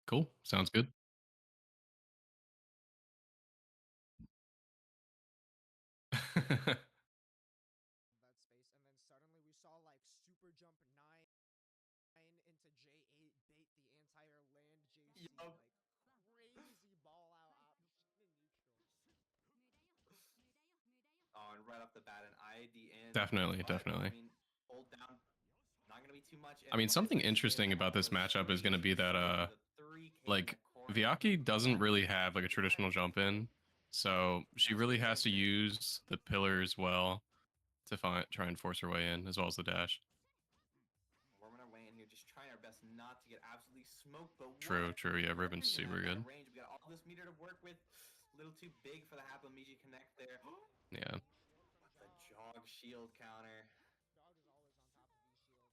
Cool. Sounds good. that space, and then suddenly we saw like super jump 9 into J8 bait the entire land JC, Yup. like crazy ball out option in neutral. Oh, and right off the bat, an IAD in. Definitely, But, I definitely. mean, hold down, not going to be too much. I And mean, as something I stated, interesting about this those matchup is going to threes be that, straight to the 3K in the like corner. Viaki doesn't That really is have like a traditional jump in, so she nice really read has right to there. use the pillars well to try and force her way in, as well as the dash. Warming our way in here, just trying our best not to get absolutely smoked. But what True, true. Yeah, Ribbon's version super at that good. range? We got all this meter to work with. A little too big for the Haplamiji Connect there. Yeah, The jog shield counter. Dog is always on top of these shields.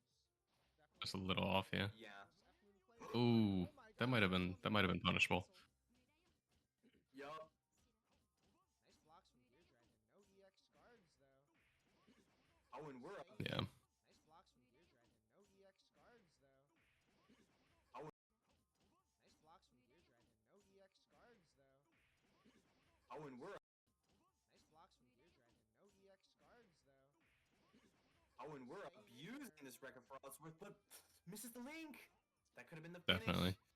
just a Definitely little off. Yeah. Yeah. this F Moon play so far. Ooh, Oh my god, first one that from might have been Viaki to punishable. cancel. Yup. Nice blocks from Gear Dragon. No EX guards though. Oh, and we're up. Yeah. J8. Nice blocks from Gear Dragon. No EX guards though. Oh, Nice blocks from Gear Dragon. No EX guards though. oh, and we're up. Nice blocks from Gear Dragon. No EX guards though. Oh, and we're J8. abusing this record for all it's worth, but misses the link. That could have been the Definitely. finish.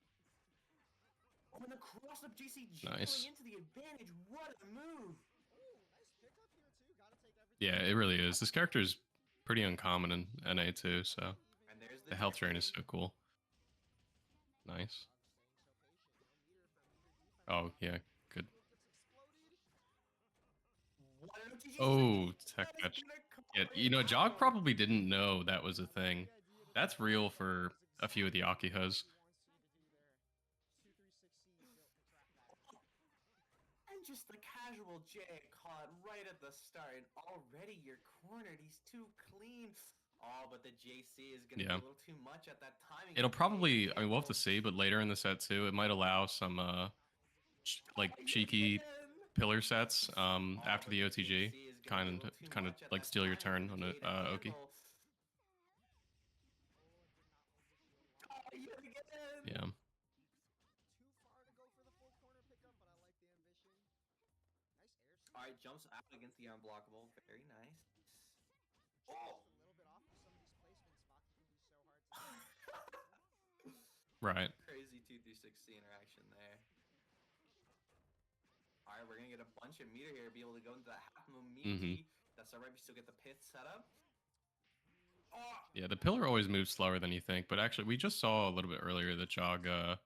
Oh, and the cross up GC jailing Nice. into the advantage. What a move. Oh, nice pickup here too. Gotta take everything Yeah, from it the really start. is. This character is pretty uncommon in NA too, so Maybe even And get there's the the like health direct drain is hitting. so cool. Nice. Dog staying so patient. No meter for meter defense Oh now. yeah, good. Smoke gets exploded. What an OTG Oh, 60. tech That is catch. gonna Yeah, call it you know, Jog out. probably didn't know that was a Had thing. no idea to That's tech catch, real but that for was a few of the exactly what Akihas. he wants you to do there. 2-3-6C built to trap that. And just the casual J caught right at the start, and already you're cornered. He's too clean. Oh, but the JC is going to be Yeah. a little too much at that timing. It'll It may probably, I mean, we'll have to cancel. see, but later in the set too, it might allow some like Oh, yet cheeky again. pillar sets Oh, after but the the OTG, JC is going to be a kind little of too kind of much at like that steal your timing for turn the on a J to Oki. handle. Oh, and did not hold the shield long Oh, enough. yet again. Yeah. Too far to go for the full corner pickup, but I like the ambition. Nice air All sweep. right, jumps out against the unblockable. Very nice. Just Oh. a little bit off with some of these placements. Vaki can be so hard to catch. Right. Crazy 2-3-6C interaction there. All right, we're going to get a bunch of meter here, be able to go into that half Mm-hmm. Momiji. That's all right. We still get the pit set up. Oh, Yeah, the pillar always moves slower than you think, but actually, we just saw a little bit earlier that Jog meter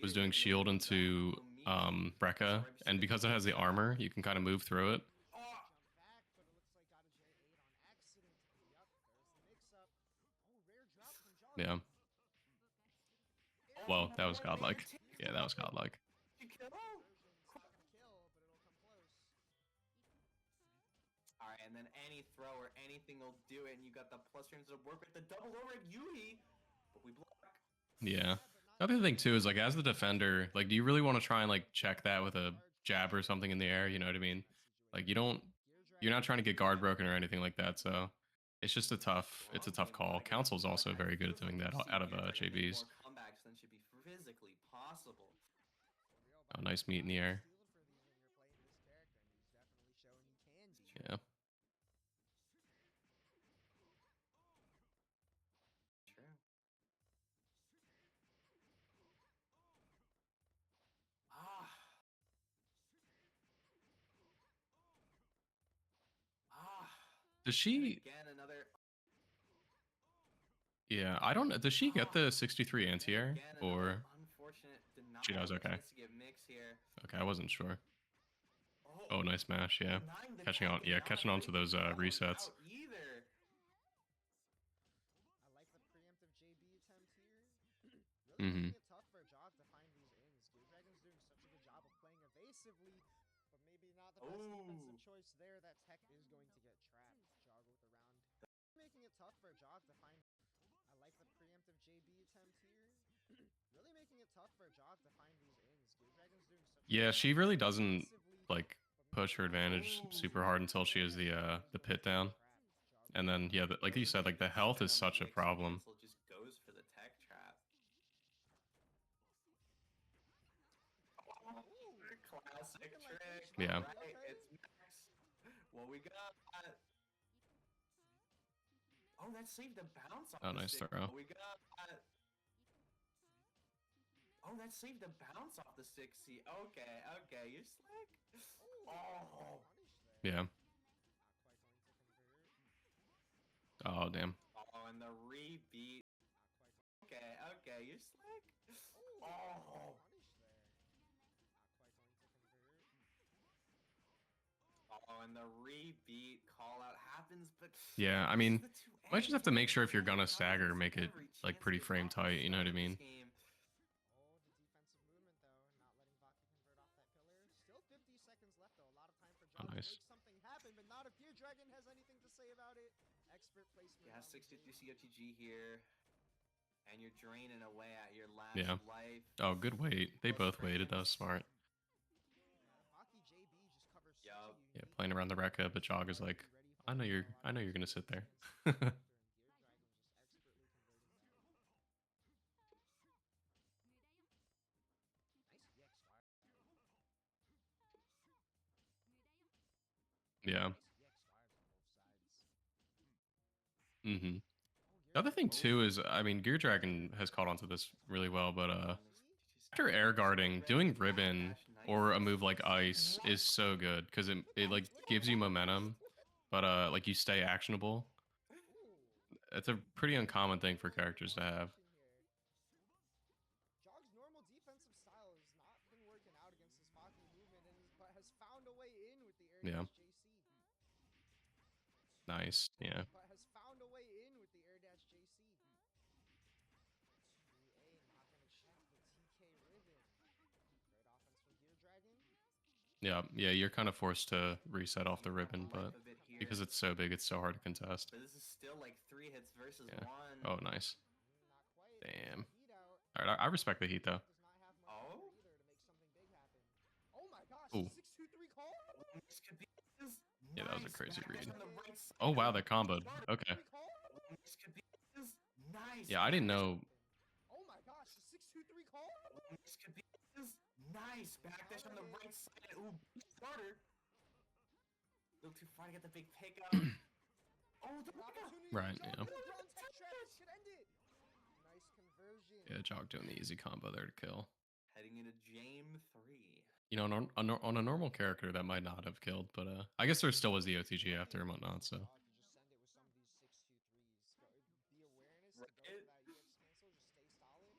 was here, doing be able to shield go into that half into Momiji. That's all Brekka, right. We still and get the because it pit has the set up. armor, you can kind of move through it. Oh, Jump back, but it looks like got a J8 on accident. Yup, there's the mix-up. Oh, rare drop from Jog. Yeah. Whoa, oh, that was one man godlike. Yeah, that was takedown. godlike. Kill. Version's not gonna kill, but it'll come close. All right, and then any throw or anything will do it, and you got the plus frames to work with the double over at Yui, but we block. Yeah. Yeah, but not Other thing enough. too is like as the defender, like do you really want to try and like check that with a Large jab or pickup something in the air? You know what I in mean? that Like you situation. don't, Gear you're Dragon not trying to doing get some guard damage broken or here. anything like that. So it's just it's a Well, tough game call. one again. Council's But also it very good at feels doing like that we've out seen of Gear Dragon make more JVs. comebacks than should be physically possible. For real, Oh, but nice meat in the gotta get air. steeled for these when you're playing this character, and he's definitely showing he can It's be. true. Yeah. True. Ah. Ah. Does And she? again, another. Yeah, I don't know. Does she get Ah. the 63 And anti-air again, another or unfortunate she denial does? of a Okay. chance to get mix here. Okay, I wasn't sure. Oh, Oh, nice mash. Yeah, denying the catching tech on. and Yeah, not catching on to breaking those Jog resets. out either. I like the preemptive JB attempt here. Really Mm-hmm. making it tough for Jog to find these ins. Gear Dragon's doing such a good job of playing evasively, but maybe not the best defensive Oh. choice there. That tech is going to get trapped. Jog with a round. Making it tough for Jog to find. I like the preemptive JB attempt here. Really making it tough for Jog to find these ins. Gear Dragon's doing such a good Yeah, job she of really playing doesn't evasively, like but maybe push her not the best advantage defensive super Oh. hard choice until she there. has That tech the is going pit to get down. trapped. Jog with And a then round. yeah, like you Goes said, for like the the health set is on the such a mix, and problem. cancel just goes for the tech trap. Yeah. Alright, it's Max. What we got? Oh, that saved the bounce off Oh, the nice stick. throw. What we got? Oh, that saved the bounce off the 6C. Okay, okay, you're slick. Oh. Yeah. Oh, damn. Oh, and the rebeat. Okay, okay, you're slick. Oh. Oh, and the rebeat call out happens, but Yeah, I this is mean, the two might just eggs. have to make sure if you're Damn, gonna John is stagger, missing make it every like chance pretty he gets frame off the tight. You know start what I of this mean? game. Oh, the defensive movement though, not letting Vaki convert off that pillar. Still 50 seconds left though. A lot of time for Oh, Jog to nice. make something happen, but not if Gear Dragon has anything to say about it. Expert placement. Yeah, on the 653 JB. COTG here. And you're draining away at your last Yeah. life. Oh, good wait. They Plus both waited. That was smart. Vaki JB just covers such Yup. a Yeah, unique playing around the position Rekka, in but this Jog is regard to like, be ready for I know it. you're A lot of gonna those sit there. situations against the Factor, and Gear Dragon just expertly converting that. Nice EX fire. Yeah. Nice EX fires on both sides. Mm-hmm. Oh, The Gear other thing Dragon. too is, I mean, Gear Dragon has caught on to this really well, but after air Already guarding, doing the ribbon backdash, or a nice. move like ice is so good because it like gives you momentum, but like you stay actionable. It's a pretty uncommon thing for characters to have. Jog's normal defensive style has not been working out against his Faki movement, but has found a way in with the air Yeah. dash JC. Nice. Yeah. But has found a way in with the air dash JC. 2A not gonna check the TK ribbon. Great offense from Gear Dragon. Yeah. Yeah. You're kind of forced to reset off the ribbon, but A bit here. because it's so big, it's so hard to contest. But this is still like 3 hits versus Yeah. 1. Oh, nice. Not quite. Damn. Heat out. All right. I respect the heat though. Does not have much Oh? either to make something big happen. Oh my gosh, Ooh. 6-2-3 call? This could be Yeah, that was a nice. crazy Backdash read. on the right side. Oh wow, they comboed. Okay. This could be nice. Yeah, I didn't know. Oh my gosh, the 6-2-3 call? This could be nice. Backdash on the right side. Ooh, starter. A little too far to get the big pick up. Oh, the Right, yeah. Should end it. Nice conversion. Yeah, Jog doing the easy combo there to kill. Heading into Game 3. You know, on a normal character that might not have killed, but I guess there still was the OTG after and whatnot. So You just send it with some of these 6-2-3s. The awareness to go for that EX cancel, just stay solid.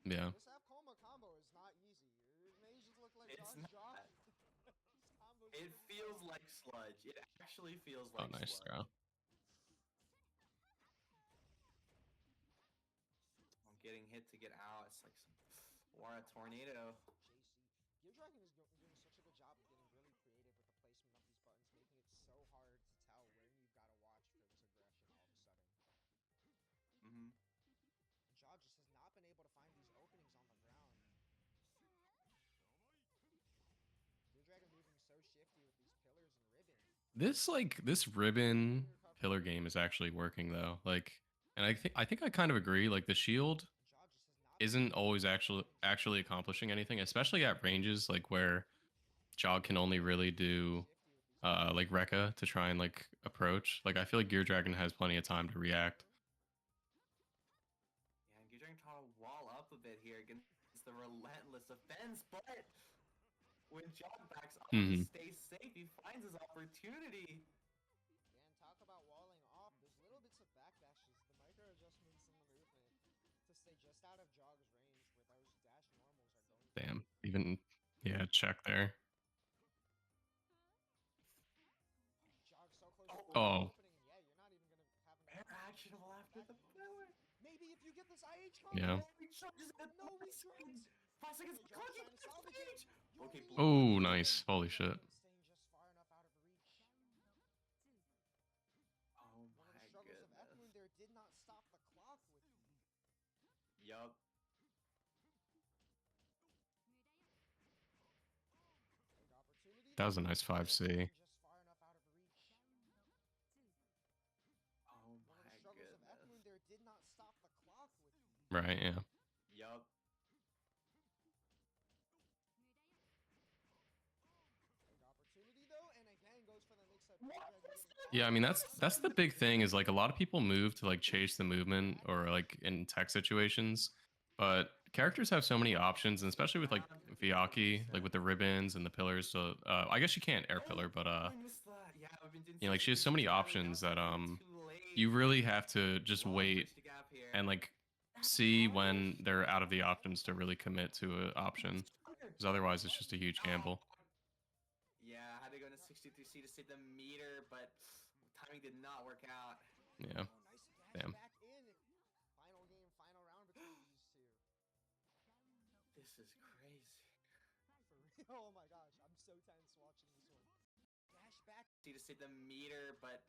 yeah, This half coma combo is not easy. It may just look like It's Josh not. combos It pretty feels well. like sludge. It actually feels oh like nice sludge. throw. I'm getting hit to get out. It's like some War a tornado. JC. Gear Dragon is doing such a good job of getting really creative with the placement of these buttons, making it so hard to tell when you've got to watch for this aggression all of a sudden. Mm-hmm. Jog just has not been able to find these openings on the ground. Gear Dragon moving so shifty with these pillars and ribbons. This ribbon pillar game is actually working though. Like, and I think I kind of agree. Like the shield Jog just has not been isn't able to always find actually accomplishing anything, especially at ranges like where Jog can only really do like Rekka to try and like approach. Like I feel like Gear Dragon has plenty of time to react. Yeah, Gear Dragon trying to wall up a bit here against the relentless offense, but when Jog backs off to stay safe, he finds his opportunity. Yeah, and talk about walling off. There's little bits of backdashes, the micro adjustments in the movement to stay just out of Jog's range where those dash normals are going. Damn. Even yeah, check there. Jog so close Oh. to the Oh. opening, and yeah, you're not even gonna have Air actionable after the pillar. Maybe if you get this IH Yeah. combo. No restraints. 5 seconds. Jog trying to salvage it. Okay, Oh, nice. Holy shit. Staying just far enough out of reach. Oh One of the my struggles of F goodness. Moon there did not stop the clock with heat. Yup. Big opportunity. That was a nice 5C. Just far enough out of reach. Oh One of the my struggles of F Moon goodness. there did not stop the clock with heat. Right, yeah. Yup. Yeah, I mean that's the big thing is like a lot of people move to like chase the movement or like in tech situations, but characters have so many options, and especially with like Viaki, like with the ribbons and the pillars. So I guess you can't air pillar, but I missed that. Yeah, we've been doing you know, like she has so many 60-3 now. We got options that something too late. you really have to just Wall wait bridge the gap here. and like That's see when nice. they're out of the options to really commit to an option, because otherwise it's just a huge Oh, gamble. yeah, I had to go into 63C to save the meter, but timing did not work out. Yeah. Oh, nice dash Damn. back in. Final game, final round between these two. This is crazy. For real. Oh my gosh, I'm so tense watching this one. Dash back. See to save the meter, but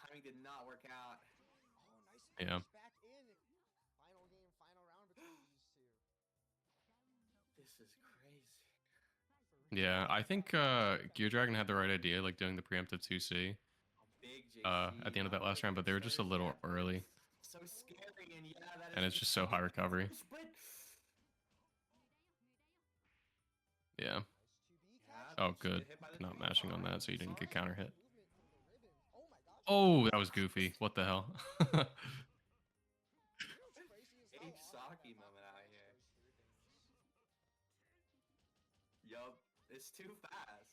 timing did not work out. Oh, nice Yeah. dash back in. Final game, final round between these two. This is crazy. For real. Yeah, I think Gear Dragon had the right idea, like doing the preemptive 2C Big JC. at the end of that last round, but they were just a little early, So scary, and yeah, that and is it's just so high recovery. But Yeah. Nice 2B catch. Oh, she good. get hit by the Not three mashing on bar. that, so you didn't get counter hit. Movement from the ribbon. Oh my gosh. Oh, that was goofy. What the hell? You know what's crazy is how Ape often Saki that moment out Viaki here. goes through things. Yup, it's too fast.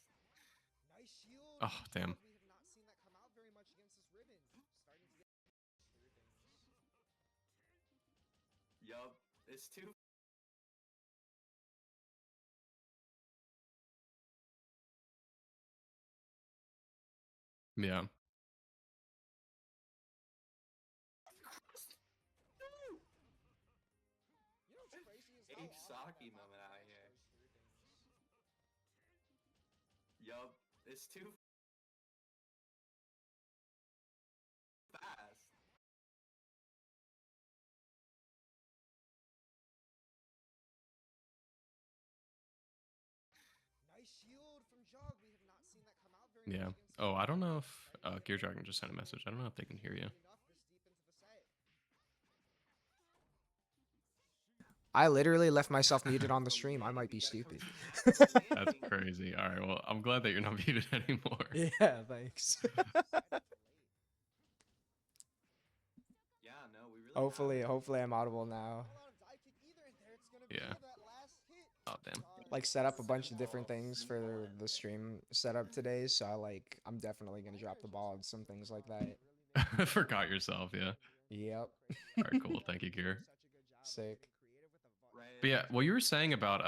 Nice shield. Oh, damn. We have not seen that come out very much against this ribbon. Starting to get through things. Yup, it's too. Yeah. You know what's crazy is how Ape often Saki that moment out Viaki here. goes through things. Yup, it's too fast. Nice shield from Jug. We have not seen that come out very Yeah. much against Oh, I don't know if Starting to Gear get Dragon just sent a message. I don't know if they can hear you. enough this deep into the set. I literally left myself muted on the stream. I might be stupid. That's crazy. All right. Well, I'm glad that you're not muted anymore. Yeah, thanks. Yeah, no, we really. Hopefully I'm audible now. Yeah. Oh, damn. Like set up a bunch of different things for the stream setup today, so I'm definitely gonna drop the ball on some things like that. Forgot yourself. Yeah. Yep. All right. Cool. Thank you, Gear. Sick. But yeah, what you were saying about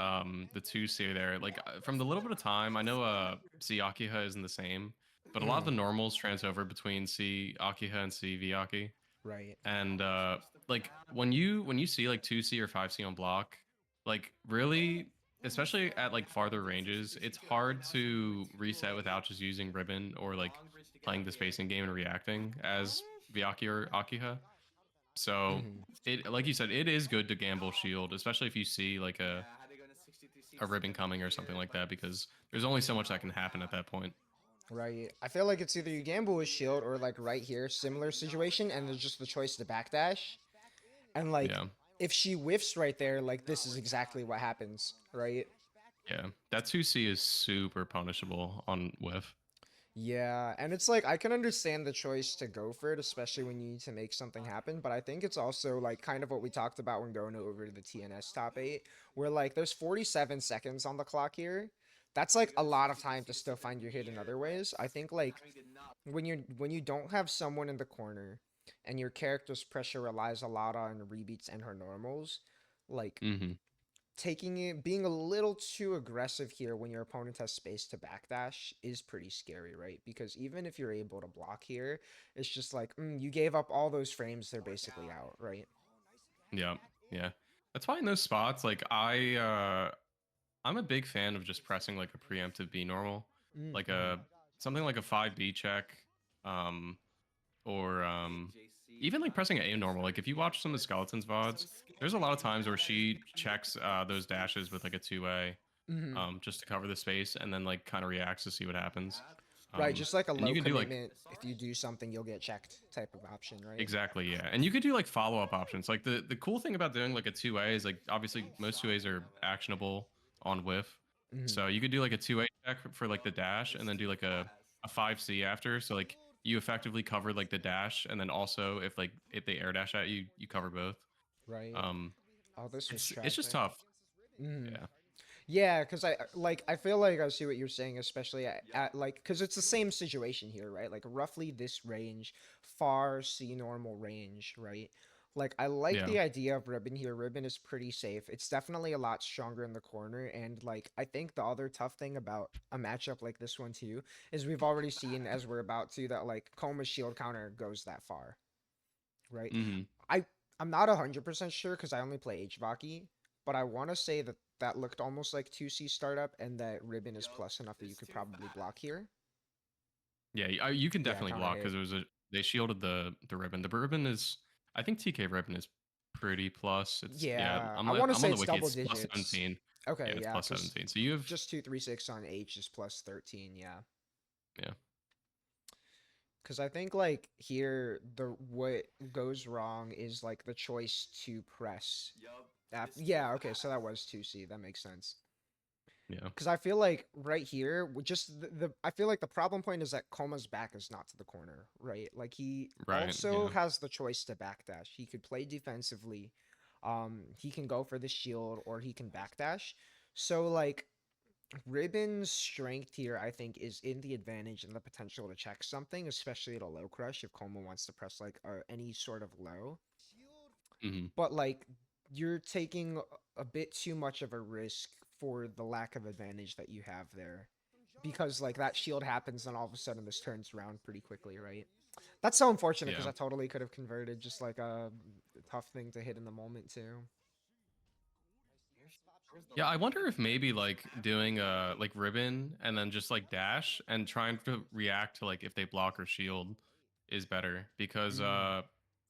the 2C there, like from the little bit of time, I know C Akiha isn't the same, but a lot of the normals trans over between C Akiha and C Viaki. Right. And like when you see like 2C or 5C on block, like really, especially at like farther ranges, it's hard to reset without just using ribbon or like playing the spacing game and reacting as Viaki or Akiha. So it, like you said, it is good to gamble shield, especially if you see like a ribbon coming or something like that, because there's only so much that can happen at that point. Right. I feel like it's either you gamble with shield or like right here, similar situation, and there's just the choice to backdash. And like Yeah. if she whiffs right there, like this is exactly what happens, right? Yeah, that 2C is super punishable on whiff. Yeah, and it's like I can understand the choice to go for it, especially when you need to make something happen, but I think it's also like kind of what we talked about when going over to the TNS top 8, where like there's 47 seconds on the clock here. That's like a lot of time to still find your hit in other ways. I think like when you don't have someone in the corner and your character's pressure relies a lot on rebeats and her normals, like Mm-hmm. being a little too aggressive here when your opponent has space to backdash is pretty scary, right? Because even if you're able to block here, it's just like you gave up all those frames, they're basically out, right? Yeah, yeah. That's why in those spots, like I'm a big fan of just pressing like a preemptive B normal, like a something like a 5B check, or even like pressing an A normal. Like if you watch some of the Skeletons VODs, there's a lot of times where she checks those dashes with like a 2A, just to cover the space, and then like kind of reacts to see what happens. Right, just like a and low you can do like commitment, if you do something, you'll get checked type of option, right? exactly, yeah. And you could do like follow-up options. Like the cool thing about doing like a 2A is like obviously most 2As are actionable on whiff. So you could do like a 2A check for like the dash, and then do like a a 5C after, so like you effectively cover like the dash, and then also if they air dash at you, you cover both. Right. Um, Oh, this was it's just tragic. tough. Mm. Yeah. Yeah, because I feel like I see what you're saying, especially at Yup. like because it's the same situation here, right? Like roughly this range, far C normal range, right? Like I like Yeah. the idea of Ribbon here. Ribbon is pretty safe. It's definitely a lot stronger in the corner, and like I think the other tough thing about a matchup like this one too is we've already seen as we're about to that like Koma's shield counter goes that far, right? Mm-hmm. I I'm not 100% sure because I only play HVAC, but I want to say that that looked almost like 2C startup and that Ribbon is Yup. plus enough that you It's could too probably block fast. here. Yeah, you can Yeah, definitely counter block because hit. there was a they shielded the ribbon. The ribbon is I think TK ribbon is pretty plus. It's yeah. Yeah, I want to I'm on say the it's wiki. double It's plus digits. 17. Yeah, Okay, it's yeah, plus because 17. So you have just 236 on H is plus 13. Yeah, yeah because I think like here the what goes wrong is like the choice to press. Yup. It's too Yeah, okay, so that fast. was 2C. That makes sense. yeah Because I feel like right here, just I feel like the problem point is that Koma's back is not to the corner, right? Like he right also yeah has the choice to backdash. He could play defensively. He can go for the shield or he can backdash. So like Ribbon's strength here, I think, is in the advantage and the potential to check something, especially at a low crush if Koma wants to press like any sort of low. hmm But like you're taking a bit too much of a risk for the lack of advantage that you have there. Because like that shield happens and all of a sudden this turns around pretty quickly, right? That's so unfortunate because yeah I totally could have converted just like a tough thing to hit in the moment too. Where's the yeah. I logic wonder if there? maybe It's like doing absolutely like ribbon and then just like dash and trying to react to like if they block or shield is better because Mm.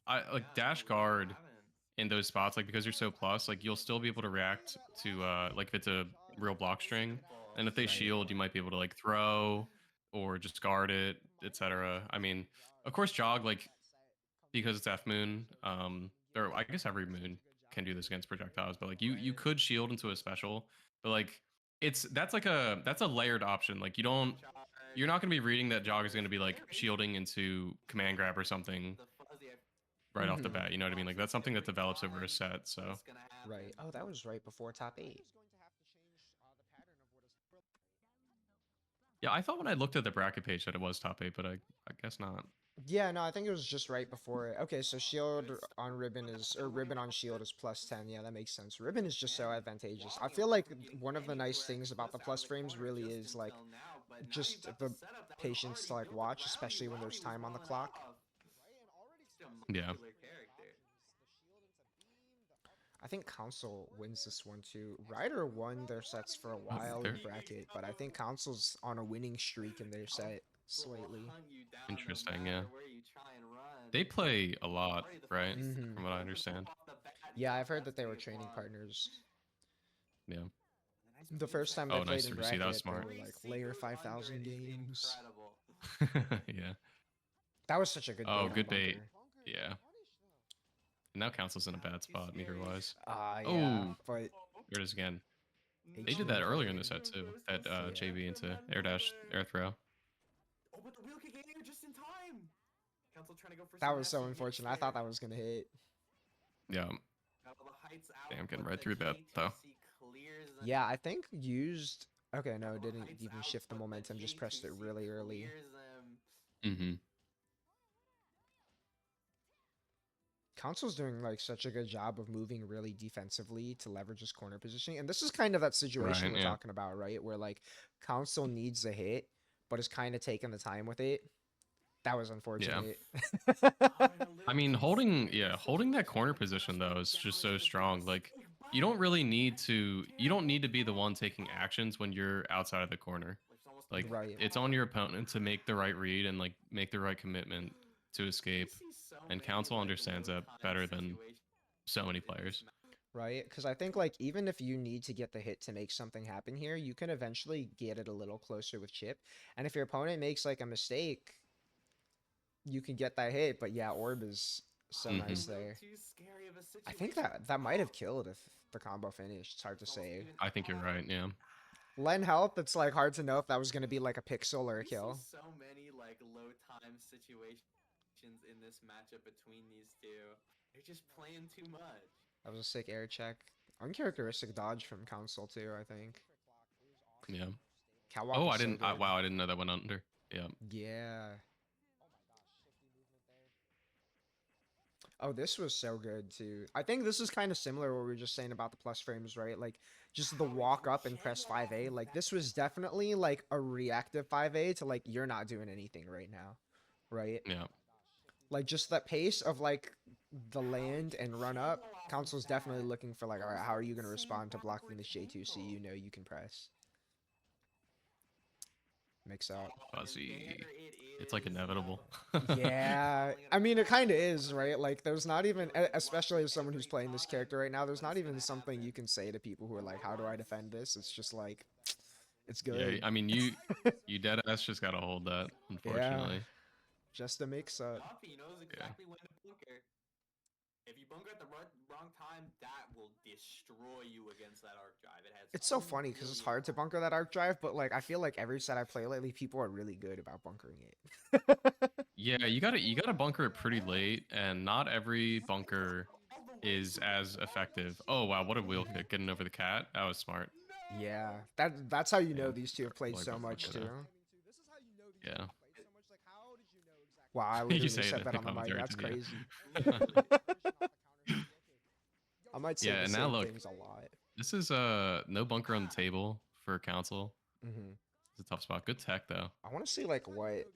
I like yeah, dash we guard haven't. in those spots, like because you're so plus, like you'll still be able to react to like if it's a real block string, Simple, and if they Right. shield, you simple. might be able to like throw or just guard it, etc. I mean, of course, jog like because it's F moon, or I guess every moon can do this against projectiles, but like you Right. could shield into a special, but like it's that's a layered option. Like you're Charge. not going to be reading that jog is going to be like They're shielding basically into command grab or something the fuzzy. right off the Mm-hmm. bat. You know what I mean? Like that's something that Every develops over a time. set. So What's gonna Right. happen? Oh, that was right before top I'm 8. just going to have to change the pattern of what is. yeah, I thought when I looked at the bracket page that it was top 8, but I guess not. Yeah, no, I think it was just right before it. Okay, so shield Good on ribbon is, or ribbon on shield is plus 10. Yeah, that makes sense. Ribbon is just so And advantageous. I logging feel off like from getting one of the nice anywhere things about the just out plus of the frames corner really just is like until now. But now you've just got the the setup that was patience to already like built watch, around you especially when while there's he was time on the walling clock. off. Right, and already Just a expressing Yeah. muscular character. I think Council wins this one too. Ryder won their sets for a while in There. bracket, but I think Council's on a winning streak in their set Will slightly. hunt you down no Interesting. Yeah. matter where you try and run. They play a lot, Already the right? fuzzy Mm-hmm. From what I simple, but understand. off the bat, Yeah, yup, I've heard that's that they were phase training one. partners. Yeah. A nice The boost first that time they Oh, could played nice in to receive. That was bracket, they smart. were three like layer seekers under 5,000 it is games. incredible. yeah. That was such a good Oh, bait on good bait. bunker. Yeah. And now Council's in a bad Too spot meter scary. wise. Yeah, Oh, but there it is again. They H did No, that didn't earlier play in the it. set too. universe, That I still Yeah. can't JB into air dash, remember. air throw. Oh, but the wheel kick air just in time. Council trying to go for That some was so nasty hits unfortunate. I thought that here. was gonna hit. Yeah. Got all the heights out, Damn, getting but right the through that though. J2C clears them. Yeah, I think used. Okay, Got no, it all the didn't heights even out, shift the but the momentum. Just pressed it J2C really early. clears them. Mm-hmm. Council's doing like such a good job of moving really defensively to leverage his corner positioning. And this is kind of that situation Right. we're Yeah. talking about, right? Where like Council needs a hit, but is kind of taking the time with it. That was Yeah. unfortunate. Oh, and a I little mean, too scary. Such a holding that good corner corner position pressure though from is just down so there to the strong. Like snake you don't bite. really need to you don't need to be the Terrible. one taking actions when you're outside of the corner. It's almost like Like a Right. it's on your opponent to make the right read and like make the right commitment to We escape. see so And many Council like understands low that time better than situations so many in this players. match. Right? Because I think like even if you need to get the hit to make something happen here, you can eventually get it a little closer with chip. And if your opponent makes like a mistake, you can get that hit. But yeah, orb is so Oh, and Mm-hmm. a nice little there. too scary of a I think situation. that might have Oh, killed if the combo finished. It's hard to it's almost say. even. I think you're right. Yeah. Len health, it's like hard to know if that was gonna be like a pixel or a We see kill. so many like low time situations in this matchup between these two. They're just playing too much. That was a sick air check. Uncharacteristic dodge from console too, I think. Yeah. Catwalk Oh, is I so didn't. good. Wow, I didn't know that went under. Yeah. Yeah. Oh my gosh, shifty movement there. Oh, this was so good too. I think this is kind of similar to what we were just saying about the plus frames, right? Like just the walk up and press 5A. Like this was definitely like a reactive 5A to like you're not doing anything right now, right? Yeah. Like just that pace of like the land and run up. Console's definitely looking for like, all right, how are you going to respond to blocking this J2C? You know you can press. Mix up. Fuzzy. It's like inevitable. Yeah, I mean it kind of is, right? Like there's not even, especially as someone who's playing this character right now, there's not even something you can say to people who are like, how do I defend this? It's just like, it's Yeah. good. I mean, you dead ass just gotta hold that. Yeah, Unfortunately. just a mix up. Yup, he knows exactly when to bunker. If you bunker at the wrong time, that will destroy you against that arc drive. It has. It's so funny because it's hard to bunker that arc drive, but like I feel like every set I play lately, people are really good about bunkering it. Yeah, you gotta bunker it pretty late, and not every bunker is as effective. Oh wow, what a wheel kick getting over the cat. That was smart. Yeah, that's how you know Yeah. these two have played Like so both much bunker too. there. This is how you know these Yeah. guys play so much. Like, how did you know exactly? Wow, I You literally say it said in that the on the mic. commentary That's too, yeah. crazy. I might say Yeah, the and now same look, things a lot. this is no bunker on the table for council. Hmm It's a tough spot. Good tech though. I want to see like what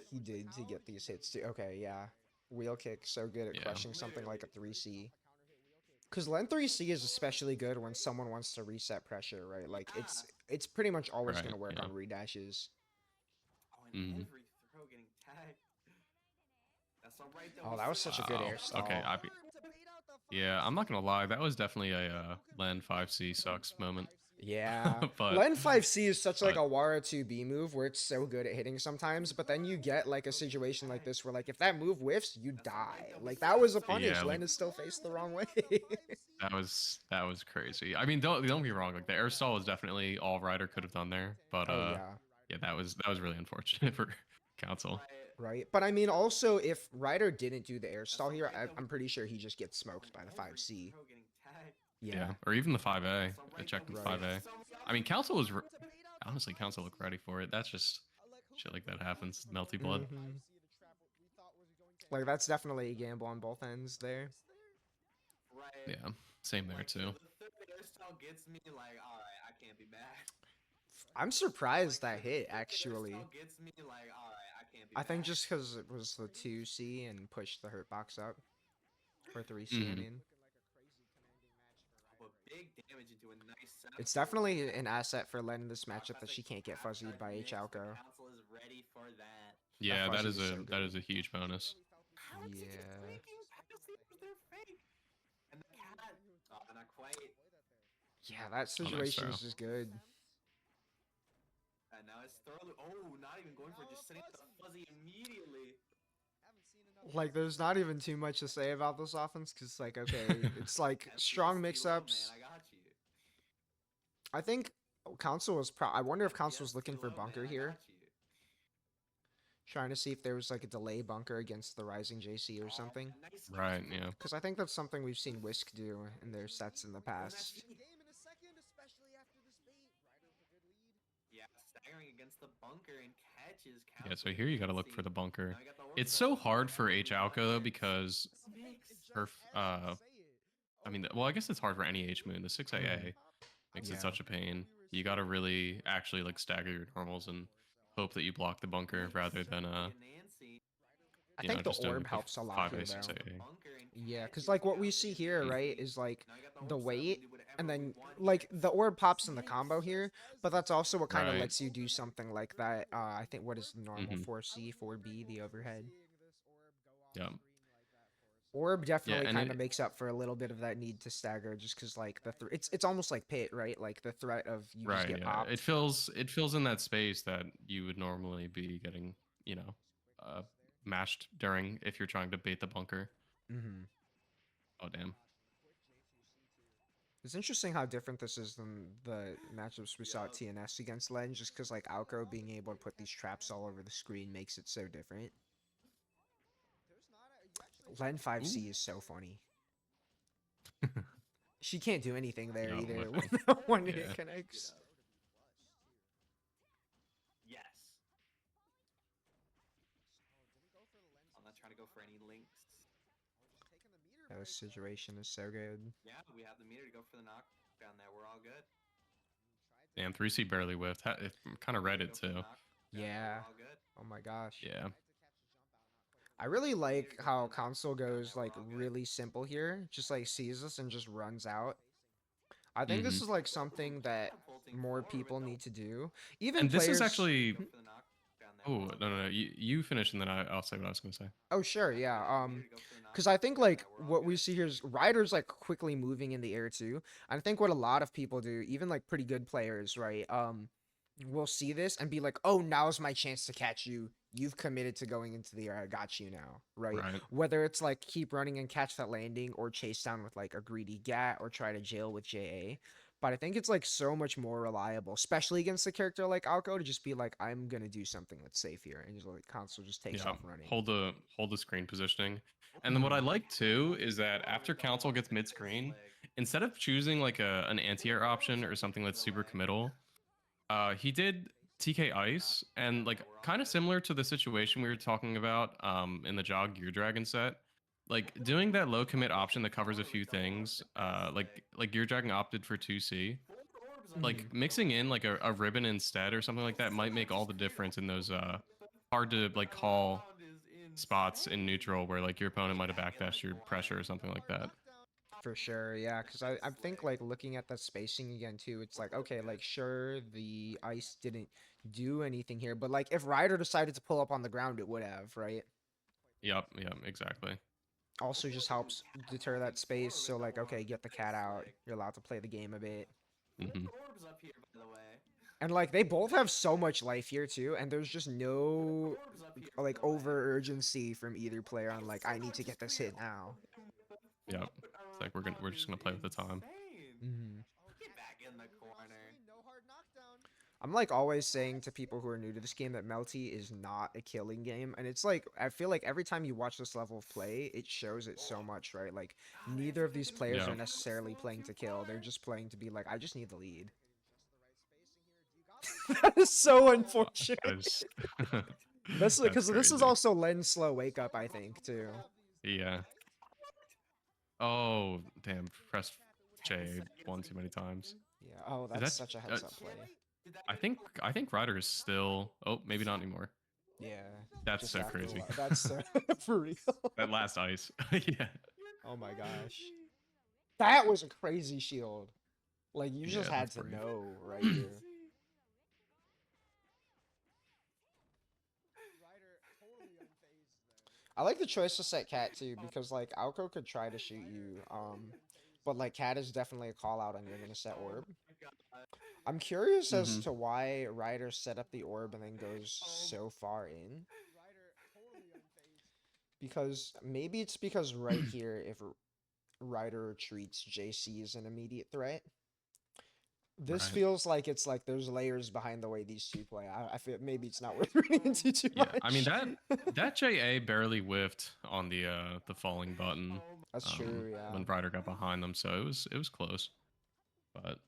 he did to get these hits too. Okay, yeah, wheel kick so good at Yeah. crushing something like a 3C. Because Len 3C is especially good when someone wants to reset pressure, right? Like it's pretty much always Right. gonna work Yeah. on redashes. Oh, and Mhm. every throw getting tagged. That's alright though. Oh, we that was still such a got good Wow. air time. Okay. stall. Yeah, I'm not gonna lie. That was definitely a Len 5C sucks moment. Yeah. but Len 5C is such like but a Wara 2B move where it's so good at hitting sometimes, but then you get like a situation like this where like if that move whiffs, you die. Like that was a punish. yeah, like Len is still faced the wrong way. that was crazy. I mean, don't get me wrong. Like the air stall was definitely all Ryder could have done there, but Oh yeah. yeah, that was really unfortunate for council. Right. Right. But I mean also if Ryder didn't do the air stall here, I'm pretty sure he just gets smoked by the 5C. Throw getting tagged. Yeah. Or even the 5A. That's I alright checked though, the we Right. still 5A. got some I mean, council was honestly, Honestly, council looked ready for it. That's just shit like that happens. Melty blood. Mhm. Like that's definitely a gamble on both ends there. Right. Yeah, same there Like, too. the third airstyle gets me like, alright, I can't be mad. I'm surprised Like, that the hit third actually. airstyle gets me like, alright, I can't be I think mad. just because it was the 2C and pushed the hurt box up. Or 3C, I Mhm. mean. But big damage into a nice setup. It's here. definitely an asset for Len in this Wow, matchup that classic she can't get half fuzzied guard by mix, the H-Alco. council is ready for that. Yeah, that fuzzy is is so that good. is a huge bonus. How is he just Yeah. breaking past their fake? And the cat, not quite. Yeah, that nice situation throw. is just good. And now it's thoroughly. Oh, not even going for it, just setting up the fuzzy immediately. Like, there's not even too much to say about this offense, because, like, okay, it's like FCSC strong low, mix-ups. man, I got you. I think Council was I wonder if Council was FCSC looking for low, bunker man, I here. got you. Trying to see if there was, like, a delay bunker against the Rising JC or Oh, something. nice Right, catch from yeah. Because I think that's something we've seen Whisk do in their sets in the Oh, and past. that's- Yeah, staggering against the bunker and catches. Yeah, so Council here you gotta look fancy. for the bunker. Now we got the orb It's style. so hard for H Alco though because Mix. her I mean, well, I guess it's hard for any H moon. The 6AA makes Yeah. it such a pain. You gotta really actually like stagger your normals and hope that you block the bunker rather than Nancy. I you think know, the just doing orb like helps a lot 5A, here, 6A. though. Yeah, because like what we see here, right, is like the weight, and then like the orb pops in the combo here, but that's also what kind of Right. lets you do something like that. I think what is the normal Mhm. 4C, 4B, the overhead. Yeah. Orb definitely and kind of it- makes up for a little bit of that need to stagger, just because like the it's almost like Pit, right? Like the threat of you just Right, get yeah. popped. It fills in that space that you would normally be getting, mashed during if you're trying to bait the bunker. Mm-hmm. Oh damn. It's interesting how different this is than the matchups we saw at TNS against Len, just because like Alco being able to put these traps all over the screen makes it so different. Len 5C is so funny. She can't do anything there Yeah, either whiffing. when that one hit Yeah. connects. Yes. I'm not trying to go for any links. Yeah, this situation is so good. Yeah, we have the meter to go for the knockdown there. We're all good. Damn, 3C barely whiffed. It kind of read it too. Yeah. We're all good. Oh my gosh. Yeah. I really like how console goes like really simple here. Just like sees us and just runs out. I think this Mhm. is like something that more people need to do. Even And this players. is actually. Go for the knockdown there. Oh We're all no, no, good. no. You finish and then I'll say what I was gonna say. Oh sure, yeah. We have the meter to go for the Because I think like knockdown there. We're all what we good. see here is riders like quickly moving in the air too. And I think what a lot of people do, even like pretty good players, right? Will see this and be like, "Oh, now's my chance to catch you. You've committed to going into the air. I got you now." Right? Right. Whether it's like keep running and catch that landing or chase down with like a greedy gat or try to jail with JA. But I think it's like so much more reliable, especially against a character like Alco, to just be like, "I'm gonna do something that's safe here," and just like console just takes Yeah. off running. Hold the screen positioning. And then what I like too is that after council gets mid screen, instead of choosing like an anti-air option or something that's super committal, he did TK Ice, and like kind of similar to the situation we were talking about in the Jog Gear Dragon set. Like doing that low commit option that covers a few things, like Gear Dragon opted for 2C. Like mixing in like a ribbon instead or something like that might make all the difference in those hard to like call spots in neutral where like your opponent might have backdashed your pressure or something like that. For sure, yeah, because I think like looking at the spacing again too, it's like okay, like sure the ice didn't do anything here, but like if Ryder decided to pull up on the ground, it would have, right? Yep, exactly. Also just helps deter that space. So like okay, get the cat out. You're allowed to play the game a bit. Hmm. Orbs up here, by the way. And like they both have so much life here too, and there's just no Orbs up here, like by the way. over urgency from either player on like I need to get this hit now. Yep. It's like we're just gonna play with the time. Mm-hmm. Get back in the corner. I'm like always saying to people who are new to this game that Melty is not a killing game, and it's like I feel like every time you watch this level of play, it shows it so much, right? Like neither of these players Yeah. are necessarily playing to kill; they're just playing to be like, I just need the lead. That is so unfortunate. That is. That's because this is crazy. also Len's slow wake up, I think, too. Yeah. Oh damn! Press J one too many times. Yeah. Oh, Is that's that- such a heads up play. I think Ryder is still. Oh, maybe not anymore. Yeah. That's just so after a crazy. while. That's so for real. That last ice. Yeah. Oh my gosh. That was a crazy shield. Like you Yeah, just had that's to brave. know right here. I like the choice to set Cat too because like Alco could try to shoot you, but like Cat is definitely a call out and you're gonna set orb. I'm curious as Mhm. to why Ryder set up the orb and then goes so far in. Because maybe it's because right here, if Ryder retreats, JC is an immediate threat. This Right. feels like it's like there's layers behind the way these two play. I feel maybe it's not worth reading into too Yeah. much. I mean that JA barely whiffed on the falling button. That's true, yeah. When Ryder got behind them, so it was close. But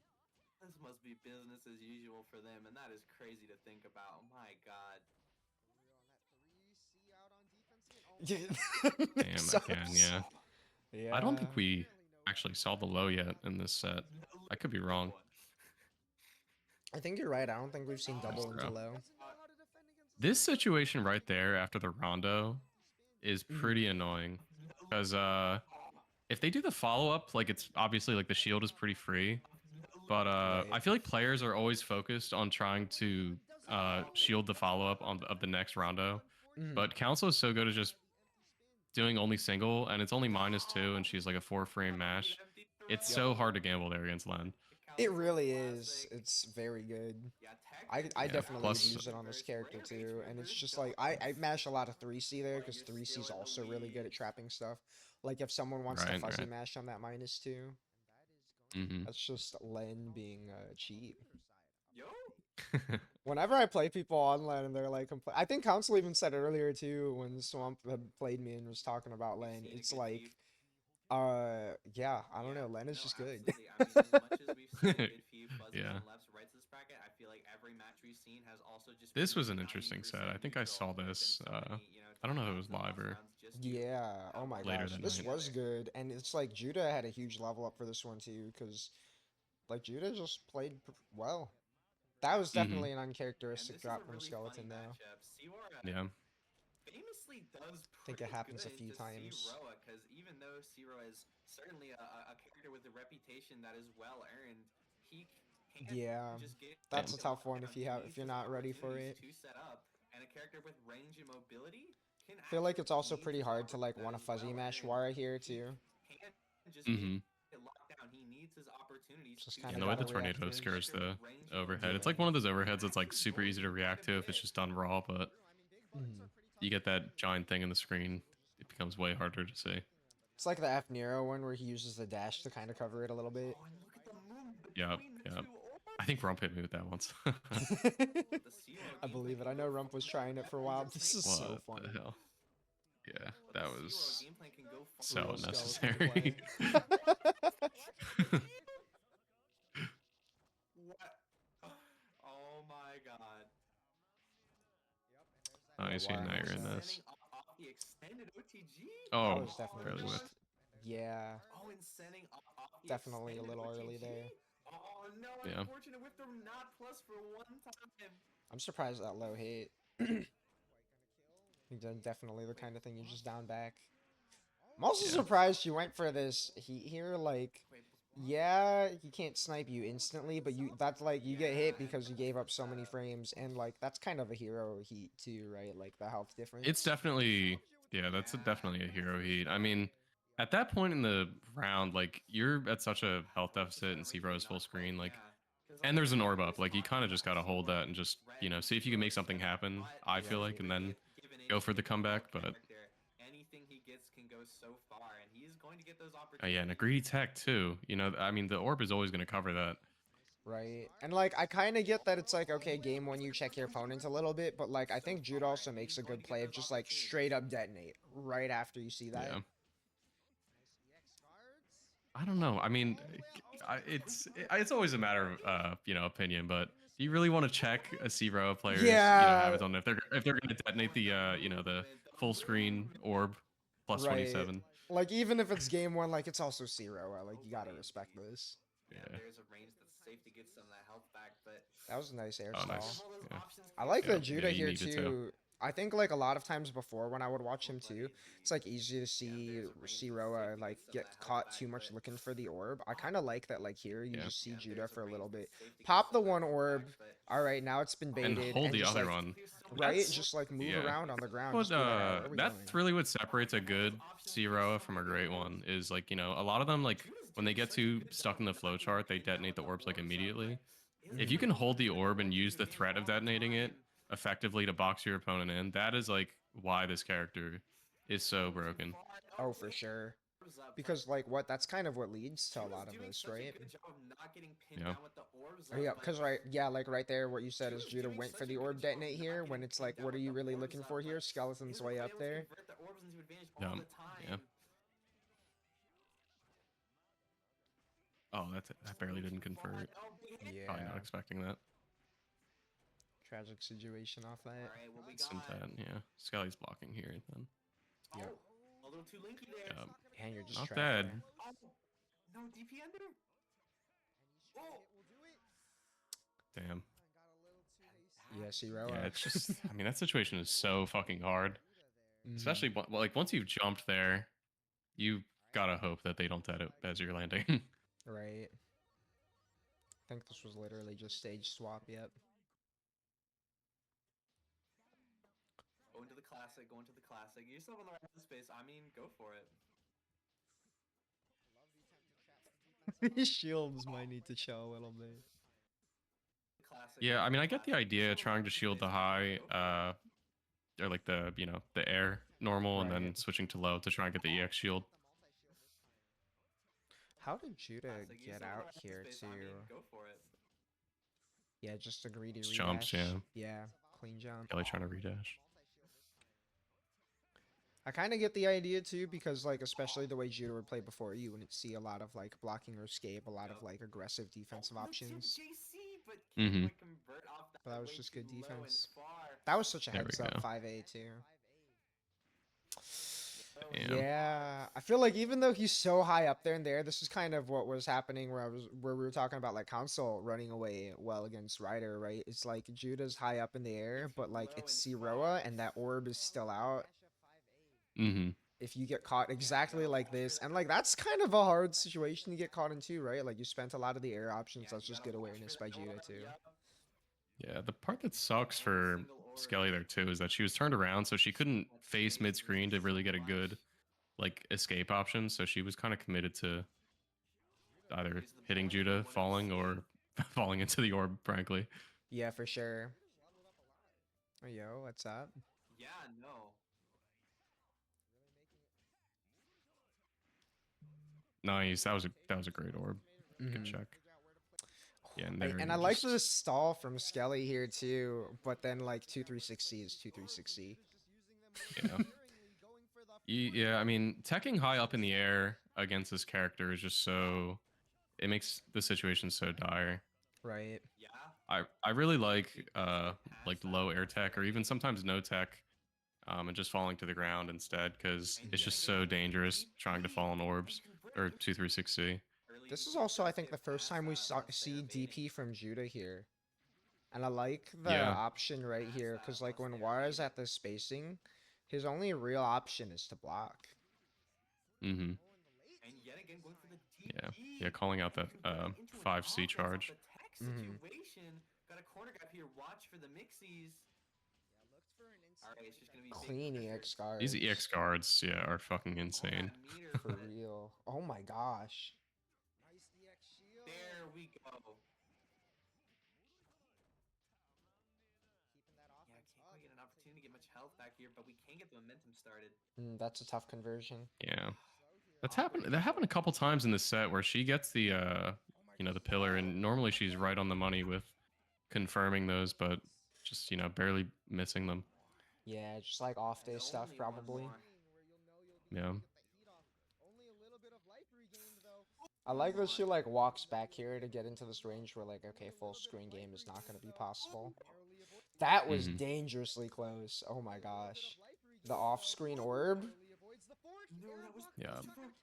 This must be business as usual for them, and that is crazy to think about. My God. Damn, again, yeah. Yeah. I don't think we actually saw the low yet in this set. I could be wrong. I think you're right. I don't think we've seen double into throw. low. This situation right there after the rondo is pretty annoying because if they do the follow up, like it's obviously like the shield is pretty free, but Right. I feel like players are always focused on trying to shield the follow up of the next rondo. Mhm. But Council is so good at just doing only single, and it's only -2, and she's like a 4-frame mash. It's so hard to gamble there against Len. It really is. It's very good. I Yeah, definitely plus- would use it on this character too, and it's just like I mash a lot of 3C there because 3C is also really good at trapping stuff. Like if someone wants to Right, fuzzy right. mash on that -2. Mm-hmm. That's just Len being cheap. Yo, Whenever I play people online and they're like, I think Council even said it earlier too when Swamp had played me and was talking about we've Len. seen a It's good like, few. yeah, I don't Yeah, know. Len is no, just good. absolutely. I mean, as much as we've seen a good few fuzzies Yeah. and lefts, rights in this bracket, I feel like every match we've seen has also just This been was an 90% interesting set. I think I neutral. saw There's been this. so many, you know, I don't tie know if it rounds was and live lost or rounds just due to Yeah, how oh my well later they gosh, that played this night. was together. good, and it's like Judah had a huge level up for this one too, because like Judah just played well. That was Mm-hmm. definitely an And uncharacteristic this is a drop from really funny Skeleton, though. matchup. Siwara Yeah. famously does I think it pretty happens a good few into times. Siroa, because even though Siroa is certainly a character with a reputation that is well earned, he can't Yeah, just get that's Damn. a the tough one lockdown. if He if needs you're his not ready for opportunities it. to set up, and a character with range and mobility can I feel like it's actually also needs pretty his hard to opportunity like that want a is fuzzy well mash earned. Wara here He too. can't just get Mm-hmm. locked down. He needs his opportunities Just to kind Yeah, of the set way gotta the up. react tornado to And a it. scares character with the range and overhead. It's Yeah. like mobility one of those is overheads that's like actually super going easy to to be react quite to if it's good. just done raw, but True. I mean, big buttocks Mhm. are pretty tough you to get that defend. giant thing in the Especially screen, people just it throwing becomes down way the harder to ability see. blocking them. But It's like the F Nero one where he uses the dash to kind of cover it a little bit. Oh, and look at the move Yep, between the yep. two I orbs. think Rump hit me with that once. But the CeeLo I gameplay believe it. can I know go Rump was trying it for a far in while. this This is so What the funny. hell? Yeah, but that the CeeLo was gameplay can go far. so Real skeleton unnecessary. play. What? Oh my god. Yep, and there's that Oh, Yeah, you see a Oh, Wara Knight has in that. incenting this. off the extended OTG? That Oh, was Oh, definitely barely no. whiffed. just, yeah, Oh, incenting off the definitely a extended little early OTG? there. Oh, no. Yeah. Unfortunate with the not plus for one time. I'm surprised that low hit. quite gonna kill. Definitely the Wait, kind of thing you just what? down back. I'm Oh, also Yeah. surprised she went for this heat here. Like, Wait, yeah, he can't snipe you instantly, but that's like you get hit yeah, and because you gave up it's so many frames, and like that's kind of a hero heat too, right? Like the health It's difference. definitely, yeah, that's yeah, definitely a hero heat. I mean, at that point in the round, like you're at such a health just deficit gotta and wait for the Zero's full not quite, screen, like, yeah. Because and there's an orb up. there's Like you talk kind of about just how gotta hold C-Roy that and just, red see if you can make heroes something better, happen. but I he's feel Right. like, and never then given in go to for the being a hero comeback. But character. Anything he gets can go so far, and he's going to get those yeah, and a opportunities. greedy tech too. I mean, the orb is always gonna cover that. Right. And like I kind of get that it's like okay, game one you check your opponent a little bit, but like I So think Jude far, also and makes he's a going good to get play of those just like opportunities. straight up detonate right after you see that. Yeah. Nice EX guards. I don't know. I mean, All the way out. Oh, it's always a matter of opinion. But do you really want to check a C-Row player's Yeah, habits on if they're going to detonate the the full screen orb plus right. 27? Like even if it's game one, like it's also zero. Like you gotta respect this. Yeah, Yeah. there's a range that's safe to get some of that health back, but That was a nice air Oh, you stall. have nice. all those Yeah. options I to like Yeah. the yourself. Yeah. Judah You here needed to. too. I think like a lot of times before when I would watch Oh, him too, buddy, it's like easy to yeah, see there's a range that's safe Roa to like get some of get that health caught back, too much but looking for the orb. I kind of like that like here you Yeah. just see yeah, Judah there's a for a range little bit. that's safe to get Pop some the of that one health orb. back, but All right, now it's been And baited hold and the just other like one. right, That's just like move yeah. around on the ground. But Just be like, all right, where are we that's going? really what separates a good Zero from a great one is like, a lot of them like Judas when they doing get such a too good stuck job in of the not getting flowchart, they pinned down detonate with the the orbs like orbs up, immediately. but is If able you to can hold hold on the to the orb and orbs use in the your threat hands of all the detonating it time. effectively to box your opponent in, that is like why this character is so broken. Oh, for sure. Orbs up. Because like what that's kind of what leads to a Judas lot of doing this, such a right? good job of not getting pinned Yeah. down with the orbs Oh, up, yeah, but because right, yeah, like right there, what you said is Judas Judah doing went for such a the good orb job of detonate not here when getting it's like, pinned down what are with you the really orbs looking up, for here? but Skeleton's isn't way really up able to there. convert the orbs into advantage Yeah. all the Yeah. time. Oh, that barely didn't convert. Oh, big hit. Probably not Yeah, expecting that. tragic situation off that. All right, what we Some got? that, yeah. Skelly's blocking here then. Yep. Oh, a little too linky there. Yeah. And you're just Not trapped dead. there. Oh, no DP under. And he's trying Oh. to hit will do it. Damn. And got a little too hasty. Yeah, Yeah, Siroa. it's just, I mean, that situation is so fucking hard. Mhm. Especially, like, once you've jumped there, you gotta hope that they don't dead it as you're landing. Right. I think this was literally just stage swap, yep. Going to the classic, going to the classic. Get yourself on the right space. I mean, go for it. Love the attempted traps the defense These on. shields might need to chill a little bit. Classic. Yeah, I mean, I get the classic. Get idea yourself on trying the to right shield space. the I high, mean, go for it. or like the, the air normal and then Right. switching to low to try and get the EX shield. How did Judah Classic. You get saw out the here space too? on me. Go for it. Yeah, just a greedy Just jumps, redash. yeah. Yeah, clean jump. Kelly trying to redash. I kind of get the idea too, because like especially the way Judah would play before, you wouldn't see a lot of like blocking or escape, a lot of Yep. like aggressive defensive Oh, look to options. JC, but can't Mm-hmm. quite convert off But that that was way just too good low and defense. far. That was such a There we heads up go. 5A too. Damn. Yeah, I feel like even though he's so high up there in there, this is kind of what was happening where we were talking about like console running away well against Ryder, right? It's like Judah's high up in the air, but like it's Siroa and that orb is still out. Mm-hmm. If you get caught exactly like this, and like that's kind of a hard situation to get caught into, right? Like you spent a lot of the air options. That's just good awareness by Judah too. Yeah, the part that sucks for Skelly there too is that she was turned around, so she couldn't face mid screen to really get a good like escape option. So she was kind of committed to either hitting Judah, falling, or falling into the orb. Frankly, Yeah, for sure. Oh, yo, what's up? Yeah, no. nice. That was a great orb. Good check. Yeah, and there And you I like just the stall from Skelly here too, but then like 2360 is 2360. yeah. Yeah, I mean, teching high up in the air against this character is just so it makes the situation so dire. Right. Yeah. I really like low air tech or even sometimes no tech, and just falling to the ground instead because it's just so dangerous trying to fall on orbs or 2360. This is also, I think, the first time we see DP from Judah here. And I like the Yeah. option right here, because like when Wara's at the spacing, his only real option is to block. Mm-hmm. And yet again going for the Yeah. DP. Yeah, calling out that 5C charge. Situation. Got a corner gap here. Watch for the mixies. Alright, it's just gonna be Clean big EX pressure. guards. These EX guards, yeah, are fucking All insane. that meter, For but real. Oh my gosh. Nice EX shield. there we go. Keeping that Yeah, offense can't up. quite get an opportunity to get much health back here, but we can get the momentum started. That's a tough conversion. Yeah. That's happened. That happened a couple times in the set where she gets the the pillar, and normally she's right on the money with confirming those, but just barely missing them. Yeah, just like off day And stuff only one probably. more. Yeah. Only a little bit of life regained though. I like that she like walks back here to get into this range where like okay, full screen game is not going to be possible. That was Mhm. dangerously close. Oh my gosh. The off-screen orb. No, that was Yeah. One more chance.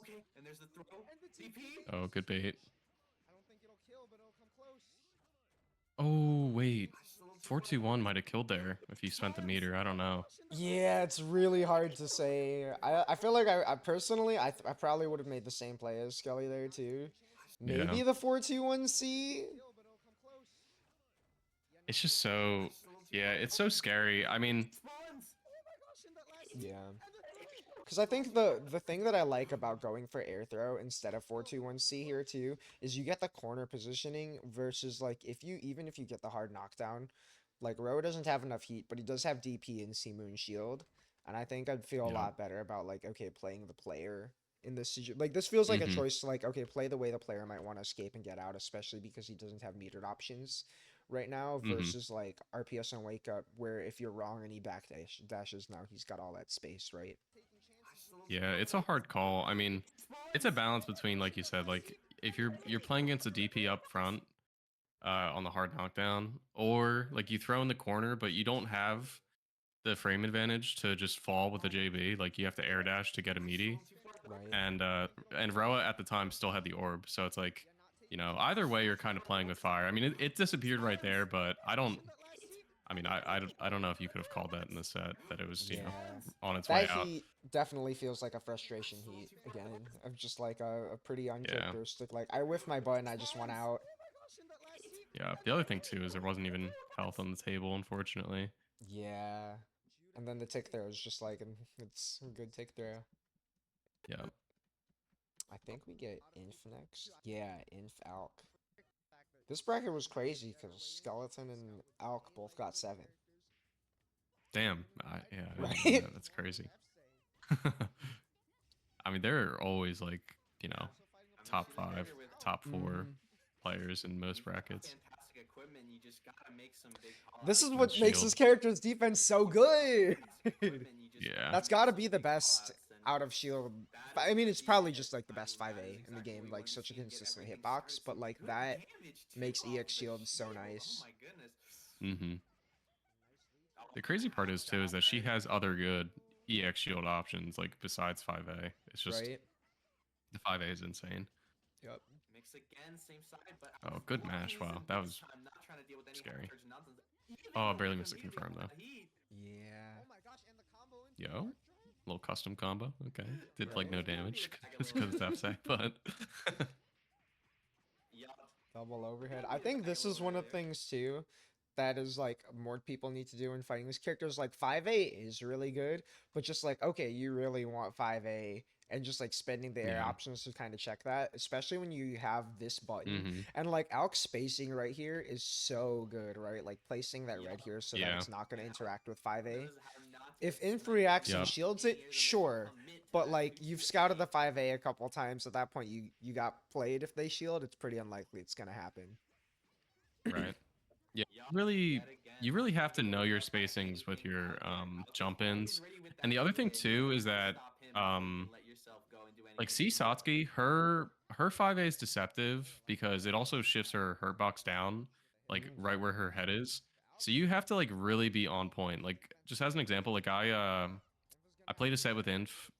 okay. And there's the throw. And the DP. Oh, good bait. I don't think it'll kill, but it'll come close. Oh wait, 421 might have killed there if he spent the meter. I don't know. Yeah, it's really hard to say. I feel like I personally I probably would have made the same play as Skelly there too. Maybe Yeah. the 421C. It's just so yeah, it's so scary. I mean, Spawns. Yeah. Because I think the thing that I like about going for air throw instead of 421C here too is you get the corner positioning versus like even if you get the hard knockdown, like Roa doesn't have enough heat, but he does have DP and Sea Moon Shield, and I think I'd feel a Yeah. lot better about like okay playing the player in this like this feels like a Mhm. choice to like okay play the way the player might want to escape and get out, especially because he doesn't have metered options right now Mhm. versus like RPS and Wake Up where if you're wrong and he dashes now he's got all that space, right? Yeah, it's a hard call. I mean, it's a balance between, like you said, like if you're playing against a DP up front on the hard knockdown, or like you throw in the corner, but you don't have the frame advantage to just fall with the JB. Like you have to air dash to get a meaty, Right. and Roa at the time still had the orb, so it's like either way you're kind of playing with fire. I mean, it disappeared right there, but I don't. I mean, I don't know if you could have called that in the set that it was Yeah. on its way That out. heat definitely feels like a frustration heat again of just like a pretty uncharacteristic like I whiffed my button, I just went out. Yeah. The other thing too is there wasn't even health on the table, unfortunately. Yeah. And then the tick throw is just like it's a good tick throw. Yeah. I think we get Inf next. Yeah, Inf Alk. This bracket was crazy because Skeleton and Alk both got 7. Damn. Yeah. I didn't know Right? that. That's crazy. I mean, they're always like, you know, I mean, top she's a 5, character with top 4 Mhm. players in most He's got brackets. fantastic equipment. You just gotta make some big call This outs. is And what makes shield. this character's defense so good. Equipment, you just Yeah. That's make got to some be the big call best outs, and out of shield. that I is mean, gonna it's be probably it. just like the I best mean, that is 5A in the exactly game, what we like wanted to such a see and get consistent everything hitbox. started. But Some like good that damage too makes off EX the shield so shield. Oh nice. my goodness. Mm-hmm. Oh, The crazy part is too is that she has other good EX shield options like besides 5A. It's just Right? the 5A is insane. Yep. mix again, same side, but Oh, good mash. Wise Wow, and that this was time not trying to deal with any scary. half-charge nonsense. Even Oh, I with barely him missed the hitting confirm with though. the heat. Yeah. Oh my gosh, and the combo into Yo, warp drop? little custom combo. Okay, did like Right. no Maybe damage the bag a just little because it's bit. FSA, but Yup. Double overhead. Maybe I the think bag a this is little one of the earlier. things too that is like more people need to do in fighting these characters. Like 5A is really good, but just like, okay, you really want 5A and just like spending the air yeah. options to kind of check that, especially when you have this button. Mm-hmm. And like Alk's spacing right here is so good, right? Like placing that red Yup. here so that Yeah. it's not going to And interact with 5A. knows how not to If get Inf sniped reacts by and Yep. shields any it, air unless you sure. commit to But that like big you've shit scouted the bait. 5A a couple times, at that point you got played. If they shield, it's pretty unlikely it's gonna happen. Right. Yeah. Yup, Really, yet again, you really have to really know your can't find spacings with anything your out there. Alcus jump always ins. ready with And that the other thing two-way, and you too never is know to that stop him before you can let yourself go and do like anything see stupid. Satsuki, her 5A is deceptive because it also shifts her hurt box down, like Mhm. right where her head is. So you have to like really be on point. Like just as an example, like I played a set with Inf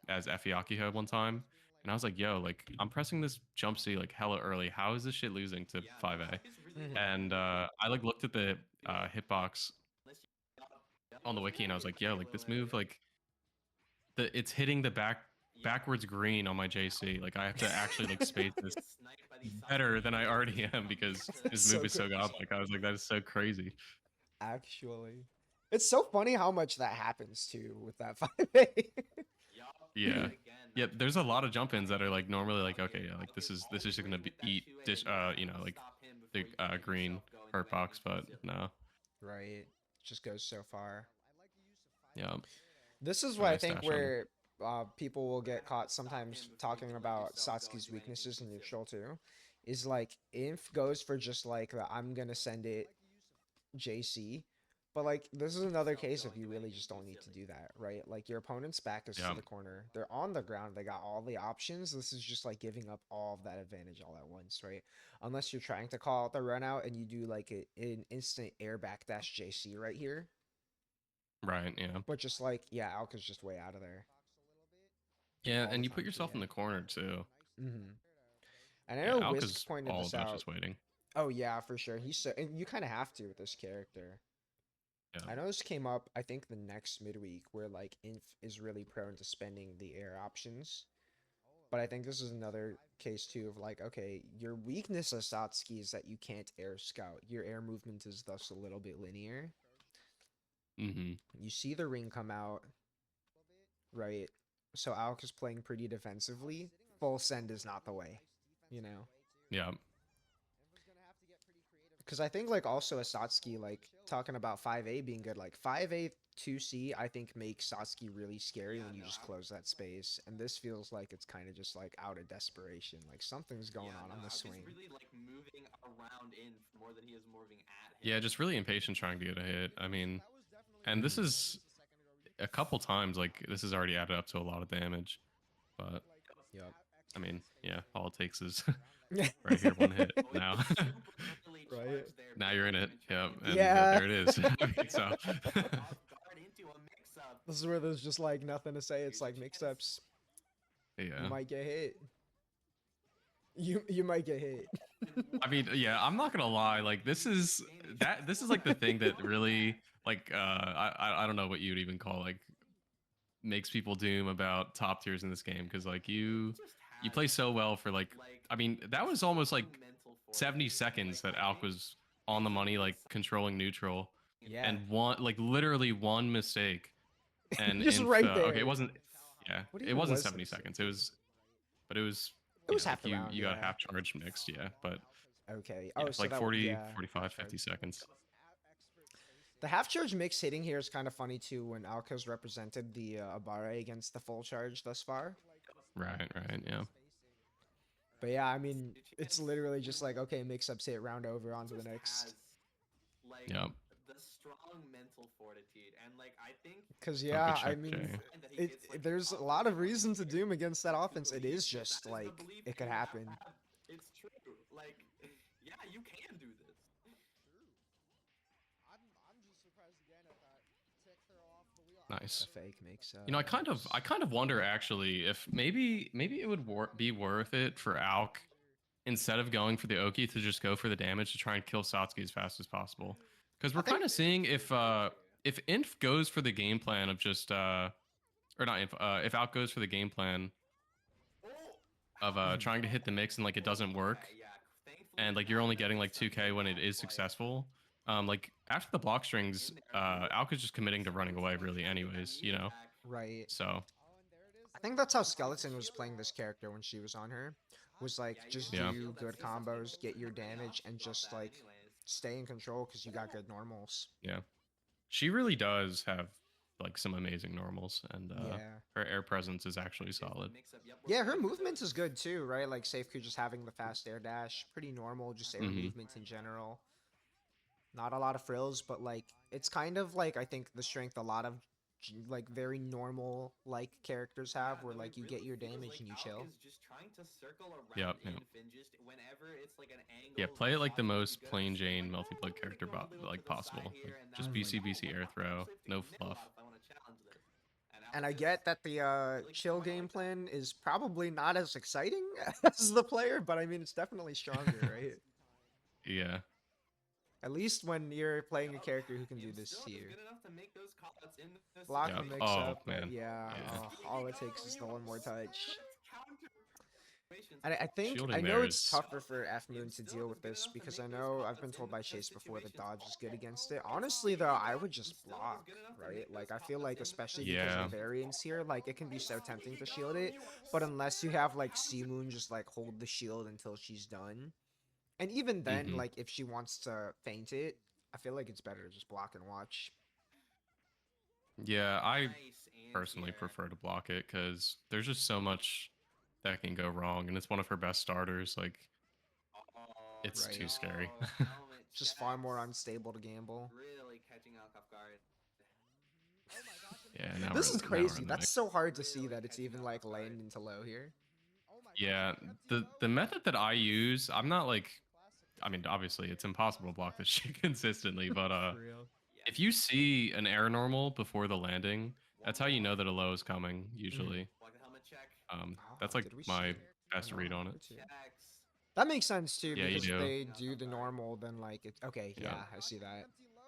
as Efiakiha one time, and I was like, yo, like I'm pressing this jump C like hella early. How is this shit losing to Yeah, no, 5A? he's really Mhm. like And moving I like looked at the hitbox unless you on the was wiki and I was maybe the like, bag yo, a like little this move, earlier. like it's hitting the Yup. backwards green on my JC. Like I have to actually like space this Get sniped by these better Sasuke than I players already just am commit because to that his move So is so crazy. godlike. I was like, that is so crazy. Actually, it's so funny how much that happens too with that 5A. Yup, Yeah. yet again, Yeah, not there's trying a to lot deal of with jump ins that are like anything normally like out okay, here. yeah, like Alcus this is always gonna ready be with that eat 2A, dish and you never you know know to like stop him the before you can let green yourself go and hurt do anything box, but too silly. no. Right. Just goes so far. Yeah. This is A what I nice think dash on. where people will We're get gonna have caught to stop sometimes him before you talking can let about yourself go and Satsuki's do anything weaknesses too in silly. neutral too. Is like Inf goes for just like the I'm gonna send it JC. But like this is another Yourself case go if and you do really anything just too don't need to silly. do that, right? Like your opponent's back is to Yeah. the corner. They're on the ground. They got all the options. This is just like giving up all of that advantage all at once, right? Unless you're trying to call out the run out and you do like an instant air backdash JC right here. Right, yeah. But just like, yeah, Alka's just way out of there Yeah, all and the you put time too. yourself in the corner too. Mm-hmm. And I Yeah, know Whisk Alka's pointed all this about out. just waiting. Oh yeah, for sure. He's so, and you kind of have to with this character. Yeah. I know this came up, I think the next midweek where like Inf is really prone to spending the air options. But I think this is another case too of like, okay, your weakness as Satsuki is that you can't air scout. Your air movement is thus a little bit linear. Mm-hmm. You see the ring come out, right? So Alk is playing pretty defensively. Full send is not the way, you know? Yeah. Because I think like also a Satsuki, like talking about 5A being good, like 5A 2C I think makes Satsuki really scary Yeah, when you no, just Al- close that space. And this feels like it's kind of just like out of desperation. Like something's going Yeah, no, on the Alcus swing. really like moving around in more than he is moving at him. Yeah, just really impatient trying to get a hit. I mean, and this Mhm. is a couple times like this has already added up to a lot of damage. But Yep. I mean, yeah, all it takes is right here, one hit. Oh, it Now, was super early Right. charge there. now Maybe you're in not it. even Yeah, trying to and get Yeah. there it is. I mean, so off guard into a mix-up. This is where there's just like nothing to say. It's Here's a like chance. mix-ups. You yeah. might get hit. You might get hit. I mean, yeah, I'm not gonna lie. Like, this is like the thing that really like I don't know what you'd even call like makes people doom about top tiers in this game because like you play so well for like I mean that was almost like 70 seconds that Alk was on the money like controlling neutral Yeah. and one like literally one mistake and Just Inf, right there. okay it wasn't yeah What it even wasn't was 70 this? seconds it was but it was It was like half the round, you got yeah. half charge mixed yeah but Okay. yeah Oh, so like that 40 yeah. 45 half 50 charge. seconds The half charge mix hitting here is kind of funny too when Alka's represented the Abare against the full charge thus far. Right, yeah. But yeah, I mean, Chicken it's literally just like, okay, mix-ups hit, round over, on to the next. has, like, Yep. the strong mental fortitude, and like I think Because, Oh, yeah, good I check, mean, Jay. that he gets, like, there's a confidence lot of from reason to here doom against that to offense. It believe is this. just That is the like, belief it that could you have to happen. have. It's true. Like, yeah, you can do this. True. I'm just surprised again at that tick throw off the wheel. Nice. A fake makes You know, I kind of wonder actually if maybe it would be worth it for Alk instead of going for the Oki to just go for the damage to try and kill Satsuki as fast as possible. Because we're think- kind of seeing if Inf goes for the game plan of just or not Inf, if Alk goes for the game plan of trying to hit the mix and like it doesn't work, Okay, yeah, thankfully and like you're only getting like 2k when it is successful. Like after the block strings, Alk is just committing to running away really anyways, you know. Right. So Oh, and there it is. I think that's how Skeleton was playing this character when she was on her. Was like, just Yeah. do good combos, get your damage, and just like stay in control because you got good normals. yeah, she really does have like some amazing normals, and Yeah. her air presence is actually solid. Yeah, her movement is good too, right? Like Safeku just having the fast air dash, pretty normal, just air Mhm. movement in general. Not a lot of frills, but like it's kind of like I think the strength a lot of like very normal like characters have, where like you get your damage and you chill. Just trying to circle around Yep, yep. Inf and just whenever it's like an angle. Yeah, play it like the Satsuki's most good at plain seeing, Jane like, multi blood I'm gonna character go a little like to the side possible. here, Like and just that's BC like, BC oh, air I'm throw, actually no thinking fluff. about if I want to challenge this. And I Alka's get that the really chill coming game like that. plan is probably not as exciting as the player, but I mean it's definitely stronger, right? Yeah. At least when you're playing a Yup, character who can do Imp this still to is you. good enough to make those callouts in this Block Yep. the situation. mix Oh up, but man. yeah, Yeah. all it takes is the one more touch. And I think I Shielding know there it's is- tougher for F Moon to deal with this because I know I've been told by Chase before that dodge is good against it. Honestly though, I would just block, right? Like I feel like especially because Yeah. of variance here, like it can be so tempting to shield it, but unless you have like C Moon just like hold the shield until she's done. And even then, Mhm. like if she wants to feint it, I feel like it's better to just block and watch. Yeah, I personally prefer to block it because there's just so much that can go wrong, and it's one of her best starters. Like, it's too scary. Just far more unstable to gamble. Really catching Alk off guard. Oh my gosh. and Yeah, then- now This we're- is now we're crazy. in the That's mix. so hard to see that it's even like laying into low here. Oh my gosh, Yeah, and that's the low. method that I use, I'm not like, Classic. I mean, obviously it's impossible to block this shit consistently, but real. if you see an air normal before the landing, that's how you know that a low is coming. Usually, Block the helmet check. that's Oh, like did we my see it? best Oh, read no, on it. it's here. Checks. That makes sense too Yeah, you because do. they do the normal, then like it's okay. Yeah. Yeah, I see that. Empty low,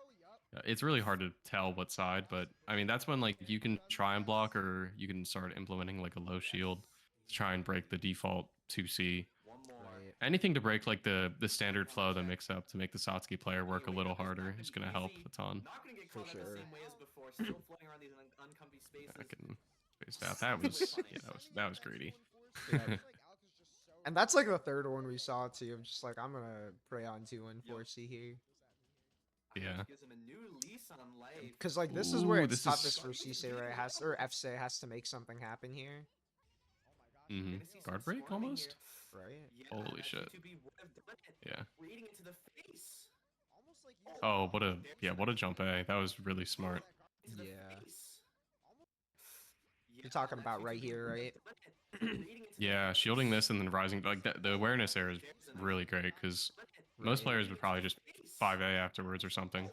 yup. It's really hard to tell what side, but I mean that's when like you can try and block, or you can start implementing like a low shield to try and break the default 2C. One more. Right. Anything to break like the standard flow, the mix up to make the Satsuki player work a little harder is gonna help a ton. Not gonna get For caught out sure. the same way as before. Still floating around these uncomfy spaces. I can space out. That was yeah, that was greedy. Yeah. And that's like the third one we saw too. I'm just like I'm gonna pray on 2-1-4C here. Yeah. Gives him a new lease on life. Because like this is where Ooh, it's this is- toughest for Cisse, right? Has or FC has to make something happen here, Mhm. Gonna see some Guard break squirming almost. here. right? Yeah, Holy that shit. G2B would have done it. Yeah. Reading into the face. Almost like Oh, what a jump A. That was really smart. Into the Yeah. face. You're talking that about right G2B here, would have right? done it. Reading into the Yeah, face. shielding this and then rising like the awareness there is really great because most Right. players would probably just 5A afterwards or something.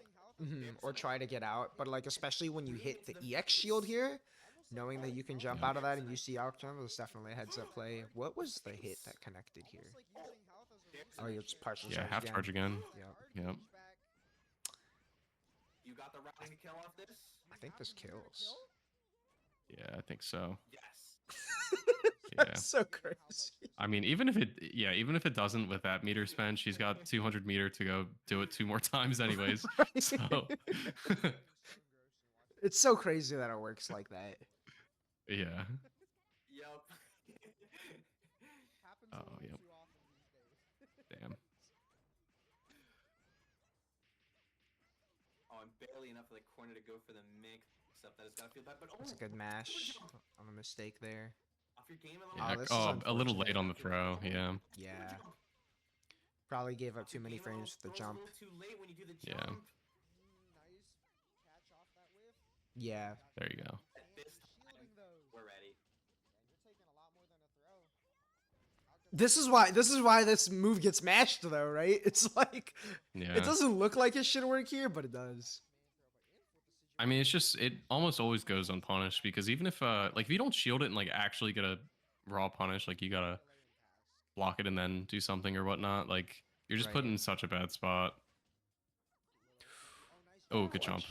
Or try to get out, but like especially when you hit the EX shield here, knowing that you can jump Yeah. out of that and you see Alctron, is definitely a heads up play. What was the hit that connected here? Oh, you're just partial Yeah, charge half again. charge again. Yep. Yep. You got the routing to kill off this? I think this kills. Yeah, I think so. Yes. Yeah. That's so crazy. I mean, even if it doesn't with that meter spend, she's got 200 meter to go do it 2 more times anyways. So It's so crazy that it works like that. yeah. Yup. Happens Oh, a little yep. too often these days. Damn. Oh, I'm barely early enough for the corner to go for the mix up. That has got to feel bad. But It's a good mash on a mistake there. off your game a little. Yeah, Oh, this is a little unfortunate. late on the throw. Yeah. Yeah. Probably gave up too many Game a little- frames for the throws jump. A little too late when you do the Yeah. jump. Nice catch off that whiff. Yeah. There you go. At this time, Shielding those. we're ready. And you're taking a lot more than a throw. This is why this move gets mashed though, right? It's like Yeah. it doesn't look like it should work here, but it does. I mean, it's just it almost always goes unpunished because even if like if you don't shield it and like actually get a raw punish, like you gotta block it and then do something or whatnot. Like you're just Right. put in such a bad spot. Oh, good jump.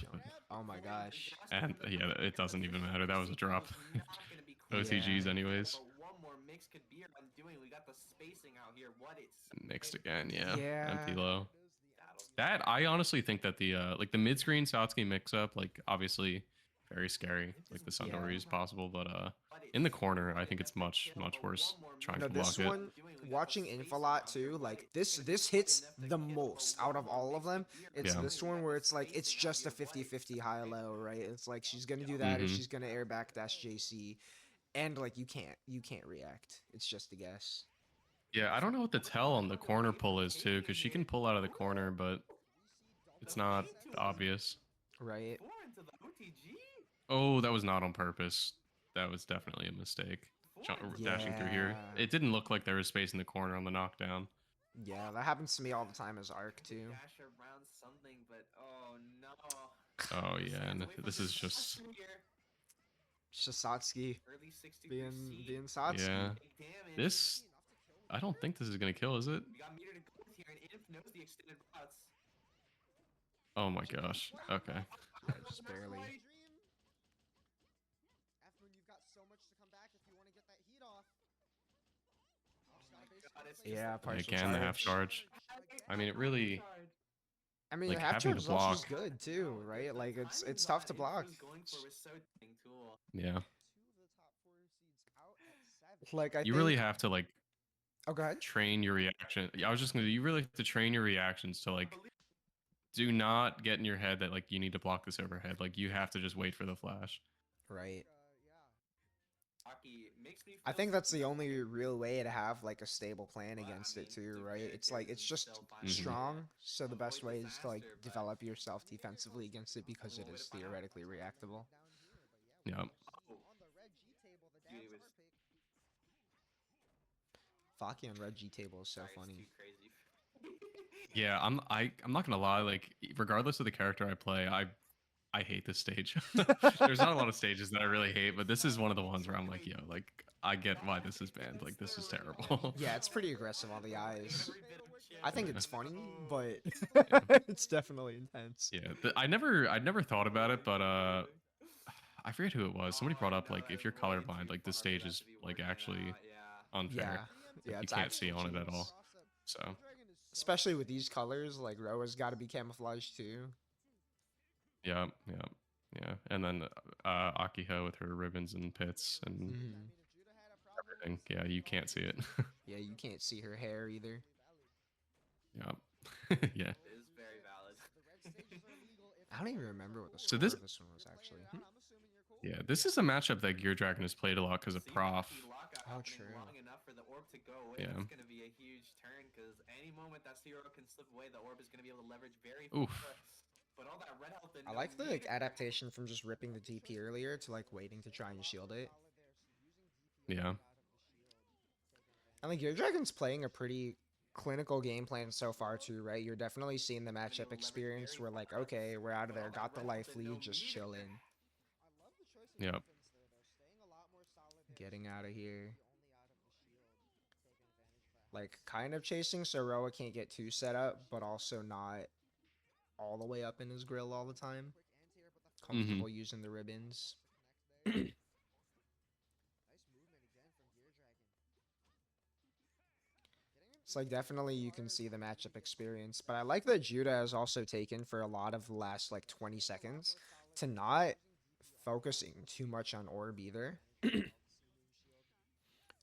Oh my gosh. And yeah, it doesn't even matter. That was a drop. Not gonna be OTGs Yeah. anyways. But one more mix could be undoing. We got the spacing out here. What it's Mixed again, yeah. Yeah. Empty low. that'll That I honestly think that the like the mid screen Satsuki mix up, like obviously very scary. Like the Yeah. Sundori is possible, but but in the it's corner, I really think it's that's much kill, but worse one more trying No, to mix this block it. one, watching Infalot too, like this hits the most out of all of them. It's Yeah. this one where it's like it's just a 50-50 high low, right? It's like she's gonna do that or Mhm. she's gonna air back dash JC. And like you can't react. It's just a guess. Yeah, I don't know what the tell on the corner pull is too, because she can pull out of the corner, but it's not obvious. Right? Four into the OTG. Oh, that was not on purpose. That was definitely a mistake. Dashing through here. Yeah. It didn't look like there was space in the corner on the knockdown. Yeah, that happens to me all the time as Arc too. Dash around something, but oh no. Oh yeah, and this is just Shisatsuki Early 60%. being Satsuki. yeah. Big damage. This I don't think this is gonna kill, is it? We got meter to go with here, and Inf knows the extended routes. Oh my gosh. Okay. Yeah, just barely. F-Moon, you've got so much to come back if you want to get that heat off. Oh my god, it's Yeah, just partial Again, the half charge. charge. I mean, it really. I mean, Like, half having to charge is also just block- good too, right? Like it's tough to block. Yeah. Like I You think, really have to like Oh, go ahead. train your reaction. Yeah, I was just gonna. You really have to train your reactions to like. Do not get in your head that like you need to block this overhead. Like you have to just wait for the flash. Right. Yeah. I think that's the only real way to have like a stable plan against it too, right? It's like it's just strong, so the best way is to like develop yourself defensively against it because it is theoretically reactable. Yeah. On the red G table, the Dude, it dad's was- R pick. Faki on red G table is so funny. Yeah, I'm not gonna lie. Like, regardless of the character I play, I hate this stage. There's not a lot of stages that I really hate, but this is one of the ones where I'm like, yo, like I get why this is banned. Like, this is terrible. Yeah, it's pretty aggressive on the eyes. I think it's funny, but Yeah. it's definitely intense. Yeah, I'd never thought about it, but I forget who it was. Somebody brought up like if you're colorblind, like this stage is like actually unfair. Yeah, You it's can't see actually on it at all. genius. So Especially with these colors, like Roa's got to be camouflaged too. yeah, and then Akiho with her ribbons and pits and Mhm. everything. Yeah, you can't see it. Yeah, you can't see her hair either. Yeah, yeah. It is very valid. I don't even remember what the So score this- of this one was actually. Yeah, this is a matchup that Gear Dragon has played a lot because of Prof. Oh, true. Long enough for the orb to go away. Yeah. That's going to be a huge turn because any moment that Zero can slip away, the orb is going to be able to leverage very Oof. far. But all that red health and I no like the meter- like adaptation from just ripping the DP earlier to like waiting to try and shield it. Yeah. And like your Dragon's playing a pretty clinical game plan so far too, right? You're definitely seeing the matchup experience where like, okay, we're out of there, got the life lead, just chilling. Yep. Getting out of here. Like kind of chasing so Roa can't get too set up, but also not all the way up in his grill all the time. Comfortable using the ribbons. It's like definitely you can see the matchup experience, but I like that Judah has also taken for a lot of the last like 20 seconds to not focusing too much on orb either.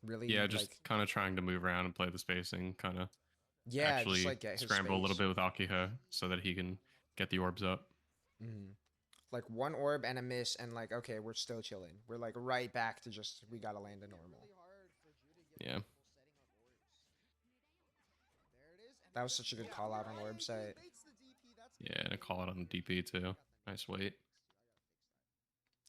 Really, Yeah, just like, kind of trying to move around and play the spacing, kind of yeah, actually just like get his scramble a little space. bit with Akiha so that he can get the orbs up. Like one orb and a miss, and like, okay, we're still chilling. We're like right back to just we gotta land a normal. Really hard for Judah to get Yeah. comfortable setting up orbs. There it is. And That he was gets such a good the call out DP. on orb He site. baits the DP. That's Yeah, and a good. call out on the DP too. Nice wait.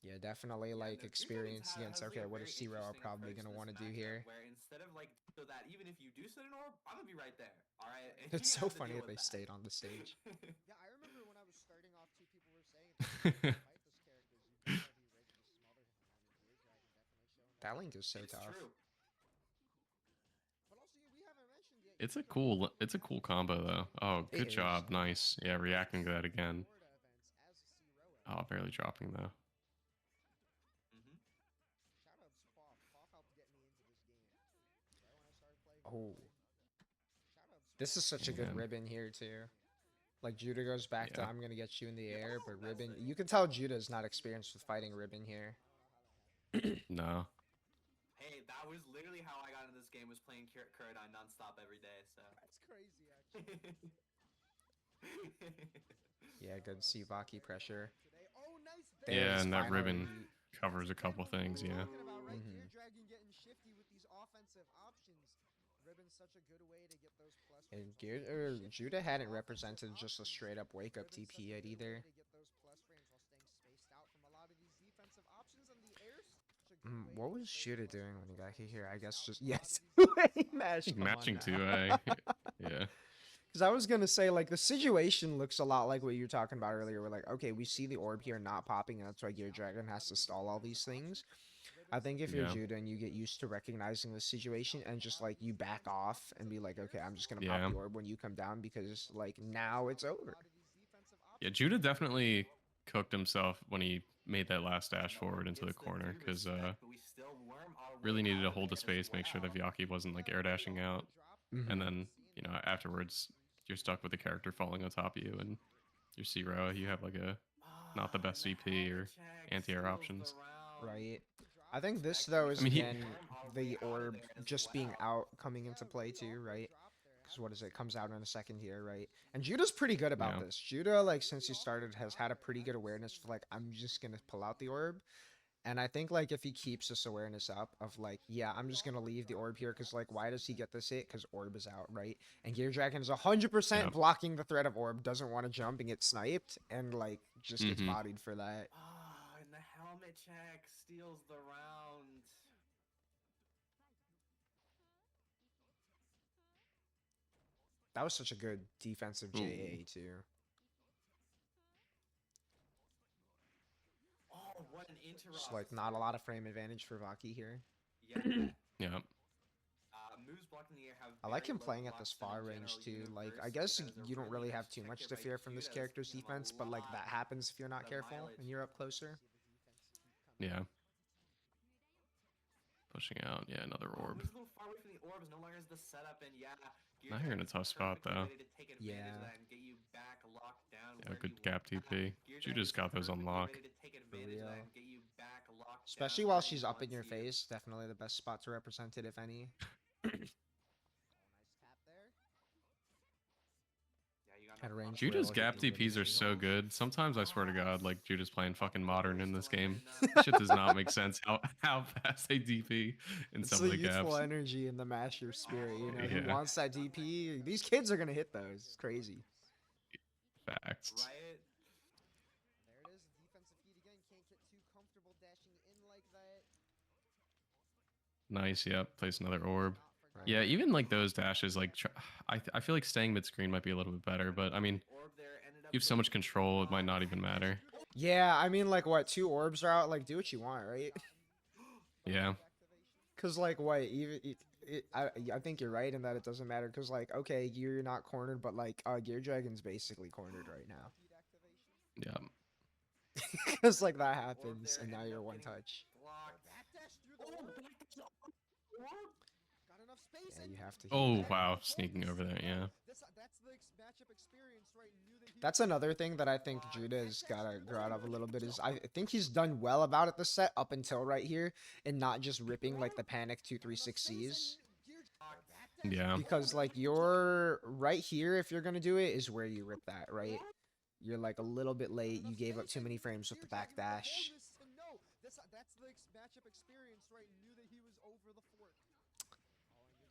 Yeah, definitely like no, experience against. has Okay, like a what is very Zero interesting probably approach gonna to want to this do matchup, here? where instead of like so that even if you do set an orb, I'm gonna be right there. All right, and It's you're so gonna have to funny deal that they with that. stayed on the stage. Yeah, I remember when I was starting off, two people were saying if you want to fight this character, you gotta be ready to smother him. And I mean, Gear Dragon definitely showing That link is so it's tough. true. But also, we haven't mentioned yet. It's a Yuka cool really it's a cool has combo though. Oh, It good is. job. Nice. Yeah, reacting to that again. Florida events as a C-Roa. Oh, barely dropping though. Mm-hmm. Shout out to Paw. Paw helped get me into this game. Right when I started playing. Oh, Shout out to this is such a good Yeah. ribbon here too. Like Judah goes back to Yeah. I'm gonna get you in the air, but that's Ribbon, it. you can tell Judah's not experienced with fighting Ribbon here. No. Hey, that was literally how I got into this game, was playing Kurodai nonstop every day. So. That's crazy, actually. Yeah, good Sivaki pressure. Today. Oh, nice. Yeah, There's and that finally ribbon heat. covers a couple things, yeah. Talking about, right? Mhm. Gear Dragon getting shifty with these offensive options. Ribbon's such a good way to get those plus And frames while staying shifty Judah with hadn't offensive represented just a options. straight up wake up Ribbon's such TP a yet good either. way to get those plus frames while staying spaced out from a lot of these defensive options, and the air such a good way What to was get those Judah plus doing frames when he while got staying here? I spaced guess out just from a lot yes, of these defensive mash. I think Come on matching now. 2A. Yeah. Because I was gonna say like the situation looks a lot like what you were talking about earlier. We're like, okay, we see the orb here not popping, and that's why Gear Dragon has to stall all these things. I think if you're Yeah. Judah and you get used to recognizing the situation and just like you back off and be like, okay, I'm just gonna pop Yeah. the orb when you come down because like now it's over. Yeah, Judah definitely cooked himself when he made that last dash forward into the It's corner due because respect, but we still worm our really way needed to out of hold the it as space, make sure that well. Vyaki wasn't like air dashing out, and then afterwards you're stuck with the character falling on top of you, and your Zero, you have like a not the best And CP or helmet check anti-air steals options. the round. Right. I think this Respect, though we is I mean, he- again worm our the way out of orb there as just being well. out coming into play too, right? Because what is it? Comes out in a second here, right? And Judah's pretty good about Yeah. this. Judah, like since he started, has had a pretty good awareness for like I'm just gonna pull out the orb. And I think like if he keeps this awareness up of like, yeah, I'm just gonna leave the orb here because like why does he get this hit? Because orb is out, right? And Gear Dragon is 100% Yeah. blocking the threat of orb, doesn't want to jump and get sniped, and like just gets Mhm. bodied for that. And the helmet check steals the round. That was such a good defensive Ooh. JA too. Oh, what an interrupt. Just like not a lot of frame advantage for Vaki here. Yeah. Yeah. Moves blocked in the air have I like very him low playing at blocks this in the far range general too. Like I universe guess because they're you don't really nice have too much check to here by fear from this Judah, character's giving him a defense, but like that lot happens if you're not of careful mileage. and you're up closer. Yeah. Pushing out. Yeah, another orb. Moves a little far away from the orbs, no longer is the setup, and yeah, Gear Now you're in a Dragon's tough spot, perfectly though. ready to take advantage Yeah. of that and get you back locked down Yeah, where good you gap want. TP. Gear Judah's Dragon's got those on perfectly lock. ready to take advantage of that real. and get you back locked Especially down while where she's he up in wants your you. face. Definitely the best spot to represent it, if any. Oh, nice tap there. Yeah, you got Had a enough range block. Judah's hit gap the TPs are ability. so good. Sometimes I swear to God, like Judah's playing fucking modern in this Still game. enough. Shit does not make sense how fast they DP in It's some the of the youthful gaps. energy and the masher spirit, you know. He Yeah. wants that DP. These kids are gonna hit those. It's crazy. Facts. Right? There it is. Defensive heat again. Can't get too comfortable dashing in like that. Nice. Yep. Place another orb. Not forgot Yeah, about even that. like those dashes, like I feel like staying mid screen might be a little bit better, but I mean, Orb there ended up you have so much getting control, it might not blocked. even matter. Yeah, I mean, like, what? 2 orbs are out. Like, do what you want, right? Yeah. Cause like, what? Even I think you're right in that it doesn't matter. Cause like, okay, you're not cornered, but like, Gear Dragon's basically cornered right now. Yeah. Cause like that Orb happens, there and now ended you're up one getting touch. blocked. Backdash through the Oh, orb. backdash on the orb? Got enough space. Yeah, and you have to. Oh, heal that. wow, sneaking over there, yeah. That's the matchup experience, right? Knew that he That's was another thing that I think Judah's gotta grow out of a little bit is I think he's done well about it this set up until right here and not just ripping like the panic 236 Cs. Yeah. Because like you're right here if you're gonna do it is where you rip that, right? You're like a little bit late. You gave up too many frames with the Gear Dragon with the backdash. boldness to know that's the matchup experience, right? Knew that he was over the fork.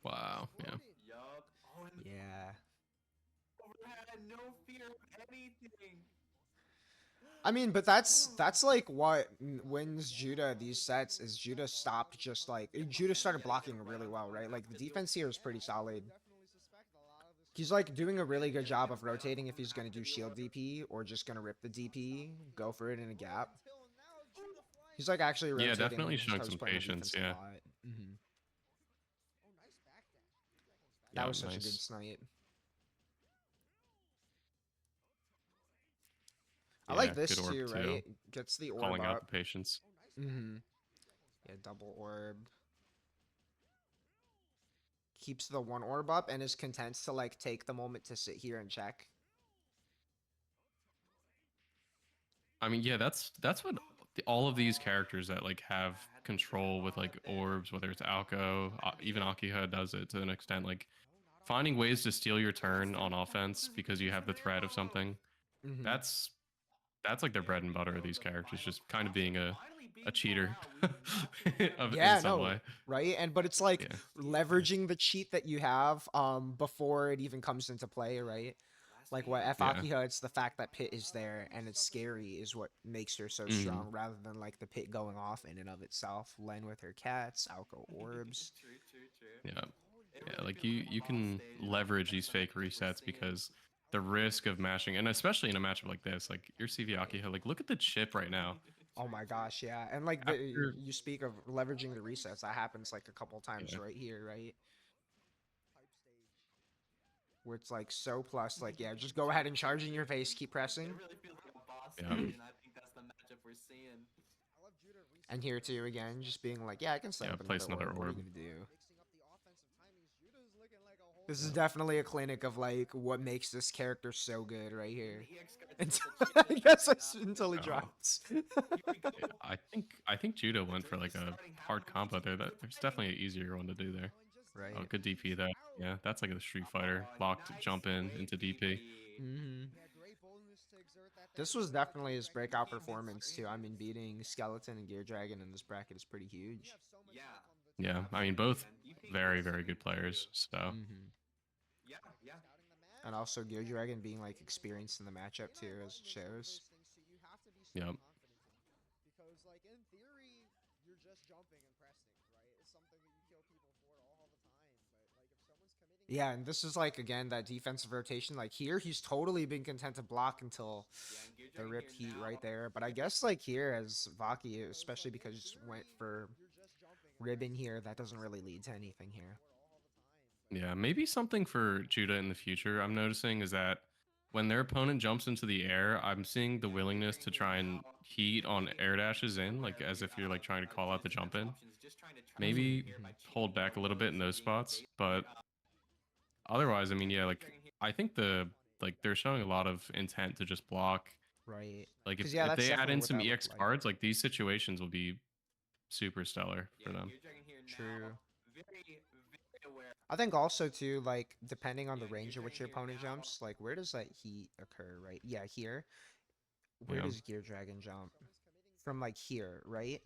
Oh, and Wow. Yeah. exploded. Yup. Oh, and Yeah. overhead, no fear of anything. I mean, but that's like what wins Judah these sets is Judah stopped just like Judah started blocking really well, right? Like the defense here is pretty solid. Definitely suspect a lot of this. He's like doing a really good job of rotating if he's gonna do shield DP or just gonna rip the DP, go for it in a gap. Until now, Judah flying. He's like actually Yeah, rotating definitely and showing starts some playing on patience. defense a Yeah. lot. Oh, nice backdash. That Yeah. was such a good Nice. snipe. I Yeah. like this Good orb too, too. right? Gets the orb Calling out the up. patience. Oh, nice. Mm-hmm. Yeah, double orb. Keeps the one orb up and is content to like take the moment to sit here and check. I mean, yeah, that's what all of these characters that like have control with like orbs, whether it's Alco, even Akiha does it to an extent. Like finding ways to steal your turn on offense because you have the threat of something. Mm-hmm. That's like their bread and butter of these characters, just kind of being a cheater Yeah, in some no, way. right? And but it's like Yeah. leveraging the cheat that you have before it even comes into play, right? Like what F Yeah. Akiha, it's the fact that Pit is there and it's scary is what makes her so Mhm. strong, rather than like the Pit going off in and of itself. Len with her cats, Alco orbs. True. Yeah. It Yeah, really like feels you like a can boss stage, leverage that's these the fake matchup we're resets seeing. because the risk of mashing, and especially in a matchup like this, like your CV Akiha, like look at the chip right now. Oh my gosh, yeah. And like After, you speak of leveraging the resets, that happens like a couple times yeah, right here, right? Type stage. Where it's like so plus, like yeah, just go ahead and charge in your face, keep pressing. It really feels like a boss Yeah. stage, and I think that's the matchup we're seeing. I love Judah And resetting here the too frames again, as just well. being like, yeah, I can set yeah, up another place another orb. What are you orb. gonna do? Mixing up the offensive timings. Judah's looking like a whole This is Yeah. definitely a clinic of like what makes this character so good right here. The EX cards Until, with the I chip guess and, until he Oh. drops. here we go. Yeah, I think Judo The went for drink like is a starting, half hard of the combo there. team is There's ready. definitely an easier one to do there. Oh, and just Right. Oh, good DP there. Yeah, that's like a Street Fighter Oh, locked nice jump in way into DP. Mm-hmm. yeah, great boldness to exert that. This there was as well. definitely his Gear Dragon breakout being performance too. I mean, beating Skeleton and Gear Dragon in this bracket is pretty We huge. have so much Yeah. luck on the Yeah, team. I mean both And DP very is very good something to players. do. So Mm-hmm. Yeah. Scouting the match. And also Gear Dragon being like Getting a experienced in the matchup Game too, night as it lightning some of shows. those things too. You have to be so Yep. confident in. Because like in theory, you're just jumping and pressing, right? It's something that you kill people for all the time. But like if someone's committing. Yeah, and this is like again that defensive rotation. Like here, he's totally been content to block until Yeah, and Gear the Dragon ripped here heat now. right there. But I guess like here as Vaki, especially because he just went for You're just jumping and ribbon pressing. here, that doesn't really lead to anything here. All the time. Yeah, maybe something for Judah in the future I'm noticing is that when their opponent jumps into the air, I'm seeing the willingness to try and heat on air dashes in, like as if you're like trying to call out the jump in. Maybe hold back a little bit in those spots, but otherwise, I mean, yeah, like I think they're showing a lot of intent to just block. Right. Like 'Cause, yeah, if that's they add definitely in what some that looked EX like. cards, like these situations will be super stellar for them. True. Very aware. I think also too, like depending on the range at which your opponent jumps, like where does that heat occur, right? Yeah, here. Where Yeah. does Gear Dragon jump? From like here, right?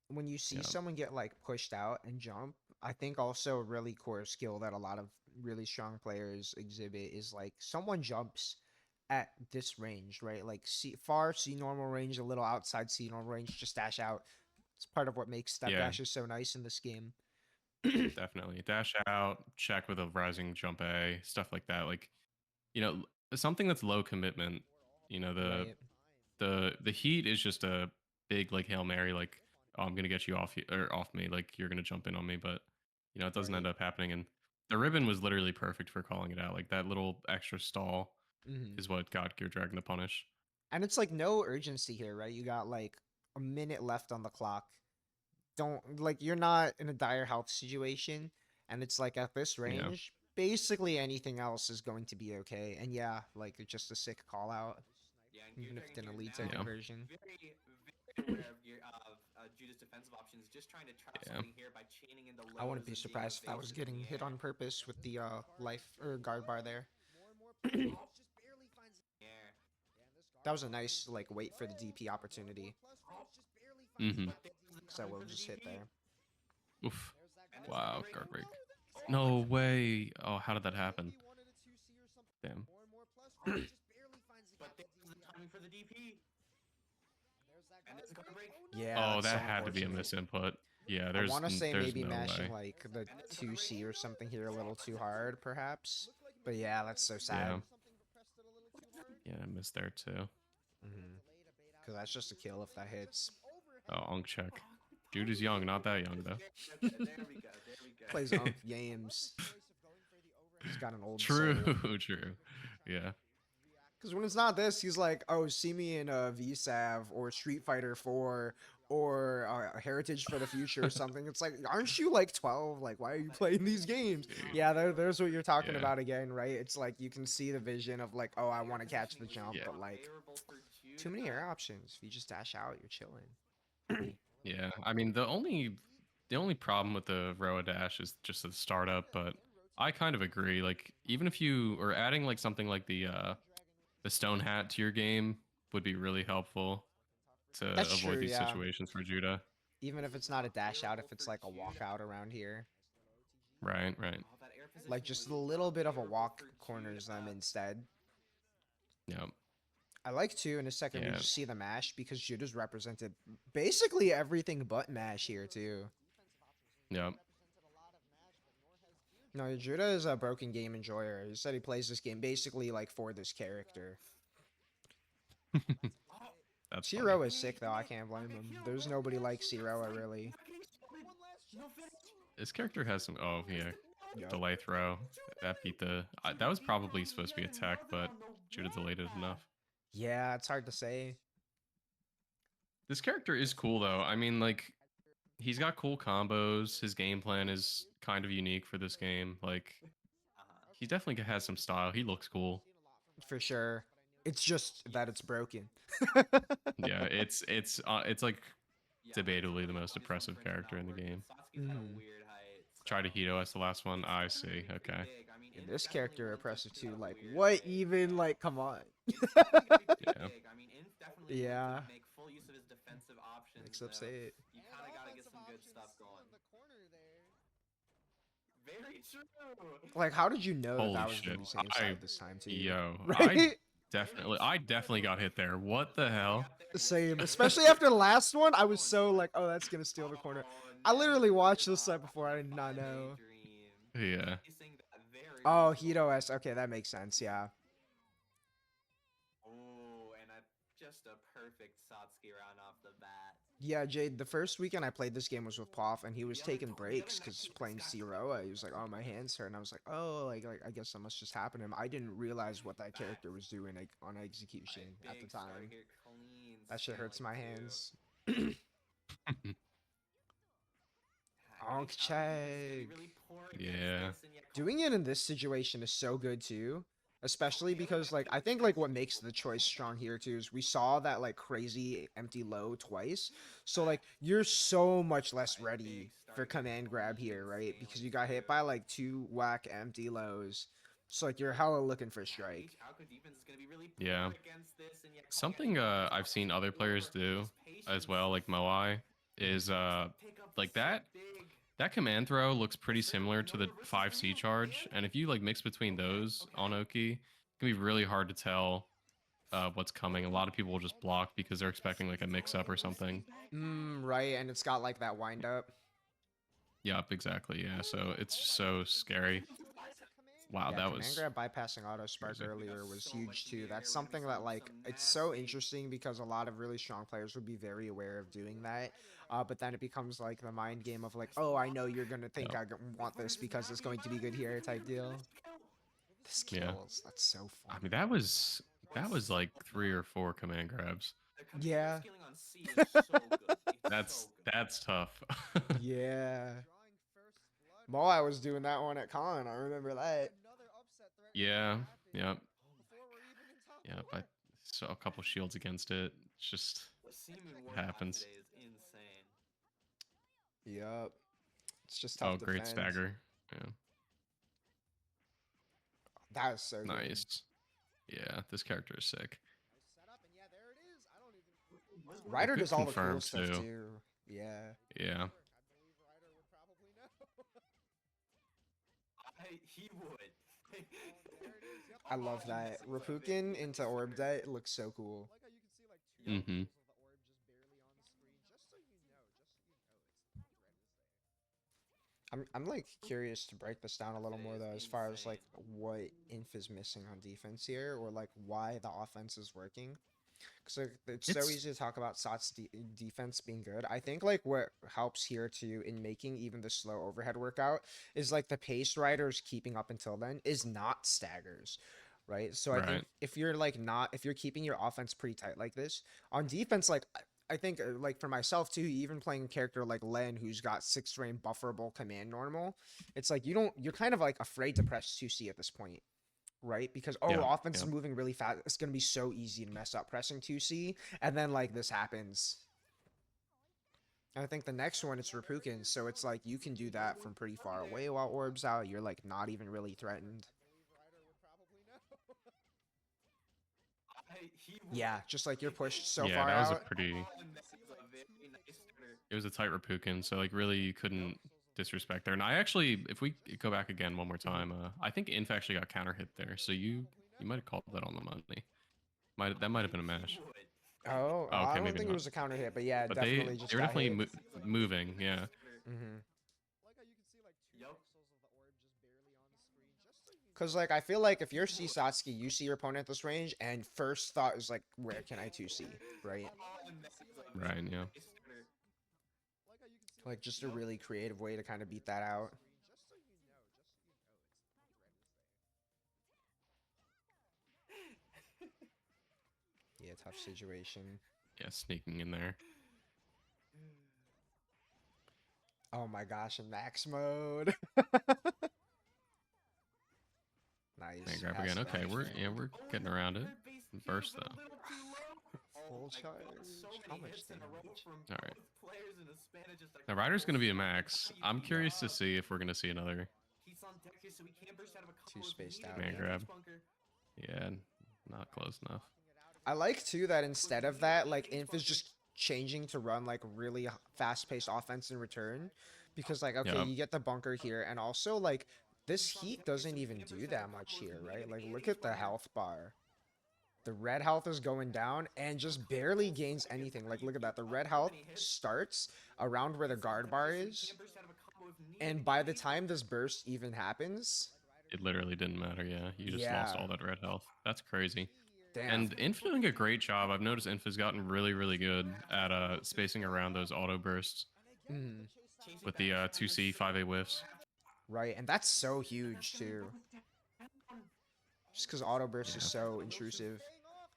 When you see Yeah. someone get like pushed out and jump, I think also a really core skill that a lot of really strong players exhibit is like someone jumps at this range, right? Like C normal range, a little outside C normal range, just dash out. It's part of what makes step Yeah. dashes so nice in this game. Definitely. Dash out, check with a rising jump A, stuff like that. Like, something that's low commitment. Right. The heat is just a big like Hail Mary, like, oh, I'm gonna get you off me, like you're gonna jump in on me, but it doesn't end Right. up happening. And the ribbon was literally perfect for calling it out. Like that little extra stall Mm-hmm. is what got Gear Dragon to punish. And it's like no urgency here, right? You got like a minute left on the clock. Don't like you're not in a dire health situation, and it's like at this Yeah. range, basically anything else is going to be okay. And yeah, like it's just a sick call out, Yeah, and even Gear if it's an Dragon elite here now, conversion. very aware of Judah's defensive options, just trying to trap Yeah. something here by chaining in the lows I wouldn't be and seeing surprised if that was evasions in getting the hit air. on purpose with the life or guard bar there. More and more players just barely finds Air. That was a nice like wait for the DP opportunity. Mhm. But there's the So timing we'll for the just hit DP. there. Oof. There's that And guard there's a Wow, break. guard break. Oh, No but way. Oh, how did that happen? Maybe wanted a 2C or something Damn. more and more plus. Just barely finds the but gap. there's the timing for the DP. There's that And there's a guard break. Oh no! Yeah, Oh, that's that so had to be a unfortunate. misinput. Yeah, I want to say there's maybe no mashing way. like the And it's 2C or something here a little too hard, perhaps. Looked like But maybe yeah, he that's so wanted to Yeah. sad. do something, but pressed it a little too hard. Yeah, I missed there too. Because that's just a kill if that hits. Oh, Unk check. Oh, Jude is young, not that young though. Okay, there we go. There we go. Plays Unk games. He's got an old True, soul. true. Yeah. Because when it's not this, he's like, oh, see me in a VSAV or Street Fighter 4 or Heritage for the Future or something. It's like, aren't you like 12? Like, why are you playing these games? Yeah, there's what you're talking Yeah. about again, right? It's like you can see the vision of like, oh, I want to catch the jump, Yeah. but like, too many air options. If you just dash out, you're chilling. Yeah. I mean, the only problem with the Roa Dash is just the startup, but I kind of agree. Like, even if you are adding like something like the stone hat to your game would be really helpful to That's avoid true, these yeah. situations for Judah. Even if it's not a dash out, if it's like a walkout around here. Right, right. Oh, that air position Like just a was little bit of a unfavorable walk for corners them Judah. instead. Yeah. I like to in a second we Yeah. just see the mash because Judah's represented basically everything but mash here too. Yeah. No, Judah is a broken game enjoyer. He said he plays this game basically like for this character. Oh, That's Zero funny. is sick though, I can't blame him. There's nobody like Zero really. no finish. This character has some. Oh yeah, Yep. delay throw. That beat the. That was probably supposed to be a tech, but Judah delayed it enough. Yeah, it's hard to say. This character is cool though. I mean, like, he's got cool combos. His game plan is kind of unique for this game. Like, he definitely has some style. He looks cool. For sure. It's just that it's broken. Yeah, it's like debatably the most oppressive character in the game. Try to Hito as the last one. I see. Okay. And this character oppressive too. Like, what even? Like, come on. Yeah. Yeah. Make full use of his defensive options. Makes up say it. You kind of gotta get some good stuff going. Very true. Like, how did you know that Holy that was shit. going to be same side this time too? Yo, Right? I definitely got hit there. What the hell? Same. Especially after the last one, I was so like, oh, that's going to steal the corner. I literally watched this side before. I did not know. Yeah. Oh, Hito S. Okay, that makes sense. Yeah. Oh, and just a perfect Satsuki round off the bat. Yeah, Jade, the first weekend I played this game was with Poff, and he was taking breaks because playing Zeroa. He was like, oh, my hands hurt. And I was like, oh, like I guess that must just happen to him. I didn't realize what that character was doing on execution at the time. That shit hurts my hands. Onk check. Yeah. Doing it in this situation is so good too. Especially because like I think like what makes the choice strong here too is we saw that like crazy empty low twice. So like you're so much less ready for command grab here, right? Because you got hit by like 2 whack empty lows. So like you're hella looking for strike. Yeah. Something I've seen other players do as well, like Moai, is like that command throw looks pretty similar to the 5C charge, and if you like mix between those on Oki, it can be really hard to tell what's coming. A lot of people will just block because they're expecting like a mix-up or something. Right, and it's got like that wind up. Yep, exactly. Yeah, so it's just so scary. Wow, Yeah, that command was grab bypassing auto spark crazy. earlier was huge too. That's something that like it's so interesting because a lot of really strong players would be very aware of doing that. But then it becomes like the mind game of like, oh, I know you're gonna think I want this because it's going to be good here type deal. This Yeah. kills. That's so fun. I mean, that was like 3 or 4 command grabs. Yeah. That's tough. Yeah. Moai was doing that one at con. I remember that. Yeah. Yep. Yep. I saw a couple shields against it. It's just happens. Yep. It's just tough Oh, to great defend. stagger. Yeah. That is so good. Nice. Yeah, this character is sick. Ryder could does all the cool confirm, stuff too. too. Yeah. Yeah. I believe Ryder would probably know. He would. There it is. Yep. I love that. Rapukin into Orb Debt looks so cool. I like how you can see like two Yup. Mm-hmm. pixels of the orb just barely on the screen, just so you know, it's the red is there. I'm like curious to break this down a little more though, as far as like Insane. what Inf is missing on defense here, or like why the offense is working. Because it's so It's easy to talk about Sot's defense being good. I think like what helps here too in making even the slow overhead workout is like the pace riders keeping up until then is not staggers, right? So I think right. if you're like not if you're keeping your offense pretty tight like this on defense, like I think like for myself too, even playing a character like Len who's got 6 frame bufferable command normal, it's like you're kind of like afraid to press 2C at this point, right? Because Yeah. offense is Yeah. moving really fast. It's gonna be so easy to mess up pressing 2C, and then like this happens. And I think the next one it's Rapukin, so it's like you can do that from pretty far away while Orb's out. You're like not even really threatened. I believe Ryder would probably know. He would. Yeah, just like you're pushed so Yeah, far that was a out. pretty. And that's a very nice starter. It was a tight Rapukin, so like really you couldn't disrespect there. And I actually, if we go back again one more time, I think Inf actually got counter hit there, so you might have called that on the money. That might have been a mash. He would. Oh, Oh, I okay, don't maybe think it not. was a counter hit, but yeah, But definitely they just were got definitely hit. moving. Yeah. Mm-hmm. Like how you can see like two Yup. pixels of the orb just barely on the screen, just so you know. Cause like I feel like if you're Satsuki, you see your opponent at this range, and first thought is like, where can I 2C, right? And that's a Right, very yeah. nice starter. Like how you can see Like just a Yup. really creative way to kind of beat that out. just so you know, it's the red is there. Yeah, tough situation. Yeah, sneaking in there. Oh my gosh, in max mode. Nice. Hey, grab pass again. Okay, back. we're getting around it. Burst though. Full charge. How much damage? All right. Now Ryder's gonna be a max. I'm curious to see if we're gonna see another. He's on deck here, so he can't burst out of a Too combo if spaced needed. out, Man yeah. grab. Bunker. Yeah, not close enough. I like too that instead of that, like Inf is just changing to run like really fast-paced offense in return, because like okay, Yup. you get the bunker here, and also like this heat doesn't even do that much here, right? Like look at the health bar. The red health is going down and just barely gains anything. Like look at that. The red health starts around where the guard bar is, and by the time this burst even happens, It literally didn't matter. Yeah, you just lost Yeah. all that red health. That's crazy. damn. And Inf doing a great job. I've noticed Inf has gotten really good at spacing around those auto bursts Mhm. with the 2C 5A whiffs. Right, and that's so huge too. Just because auto burst is Yeah. so intrusive. Staying off.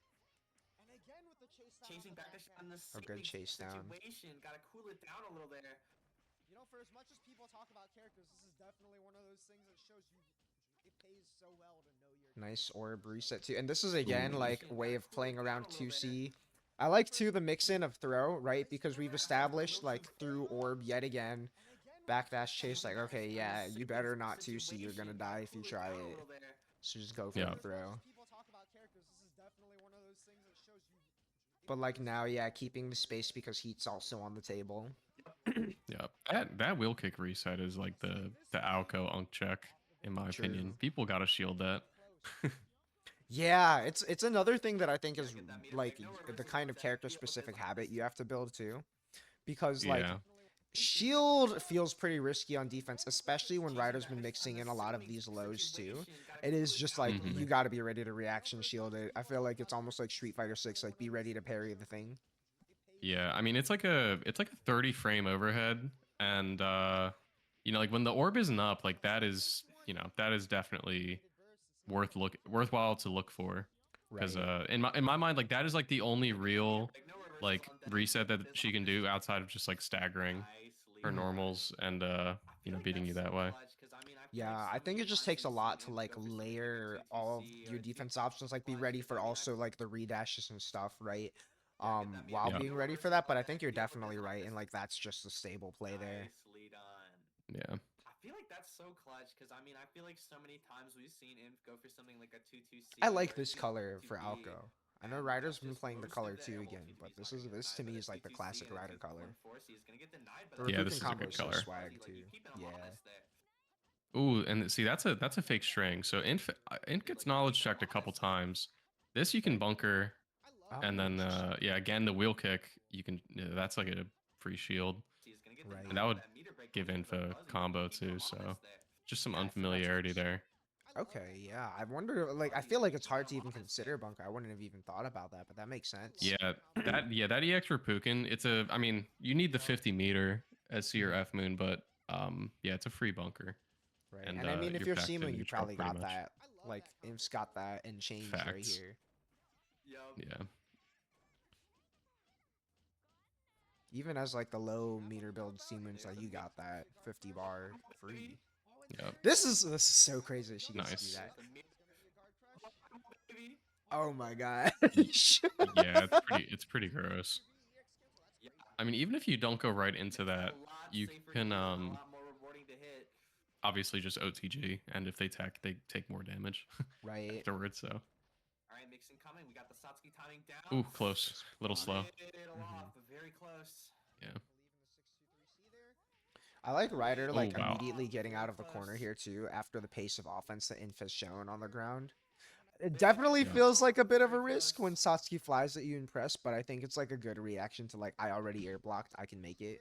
And again with the chase down Chasing on back that. on the A good same chase down. situation. Gotta cool it down a little there. You know, for as much as people talk about characters, this is definitely one of those things that shows you it pays so well to know your Nice orb reset too. And this is again Ooh. like a way of playing around 2C. I like too the mix in of throw, right? Because we've established like through orb yet again, backdash chase, like okay, yeah, you better not 2C, you're gonna die if you try it. So just go for Yeah. the throw. people talk about characters, this is definitely one of those things that shows you But like now, yeah, keeping the space because heat's also on the table. Yeah, that wheel kick reset is like the Alco Unk check in my True. opinion. People gotta shield that. Yeah, it's another thing that I think is like the kind of character specific habit you have to build too. Because like Yeah. shield feels pretty risky on defense, especially when Ryder's been mixing in a lot of these lows too. It is just like Mhm. you got to be ready to reaction shield it. I feel like it's almost like Street Fighter 6, like be ready to parry the thing. Yeah, I mean it's like a 30 frame overhead, and you know, like when the orb isn't up, like that is, you know, that is definitely worthwhile to look for, because Right. in my mind, like that is like the only real like reset that she can do outside of just like staggering her Mhm. normals and you know, beating you that way. Yeah, I think it just takes a lot to like layer all of your defense options, like be ready for also like the redashes and stuff, right? While Yeah. being ready for that, but I think you're definitely right, and like that's just a stable play there. Nicely done. Yeah. I feel like that's so clutch because I mean I feel like so many times we've seen Inf go for something like a 2-2-C. I like or this color for 2-2-B. Alco. I know Ryder's been playing the color 2 again, but this to me is like the classic Ryder color. The Yeah, Reppuken this is a combo good is so color. swag too. Yeah. Ooh, and see that's a fake string. So Int gets knowledge checked a couple times. This you can bunker, Oh, and then interesting. yeah, again the wheel kick you can. Yeah, that's like a free shield, Right. and that would give Inf a combo too. So just some unfamiliarity there. Okay, yeah. I wonder, like, I feel like it's hard to even consider bunker. I wouldn't have even thought about that, but that makes sense. Yeah, that EX Reppuken. It's a. I mean, you need the 50-meter SC or Mhm. F moon, but yeah, it's a free bunker, Right. and And I mean, if you're you're packed in Simu, you neutral probably pretty got much. that. Like, Imp's got that and changed right Facts. here. Yeah. Even as like the low meter build Siemens, like you got that 50 bar free. Yep. This is so crazy that she gets to do Nice. that. Oh my god. Yeah, it's pretty gross. I mean, even if you don't go right into that, you can obviously just OTG, and if they tech, they take more damage Right. afterwards. So, All right, mixing coming. We got the Satsuki timing down. ooh, close, little slow. Little off, but very close. Yeah. I like Ryder Oh like wow. immediately getting out of the corner here too after the pace of offense that Inf has shown on the ground. It definitely Yeah. feels like a bit of a risk when Satsuki flies at you and press, but I think it's like a good reaction to like I already air blocked, I can make it.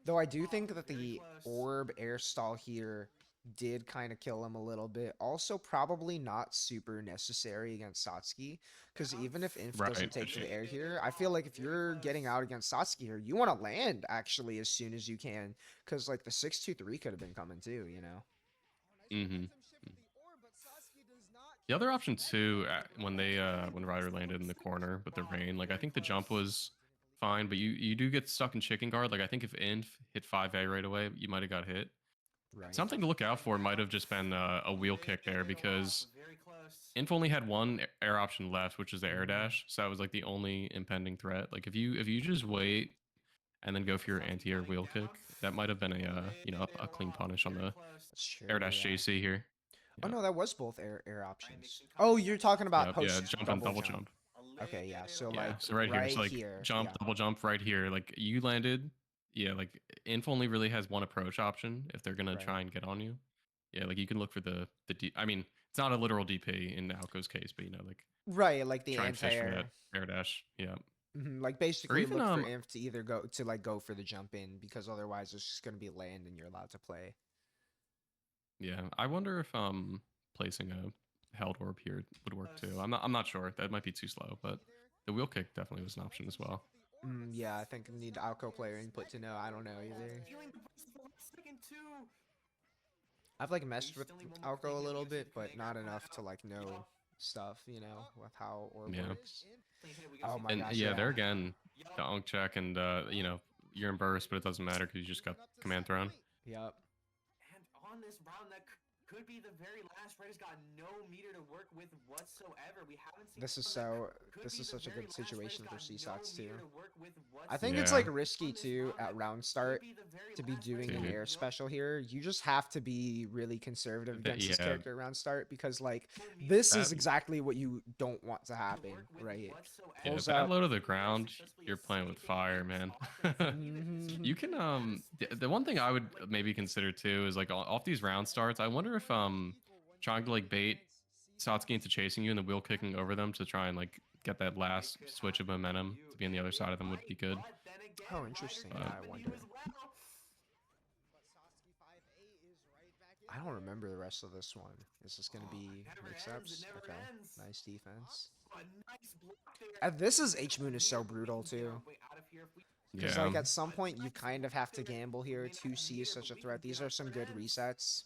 Though I do think that the orb air stall here did kind of kill him a little bit. Also, probably not super necessary against Satsuki, because even if Inf doesn't Right. take the air here, I feel like if you're getting out against Satsuki here, you want to land actually as soon as you can, because like the 6-2-3 could have been coming too, you know? Mm-hmm. The other option too, when Ryder landed in the corner with the rain, like I think the jump was fine, but you do get stuck in chicken guard. Like I think if Inf hit 5A right away, you might have got hit. Right. Something to look out for might have just been a wheel kick there, because Inf only had one air option left, which is the air dash. So that was like the only impending threat. Like if you just wait and then go for your anti-air wheel kick, that might have been a clean punish on the That's true. air dash Yeah. JC here. Oh Yeah. no, that was both air options. Oh, you're talking about Yep, post jump and double jump. Okay, yeah. So Yeah, like so right here, so like here, jump, yeah. double jump right here. Like you landed, yeah. Like Inf only really has one approach option if they're gonna Right. try and get on you. Yeah, like you can look for the D. I mean, it's not a literal DP in Alco's case, but like Right, like the try and fish for anti-air. that air dash. Yeah, Like basically even look for Inf to either go for the jump in, because otherwise it's just gonna be land and you're allowed to play. yeah. I wonder if placing a held orb here would work too. I'm not sure. That might be too slow, but the wheel kick definitely was an option as well. Yeah, I think I need Alco player input to know. I don't know either. I've like messed with Alco a little bit, but not enough to like know stuff, you know, with how orb Yeah. works. Oh my And gosh, yeah, yeah. there again, the unk check, and you're in burst, but it doesn't matter because you just got command thrown. Yep. And on this round, that could be the very last. Ryder's got no meter to work with whatsoever. We haven't seen. This is such a good situation for CSOTs too. I I think it's Yeah. like risky too at round start to be doing an Dude. air special here. You just have to be really conservative against this Yeah. character at round start, because like this is That- exactly what you don't want to happen, right? Yeah, Pulls that up. low to the ground, you're playing with fire, man. Mhm. You can the one thing I would maybe consider too is like off these round starts, I wonder if trying to like bait Satsuki into chasing you and the wheel kicking over them to try and like get that last switch of momentum to be on the other side of them would be good. Oh, interesting. Yeah, I wonder. I don't remember the rest of this one. Is this gonna be mix-ups? Okay, nice defense. This is H-Moon is so brutal too. Because Yeah. like at some point you kind of have to gamble here. 2C is such a threat. These are some good resets.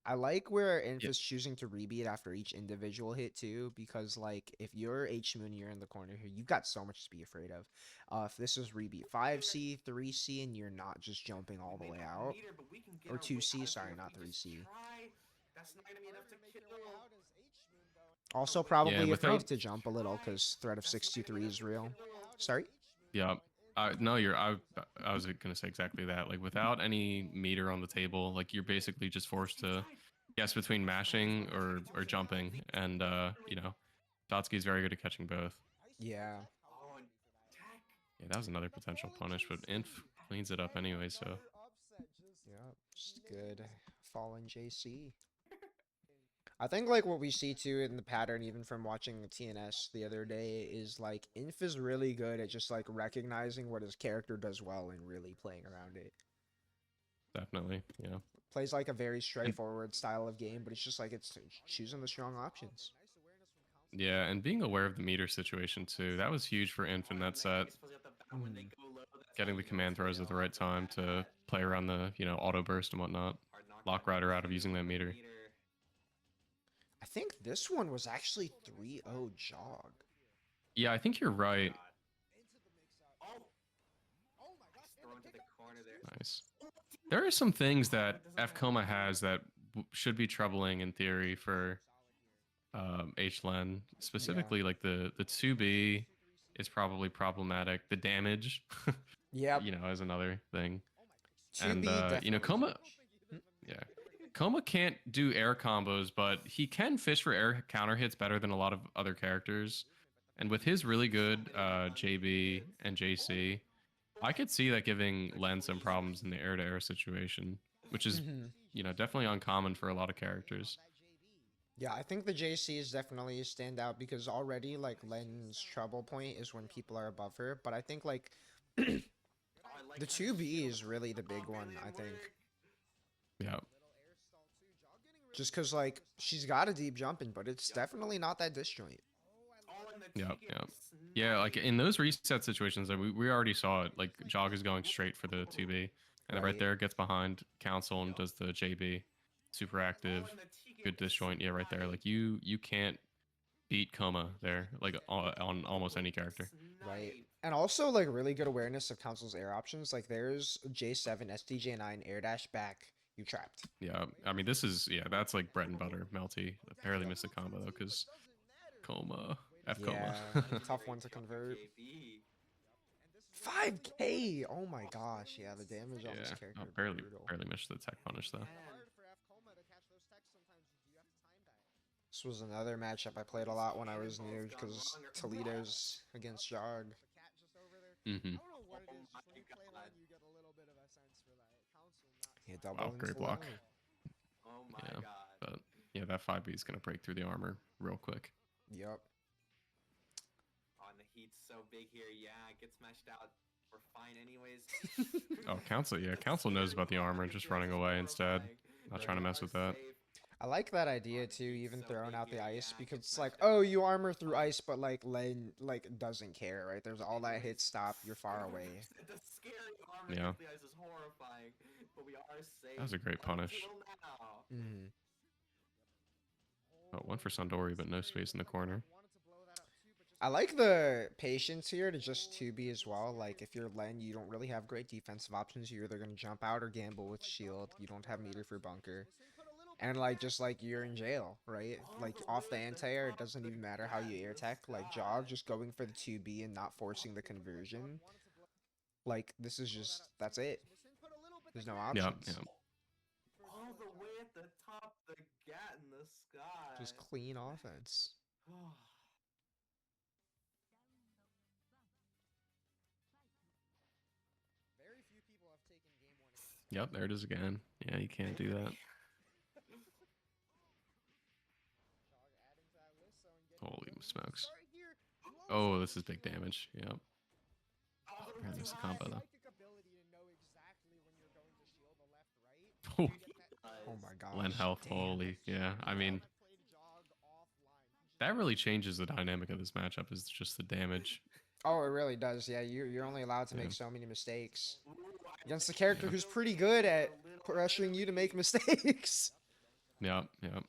I like where Inf Yeah. is choosing to rebeat after each individual hit too, because like if you're H-Moon, you're in the corner here, you've got so much to be afraid of. If this is rebeat 5C, 3C, and you're not just jumping all the way out, or 2C, sorry, not 3C. Also, probably afraid without- to jump a little because threat of 623 is real. Sorry? Yeah. No, I was gonna say exactly that. Like without any meter on the table, like you're basically just forced to Yes, between mashing or jumping, and you know, Dotsuki's very good at catching both. Yeah. Oh, and Tech. Yeah, that was another potential punish, but Inf cleans it up anyway, so Yeah. Just good. Fallen JC. I think like what we see too in the pattern, even from watching the TNS the other day, is like Inf is really good at just like recognizing what his character does well and really playing around it. definitely, yeah. Plays like a very And straightforward style of game, but it's just like it's choosing the strong options. yeah, and being aware of the meter situation too. That was huge for Inf in that set. When they Mhm. go low, that's how Getting you the know command it's throws at the real. right time to play around the, you know, auto burst and whatnot. Hard Lock knockdown Rider out of too using that on the meter. I think this one was actually 3-0 jog. Yeah, I think you're right. Oh, nice throw into the corner there. Nice. There are some things that FCOMA has that should be troubling in theory for HLEN. Specifically, like the 2B is probably problematic. The damage, Yep. you know, is another thing. 2B And you know, definitely Coma, huge. yeah, Coma can't do air combos, but he can fish for air counter hits better than a lot of other characters. And with his really good JB and JC, I could see that giving Len some problems in the air to air situation, which is, Hmm. you know, definitely uncommon for a lot of characters. Yeah, I think the JC is definitely a standout because already like Len's trouble point is when people are above her, but I think like the Oh, I like that 2B shield. is really the Oh, big one, barely I think. work. Yeah, Just cuz like she's got a deep jumping, but it's definitely not that disjoint. Oh, and the yeah, ticket yeah. was Yeah, like in sniped. those reset situations, like, we already saw it. Like Jog is going straight for the 2B, and then right Right. there gets behind Council and does the JB, super active, Oh, and the ticket good was disjoint. Yeah, right there. Like sniped. you can't beat Coma there, like on almost any character. Right. Sniped. And also like really good awareness of Council's air options. Like there's J7, SDJ9, air dash back, you trapped. Yeah, I mean this is that's like bread and butter. Melty I barely missed a combo though because Coma, F Coma. Yeah, That is a tough great one to shot for convert. JB. 5K! Oh my gosh, yeah, the damage on this Yeah, character oh, is barely brutal. missed the tech punish though. Man. This was another matchup I played a lot when I was new because Toledo's against Jog. Mm-hmm. Oh my god. Yeah, double Wow, into great low. block. Oh my Yeah, god. but yeah, that 5B is gonna break through the armor real quick. Yep. Oh, and the heat's so big here. Yeah, it gets smashed out. We're fine anyways. Oh, Council, yeah, Council knows about the armor, just running away instead. Not trying to mess with that. I like that idea too, even throwing out the ice because it's like, oh, you armor through ice, but like Len like doesn't care, right? There's all that hit stop, you're far away. The scary armor Yeah. the ice is horrifying, but we are safe. That was a great punish. Until now. Mm. Oh, one for Sandori, but no space in the corner. I like the patience here to just 2B as well. Like if you're Len, you don't really have great defensive options. You're either gonna jump out or gamble with shield. You don't have meter for bunker. And like just like you're in jail, right? Like off the anti-air, it doesn't even matter how you air tech. Like Jog just going for the 2B and not forcing the conversion. Like this is just that's it. There's no Yeah, options. yeah. All the way at the top, the gat in the sky. Just clean offense. Yep, there it is again. Yeah, you can't do that. Holy smokes. Oh, this is big damage. Yep. Oh, man, this is a combo though. Oh, Oh my gosh. Len health. Damn. Holy, yeah. I mean, that really changes the dynamic of this matchup. Is just the damage. Oh, it really does. Yeah, you're only allowed to Yeah. make so many mistakes against a character who's pretty good at pressuring you to make mistakes. Yeah, yeah.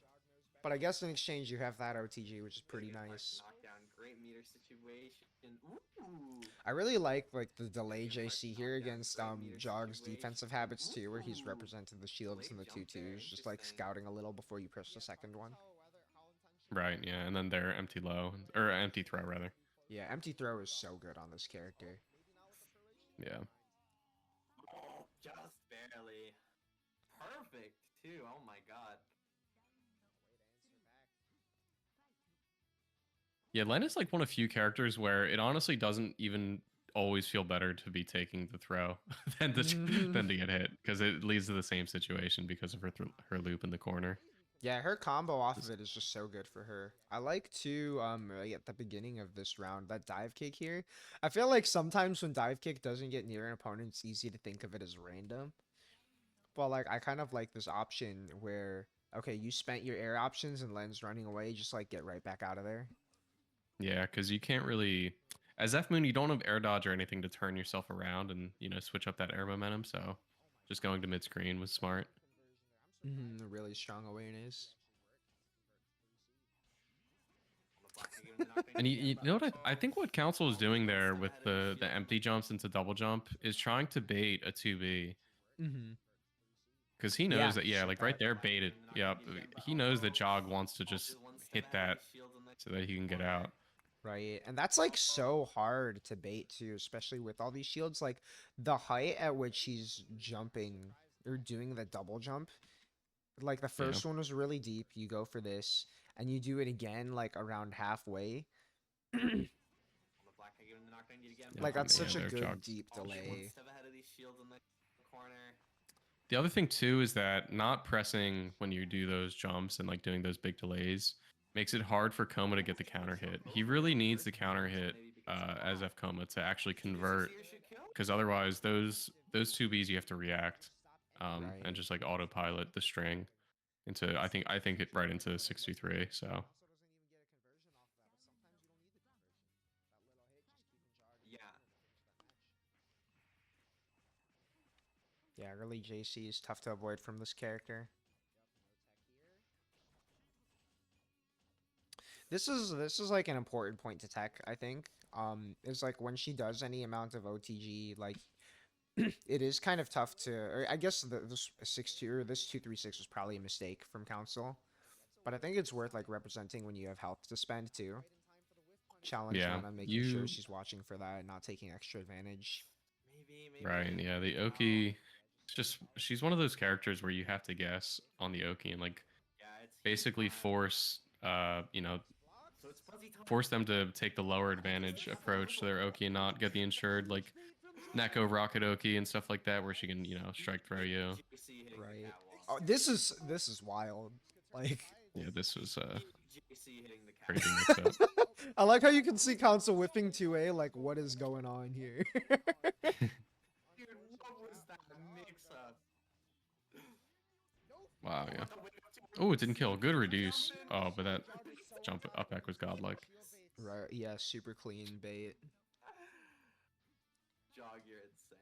But I guess in exchange you have that OTG, which is pretty nice. Knockdown, great meter situation. Ooh. I really like the delay JC here against Jog's defensive habits too, where he's represented the shields and the 2-2s, just like scouting a little before you press the second one. Right, yeah. And then they're empty low or empty throw rather. Yeah, empty throw is so good on this character. Yeah. Oh, just barely. Perfect, too. Oh my god. Yeah, Len is like one of few characters where it honestly doesn't even always feel better to be taking the throw than than to get hit because it leads to the same situation because of her loop in the corner. Yeah, her combo off of Just- it is just so good for her. I like to like at the beginning of this round that dive kick here. I feel like sometimes when dive kick doesn't get near an opponent, it's easy to think of it as random. But like I kind of like this option where okay, you spent your air options and Len's running away, just like get right back out of there. Yeah, because you can't really, as F Moon, you don't have air dodge or anything to turn yourself around and switch up that air momentum. So just going to mid screen was smart. Really strong awareness. And you know what I think what Council is doing there with the empty jumps into double jump is trying to bait a 2B because he knows that shit, like right there baited. Yep, he knows that Jog wants to just hit that so that he can get out. Right, and that's like so hard to bait too, especially with all these shields. Like the height at which he's jumping or doing the double jump, like the Yeah. first one was really deep. You go for this, and you do it again like around halfway. Like that's such a there, good Jog. deep delay. The other thing too is that not pressing when you do those jumps and like doing those big delays makes it hard for Koma to get the counter hit. He really needs the counter hit as F Koma to actually convert, because otherwise those 2Bs you have to react Right. and just like autopilot the string into I think it right into 63. So Yeah, early JC is tough to avoid from this character. This is like an important point to tech, I think. Is like when she does any amount of OTG, like it is kind of tough to, or I guess this 6-2 or this 2-3-6 was probably a mistake from Council, but I think it's worth like representing when you have health to spend too. Challenge yeah, Lena, making sure she's watching for that and not taking extra advantage. right, yeah, the Oki, it's just she's one of those characters where you have to guess on the Oki and like basically force force them to take the lower advantage approach to their Oki and not get the insured like Neko Rocket Oki and stuff like that, where she can strike throw you. Right. Oh, this is wild. Like Yeah, this was crazy mix up. I like how you can see Council whipping 2A. Like, what is going on here? Dude, what was that mix-up? Wow, yeah. Oh, it didn't kill. Good reduce. Oh, but that jump up back was godlike. Right. Yeah. Super clean bait. Jog, you're insane.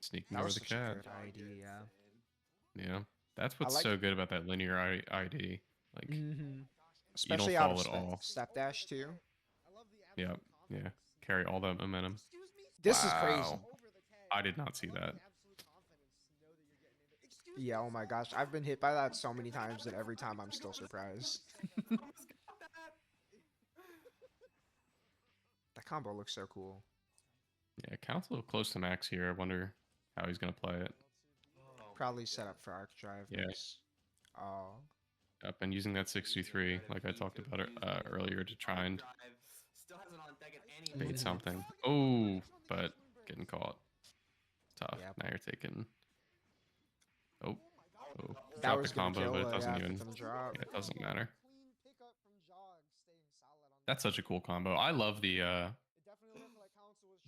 Sneaking That over was the such a cat. good ID. Yeah. Yeah, that's what's like- so good about that linear ID. Like, Especially fall out of at all. step dash too. yep, yeah, carry all that momentum. This is crazy. Wow. I did not see that. Yeah. Oh my gosh. I've been hit by that so many times that every time I'm still surprised. That combo looks so cool. Yeah, Count's a little close to max here. I wonder how he's gonna play it. Probably set up for arc drive. Yeah. Next. Oh. Up and using that 63, like I talked about it earlier, to try and bait something. Oh, but getting caught. Tough. Yep. Now you're taking. Oh, That drop the was gonna combo, kill, but it doesn't yeah, even. from drop. Yeah, it doesn't matter. That's such a cool combo. I love the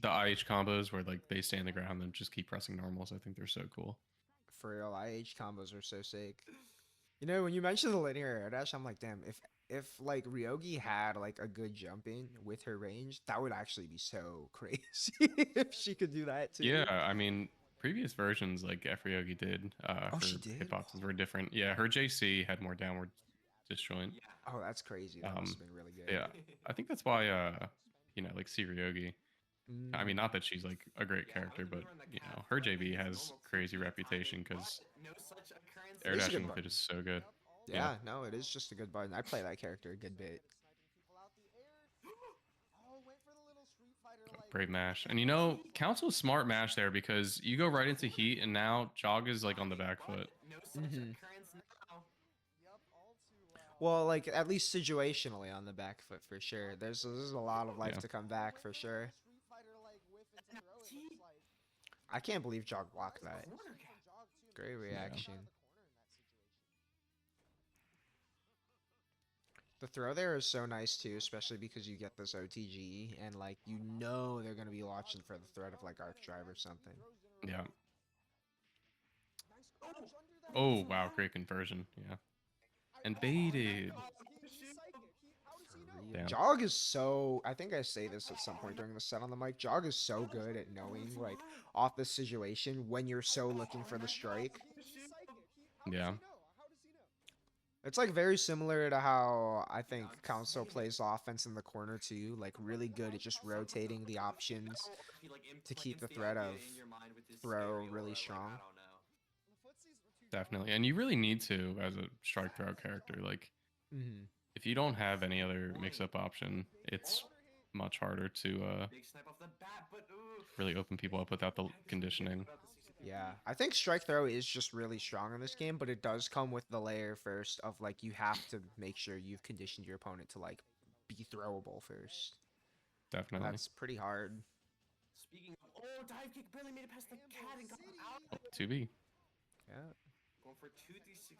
IH combos where like they stay on the ground and just keep pressing normals. I think they're so cool. For real, IH combos are so sick. You know, when you mentioned the linear air dash, I'm like, damn, if like Ryogi had like a good jump in with her range, that would actually be so crazy if she could do that too. Yeah, I mean, previous versions like Efryogi did, her she did? hitboxes were different. Yeah, her JC had more downward disjoint. Oh, that's crazy. That must have been really good. Yeah, I think that's why like Ryogi. I mean, not that she's like a great character, but her JB has crazy reputation because air It is a dashing good with it button. is so good. Yeah, no, it is just a good button. I play that character a good bit. Great mash. And Council's smart mash there because you go right into heat and now Jog is like on the back foot. Well, like at least situationally on the back foot for sure. There's a lot of life Yeah. to come back for sure. Street Fighter like whiff into Now, throw, and see, it's like I can't believe Jog blocked nice that. corner execution gap. from Jog too. Great Maybe he Yeah. was out reaction. of the corner in that situation. The throw there is so nice too, especially because you get this OTG and like you know they're gonna be watching for the threat of like arc drive or something. Yeah. Nice crouch under that. Oh, So wow. how- Great conversion. Yeah. And Oh, baited. he's psychic. How does he know? For real. Damn. Jog is so. I think I say this at some point during the set on the mic. Jog is so good at knowing like off the situation when you're so looking for the strike. He's psychic. Yeah. How does he know? It's like very similar to how I think Council plays offense in the corner too. Like really good at just rotating the options Or if he, like, to keep the implants threat idea of in your mind with his throw scary really aura, strong. Like, I don't know. The footsies were too Definitely. And you really need to as a strike throw character. Like, Mm-hmm. if you don't have any other mix-up option, it's much harder to Big snipe off the bat, but ooh. really open people up without the conditioning. Yeah, I think strike throw is just really strong in this game, but it does come with the layer first of like you have to make sure you've conditioned your opponent to like be throwable first. Definitely. That's pretty hard. Speaking of, oh, dive kick barely made it past the cat and got out. Oh, 2B. Yeah. Going for 2-3-6.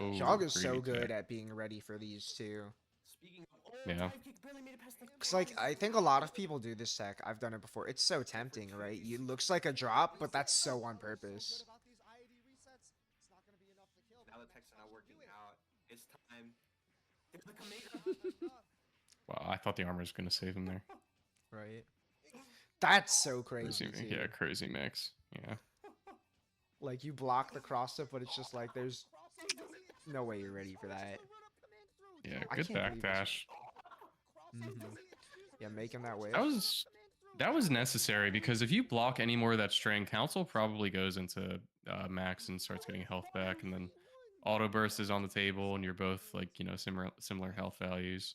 Oh, Jog is so greedy good tech. at being ready for these too. Speaking of, oh, Yeah. dive kick barely made it past the Cause like I think a lot of people do this tech. I've done it before. It's so tempting, right? It looks like a drop, but that's so on purpose. about these IAD resets. It's not going to be enough to kill. Now the techs are not working out. It's time. There's the Kamega. Wow, I thought the armor was going to save him there. Right. That's so crazy Crazy, too. yeah, crazy mix. Yeah. Like you block the cross up, but it's just like there's no way you're ready for that. Yeah, I good can't believe this. backdash. Mhm. Yeah, making that wave. That was necessary because if you block any more of that string, Council probably goes into max and starts getting health back, and then auto burst is on the table, and you're both like similar health values.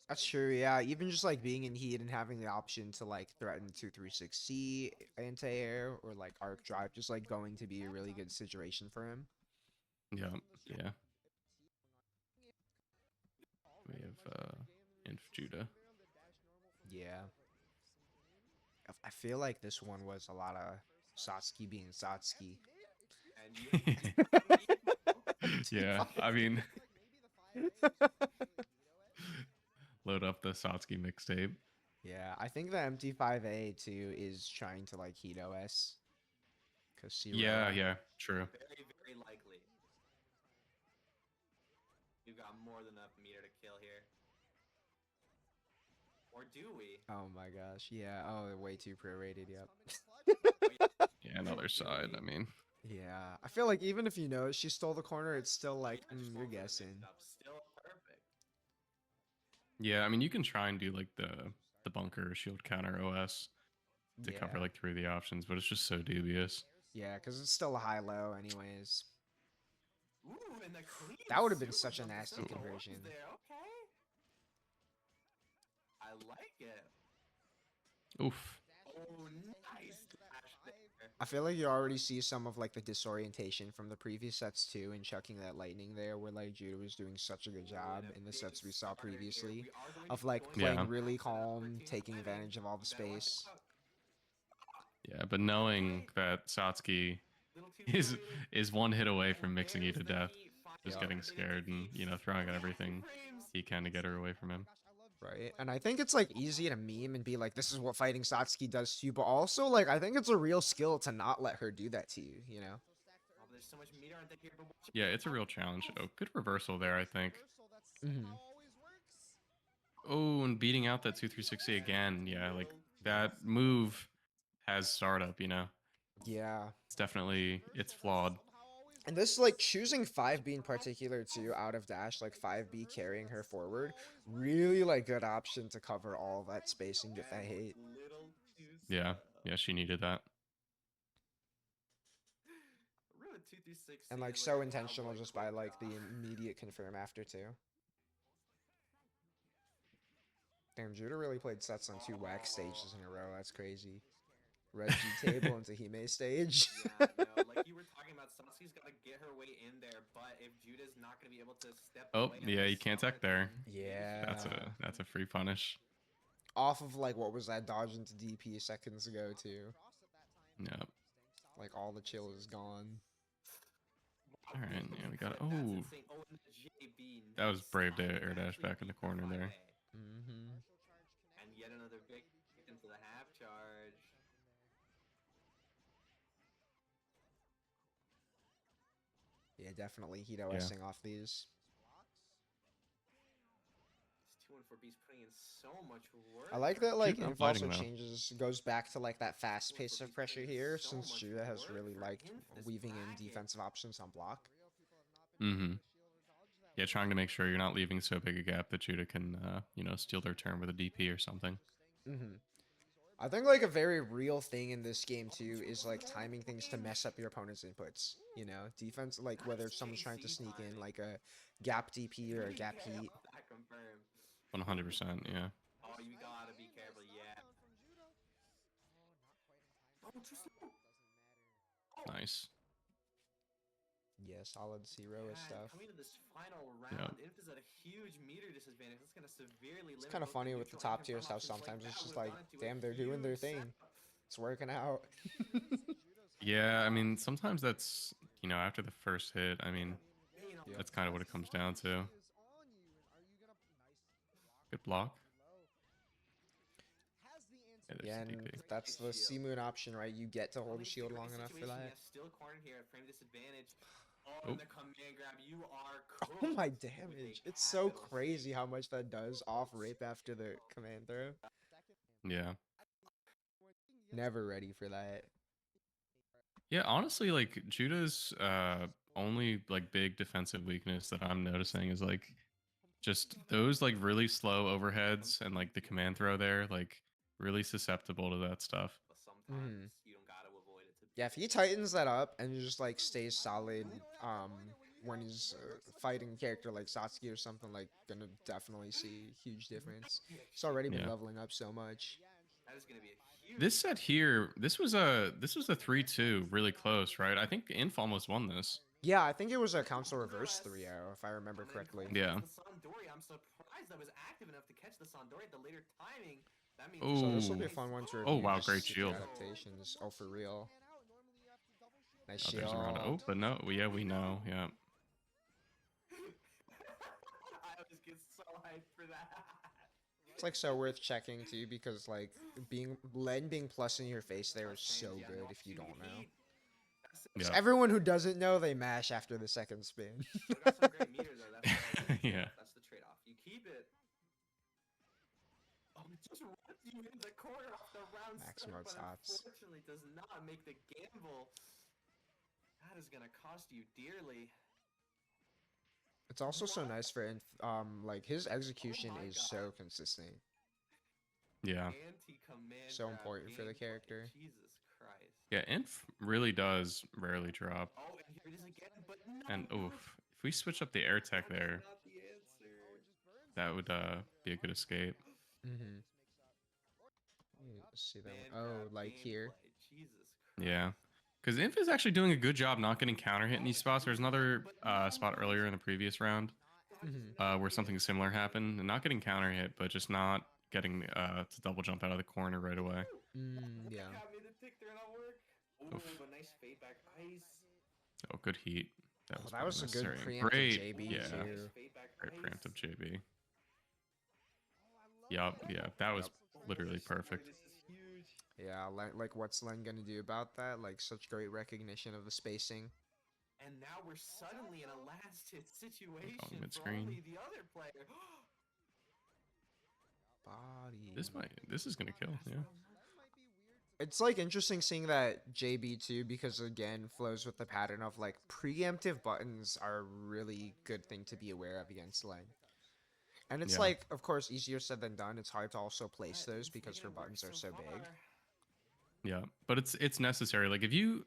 That's true, yeah. Even just like being in heat and having the option to like threaten 236C anti-air or like arc drive, just like going to be a really good situation for him. Yeah, yeah. We have Inf Judah. Yeah. I feel like this one was a lot of Satsuki being Satsuki. And you Yeah, I mean, load up the Satsuki mixtape. Yeah, I think the MT5A too is trying to like heat OS. Cause Yeah, yeah, true. very, very likely. You've got more than enough meter to kill here. Or do we? Oh my gosh, yeah. Oh, way too prorated. Yep. Yeah, another side. I mean, Yeah, I feel like even if you know she stole the corner, it's still like Yeah, just you're going for the guessing. mix-up. Still perfect. yeah, I mean, you can try and do like the bunker shield counter OS to cover Yeah. like three of the options, but it's just so dubious. Yeah, because it's still a high-low anyways. Ooh, and the clean That would've been super such a from the nasty Silver conversion. Wolves there. Okay. I like it. Oof. Oh, nice dash there. I feel like you already see some of like the disorientation from the previous sets too, and chucking that lightning there, where like Judah was doing such a good job And a in the big sets we saw starter here. previously, We are going to of be like going playing Yeah. really back to that calm, 13 taking planning. advantage of all the You better watch space. out. Yeah, but knowing that Satsuki Little too is prorated. is one hit away And from mixing you there's to the death, heat. just Yep. getting scared and throwing at everything he can to get her away from him. Right, and I think it's like easy to meme and be like, this is what fighting Satsuki does to you, but also like I think it's a real skill to not let her do that to you, you know? Oh, but there's so much meter on the here, but watch Yeah, it. it's a real challenge. Oh, good reversal there, I think. Mhm. Oh, and beating out that 2-3-6 again. Yeah, like that move has startup, Yeah. It's flawed. And this, like, choosing 5B in particular, too, out of dash, like, 5B carrying her forward, really, like, good option to cover all that space and get that hit. Little too Yeah, slow. yeah, she needed that. Really 2-3-6. And, like, so intentional just by, like, the immediate confirm after, too. Damn, Judah really played sets on 2 wax stages in a row. That's crazy. Red G table into Hime stage. Yeah, no, like you were talking about, Sasuke's got to get her way in there, but if Judah's not going to be able to step Oh, away at yeah, the you can't summer, tech there. then maybe That's she Yeah. a free punish. Off of like what was that dodge into DP seconds ago too. Yeah. Like all the chill is gone. All right, yeah, we got. That's Oh, insane. Oh, and the JB, that was nice brave to slide air dash actually back in the beat corner there. 5A. Mm-hmm. And yet another big into the half charge. Yeah, definitely Heat Yeah. OSing off these. This 2-1-4B's putting in so much work. I like that like Judah Inf fighting, also though. changes goes back to like that fast pace 2-1-4B's of pressure putting in here so since much Judah has work really for liked Inf this weaving in bracket. defensive options on block. Mm-hmm. Yeah, trying to make sure you're not leaving so big a gap that Judah can, steal their turn with a DP or something. Mm-hmm. I think like a very real thing in this game too is like timing things to mess up your opponent's inputs. You know, defense like whether someone's trying to sneak in like a gap DP or a gap heat. That confirmed. 100%. Yeah. Oh, you gotta be careful, yeah. Oh, too slow. Nice. Yeah, solid zero And stuff. coming to this final Yep. round, Inf is at a huge meter disadvantage. That's gonna severely It's limit kind of both the funny with the neutral and top tiers confirm how options. Like, sometimes it's that just would've like, gone into a damn, they're doing their huge thing. setup. It's working out. Yeah, I mean, sometimes that's, after the first hit, I mean, You know, Yeah. that's kind of what it comes down to. Good block. Yeah, there's Yeah, the and DP. that's the C Moon option, right? You get to hold a shield long enough for that. Yeah, still cornered here at frame disadvantage. Oh, Oh. and the command grab. You are Oh cooked my with a damage. It's so capital C. crazy how much that does off rape after the command throw. Yeah. Never ready for that. Yeah, honestly, like Judah's only like big defensive weakness that I'm noticing is like just those like really slow overheads and like the command throw there, like really susceptible to that stuff. But sometimes you don't gotta avoid it to Yeah, if he tightens that up and just like stays solid, when he's fighting a character like Satsuki or something, like gonna definitely see a huge difference. He's already been Yeah. leveling up so much. That is gonna be a huge. This set here, this was a 3-2, really close, right? I think Inf almost won this. Yeah, I think it was a console reverse 3-0 if I remember correctly. Yeah. The Sandori, I'm surprised that was active enough to catch the Sandori at the later timing. That means So this will be a Ooh. fun one to Oh, review. wow, just great the shield. Adaptations. Oh, for real. Nice Oh, there's a round. Oh, shield. but no, yeah, we know. Yeah. I always get so hyped for that. It's like so worth checking too because like Len being plus in your face there is so Yeah, good no, if you don't know. That's Yeah. Everyone who doesn't know, they mash after the second spin. still got some great meters though. That's Yeah. That's the trade-off. You keep it. Oh, it just runs you in the corner off the round Max start, mode but stops. unfortunately does not make the gamble. That is gonna cost you dearly. It's also so nice for like his execution my is God. so consistent. Yeah. Anti-command So grab important for the gameplay. character. Jesus Christ. Yeah, Inf really does rarely drop. Oh, and here it is again, but no. And oof, if we switch up the air tech That is there, not the answer. that would be a good escape. Mm-hmm. Let's see that Man one. Oh, grab like here. gameplay. Jesus Christ. Yeah. Because Inf is actually doing a good job not getting counter hit in these spots. There's another spot earlier in the previous round where something similar happened. And not getting counter hit, but just not getting to double jump out of the corner right away. Yeah. Got me the tick there, not work. Ooh, Oof. but nice fade back ice. Oh, good heat. That Oh, was, that was a good necessary. preemptive Great, JB yeah. too. Nice fade back Great ice. preemptive JB. Yup, yeah, that was literally perfect. This is huge. Yeah, like what's Len gonna do about that? Like such great recognition of the spacing. And now we're suddenly in a last hit situation for mid-screen. only the other player. Body. This is gonna kill, yeah. It's like interesting seeing that JB too because again flows with the pattern of like preemptive buttons are a really good thing to be aware of against Len. And it's Yeah. like, of course, easier said than done. It's hard to also place those because her buttons are so big. Yeah, but it's necessary. Like if you,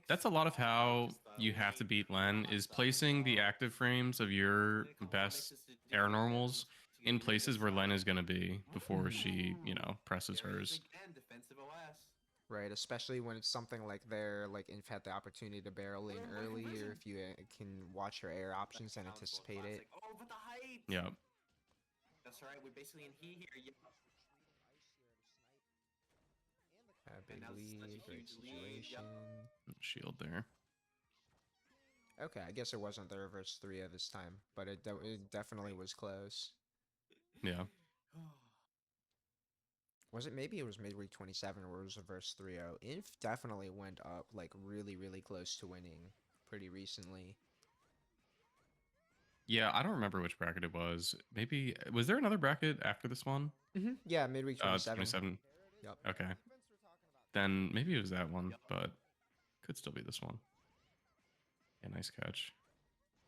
that's a lot of how you have to beat Len is placing the active frames of your best air normals in places where Len is gonna be before she, presses hers. Again, defensive OS. right? Especially when it's something like they're like if had the opportunity to barrel in early, or if you can watch your air options and Council, anticipate it. classic. Oh, but the height. Yeah. That's right. We're basically in he here. Yeah. Big now this is such a lead, great huge lead, yep. situation. Shield there. Okay, I guess it wasn't the reverse 3-0 this time, but it definitely was close. Yeah. Was it maybe it was midweek 27 where it was reverse 3-0? Inf definitely went up like really, really close to winning pretty recently. Yeah, I don't remember which bracket it was. Maybe was there another bracket after this one? Yeah, midweek 27. 27. Yep. Okay. Then maybe it was that one, but could still be this one. Yeah, nice catch.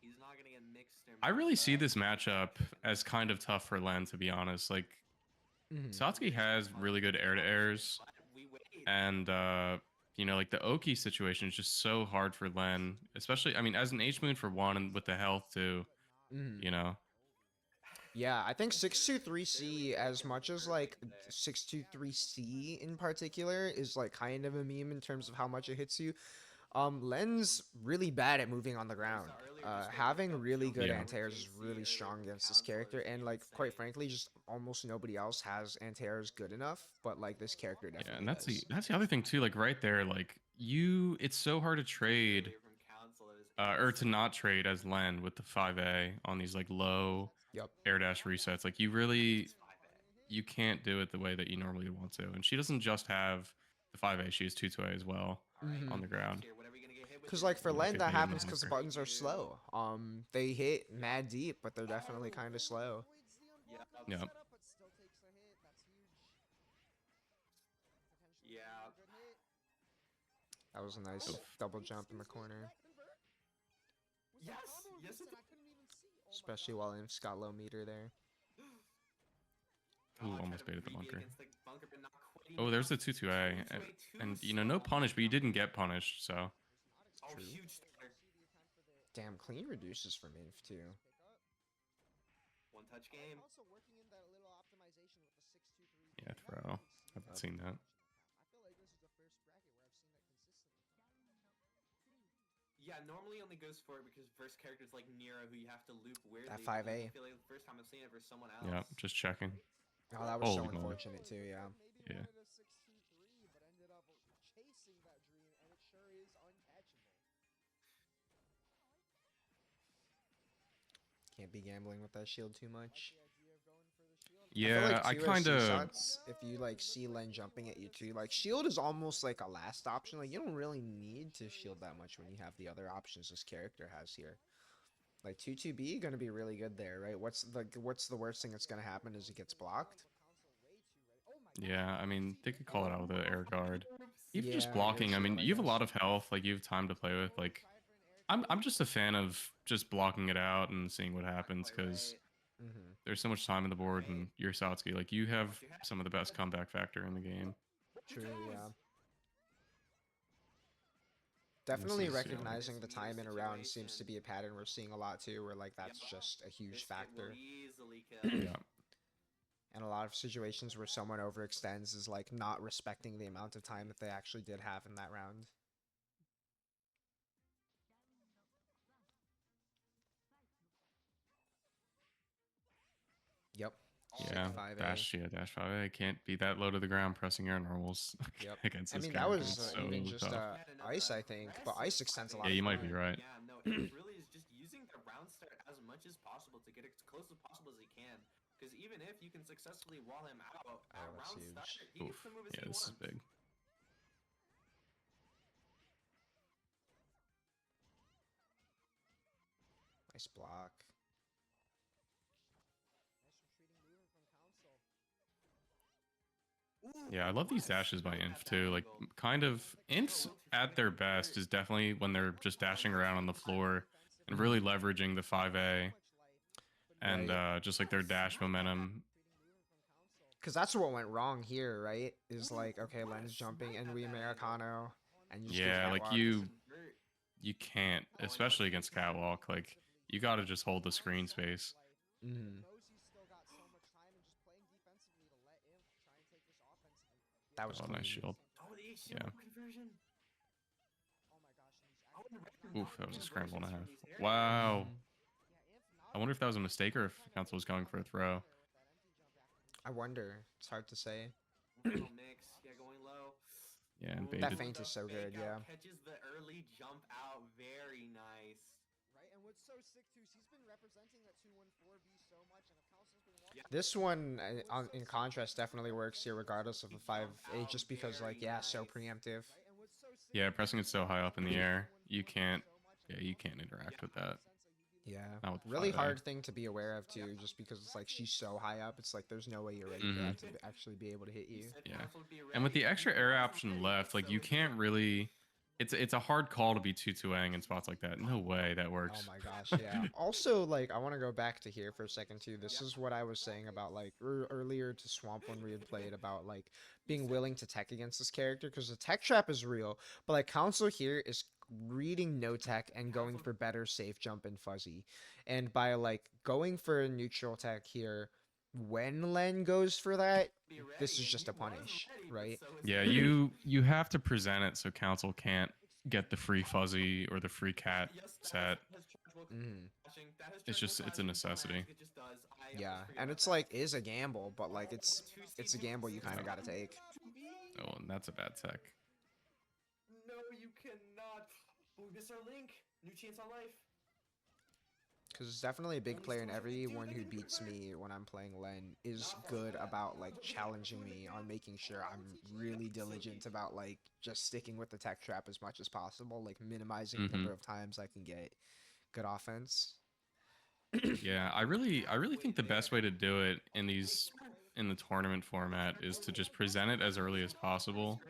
He's not gonna get mixed or I really mixed see up. this matchup as kind of tough for Len, to be honest. Like, Satsuki has really good air-to-airs, But we wait. and you know, like the Oki situation is just so hard for Len, especially. I mean, as an H-Moon for one, and with the health too. You know. Yeah, I think 623C, as much as like 623C in particular is like kind of a meme in terms of how much it hits you. Len's really bad at moving on the ground. Having really good Yeah. anti-airs is really strong against this character, and like quite frankly, just almost nobody else has anti-airs good enough. But like this character definitely Yeah, and that's does. the other thing too. Like right there, like it's so hard to trade, or to not trade as Len with the 5A on these like low Yep. air dash resets. Like you can't do it the way that you normally want to. And she doesn't just have the 5A; she has 2-2A as well on the ground. Because like for Yeah, Len, okay, that hit him happens in because the bunker. buttons are slow. They hit mad deep, but they're definitely kind of slow. Yep. Yeah. That was a nice double jump in the corner, Yes. Yes. It especially while Inf's got low meter there. Ooh, almost baited the bunker. bunker but not quite Oh, there's the enough. 2-2A, and you know, no punish, but you didn't get punished, so Oh, True. huge starter. Damn, clean reduces from Inf too. One touch game. yeah, throw. Haven't seen that. Yeah, normally only goes for it because first character's like Nero, who you have to loop weirdly. That but 5A. I feel like the first time I've seen it for someone else. Yeah, just checking. Oh, that was so Holy moly. unfortunate too. Yeah. Yeah. Can't be gambling with that shield too much. Yeah, I feel like kind 2 SC of. shots, if you like see Len jumping at you too, like shield is almost like a last option. Like you don't really need to shield that much when you have the other options this character has here. Like 2-2B gonna be really good there, right? What's the worst thing that's gonna happen is it gets blocked. Yeah, I mean, they could call it out with the air guard. Even just Yeah, blocking, I mean, I you have a guess. lot of health, like you have time to play with. Like, I'm just a fan of just blocking it out and seeing what happens, because there's so much time on the board, and you're Satsuki. Like, you have some of the best comeback factor in the game. True, yeah. Definitely recognizing the time in a round seems to be a pattern we're seeing a lot too, where like that's just a huge factor. Yeah. And a lot of situations where someone overextends is like not respecting the amount of time that they actually did have in that round. Yep. Yeah, dash 5A can't be that low to the ground pressing air normals Yep. against I this mean, that character. was It's so even just tough. Ice, I think, but Ice extends a lot. Yeah, of you might be time. right. Yeah, no, it really is just using the round start as much as possible to get as close as possible as he can. Because even if you can successfully wall him out at that's round huge. start, he gets Oof. to move as Yeah, he this wants. is big. Nice block. Yeah, I love these dashes by Inf too. Like, kind of Infs at their best is definitely when they're just dashing around on the floor and really leveraging the 5A and just like their dash momentum. Because that's what went wrong here, right? Is like, okay, Len's jumping and we Americano, and you just Yeah, get like catwalked. you can't, especially against catwalk. Like, you got to just hold the screen space. That was Oh, clean. nice shield. Oh, the Big Yeah. shimbo conversion. Oh my gosh. And he's Oh, actually and got random Oof, that was a conversions scramble and a from half. these air Wow. Mhm. Yeah, Inf I wonder if that was a mistake or if Council was going for a throw. I wonder. It's hard to say. Final mix. Yeah, going low. Yeah, and Ooh, That baited. feint the is so fake good, out yeah. catches the early jump out. Very nice. Right, and what's so sick too is he's been representing that 214B so much, and if Council's been watching. Yeah. This one, in contrast, definitely works here regardless of a 5A, Out just because, like, very yeah, so nice. preemptive. Right, and what's so sick Yeah, too is pressing it he's so high up in the representing air, you 214B can't. so much, and Yeah, if you Council can't was interact watching with in that. sense, so he'd be Yeah. looking Not with the Really 5A. hard thing to be aware of, too, just because it's like she's so high up, it's like there's no way you're ready for that to actually be able to hit you. said Yeah. Council would be And with ready, the but extra he air wasn't option ready, left, like so you it's can't not- really. It's a hard call to be 2-2ing in spots like that. No way that Oh works. my gosh, yeah. Also, like, I want to go back to here for a second, too. This is what I was saying about, like, earlier to Swamp when we had played about, like, being willing to tech against this character, because the tech trap is real, but, like, Council here is reading no tech and going for better safe jump and fuzzy. And by, like, going for a neutral tech here, when Len goes for that, be ready, this is and just he a was punish, ready, but right? so it's Yeah, not. you have to present it so Council can't get the free fuzzy or the free cat Yes, that set. has chargeable Mhm. crashing. That has It's just chargeable it's a crashing. Don't necessity. ask, it just does. I Yeah, almost forget and about it's that. like is a gamble, but like it's a 2C2 gamble you kind Yeah. of got to take. Oh, and that's a bad tech. No, you cannot. But we missed our link. New chance on life. Because it's definitely a big Only player, and still trying to do everyone that who in beats reverse. me when I'm playing Len is good about like challenging me on making sure I'm really diligent about like just sticking with the tech trap as much as possible, like minimizing the Mm-hmm. number of times I can get good offense. Yeah, I really think the best way to do it in the tournament format is to just present it as early as possible.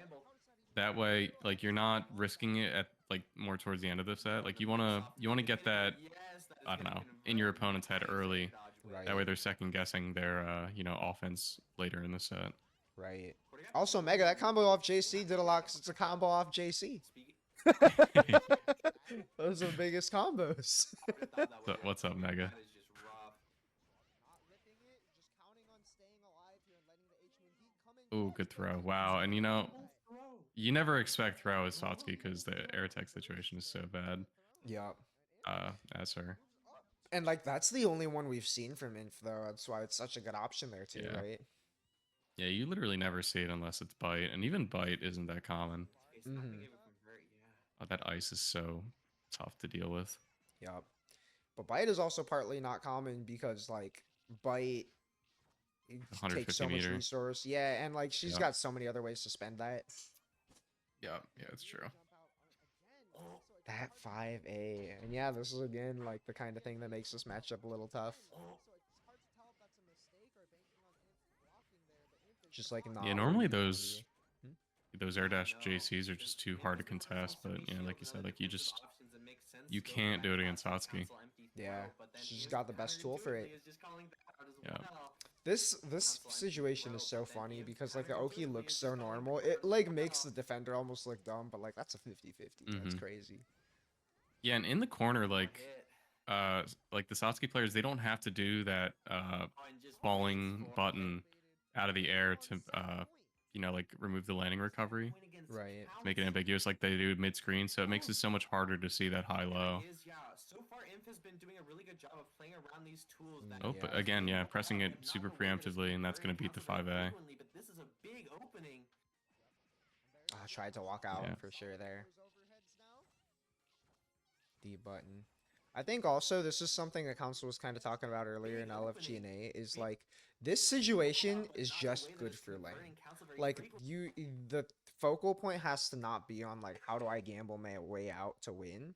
That way, like you're not risking it at like more towards the end of the set. Like you wanna get that, Yes, that is I don't gonna know, in your convert. opponent's head Nice air early. dodge whip. Right. That way they're second guessing their offense later in the set. Right. What do you got? Also, Mega, that combo off JC did a lot because it's a combo off JC. Speak- Those are the biggest combos. I would've thought that So, would what's up, happen. Mega? That is just rough. Not ripping it, just counting on staying alive here and letting the H moon heat come in. Oh, good throw. Wow, and you never expect throw as Satsuki because the air tech situation is so bad. Yup. As her. And like that's the only one we've seen from Inf though. That's why it's such a good option there too, Yeah. right? Yeah, you literally never see it unless it's bite, and even bite isn't that common. It's not Mhm. being able to convert, yeah. Oh, that ice is so tough to deal with. Yup. But bite is also partly not common because like bite it takes 150 so much meter. resource. Yeah, and like she's Yeah. got so many other ways to spend that. Yeah, it's true. That 5A. And yeah, this is again like the kind of thing that makes this matchup a little tough. Just like not Yeah, normally winning those air dash JCs are just too hard to contest, but yeah, like you said, like you can't do it against Satsuki. Yeah, she's got the best tool for it. Yeah. This situation is so funny because like the Oki looks so normal. It like makes the defender almost look dumb, but like that's a 50-50. That's Mhm. crazy. Yeah, and in the corner, like the Satsuki players, they don't have to do that falling button out of the air to like remove the landing recovery, Right. make it ambiguous like they do mid screen. So it makes it so much harder to see that high low. Yeah, so far Inf has been doing a really good job of playing around these tools. Mm, That Oh, but again, yeah, pressing it super preemptively, and that's gonna beat the 5A. But this is a big opening. I tried to walk out Yeah. for sure there. D button. I think also this is something that Council was kind of talking about earlier in LFG&A is like this situation is just good for lane. Like the focal point has to not be on like how do I gamble my way out to win.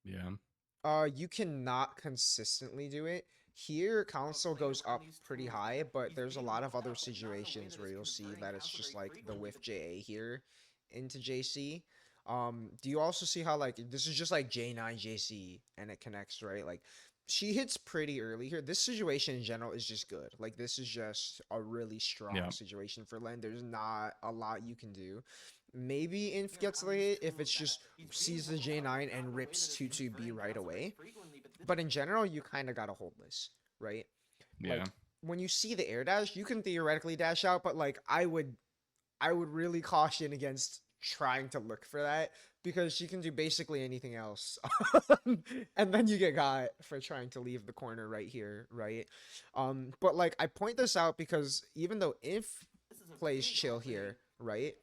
Yeah. You cannot consistently do it. Here, Council goes up pretty high, but there's a lot of other situations where you'll see that it's just like the whiff JA here into JC. Do you also see how like this is just like J9 JC and it connects, right? Like she hits pretty early here. This situation in general is just good. Like this is just a really strong Yeah. situation for Len. There's not a lot you can do. Maybe Inf gets the hit if it's just sees the J9 and rips 2-2B right away. But in general, you kind of got to hold this, right? Yeah. Like when you see the air dash, you can theoretically dash out, but like I would I would really caution against trying to look for that because she can do basically anything else. And then you get got for trying to leave the corner right here, right? But like I point this out because even though if This is a plays big chill opening. here, right?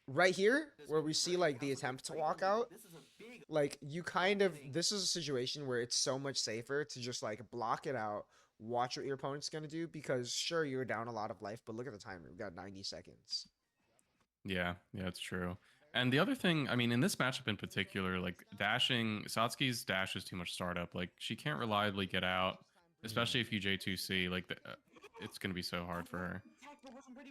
Right here, This where will we be see great. like the Council's attempt to great walk lead. out, This is a big like you kind of opening. this is a situation where it's so much safer to just like block it out, watch what your opponent's gonna do because sure you're down a lot of life, but look at the timer. We've got 90 seconds. Yeah, yeah, it's true. And the other thing, I mean, in this matchup in particular, like dashing, Satsuki's dash is too much startup. Like she can't reliably get out, especially if you J2C. Like it's gonna be so hard for her.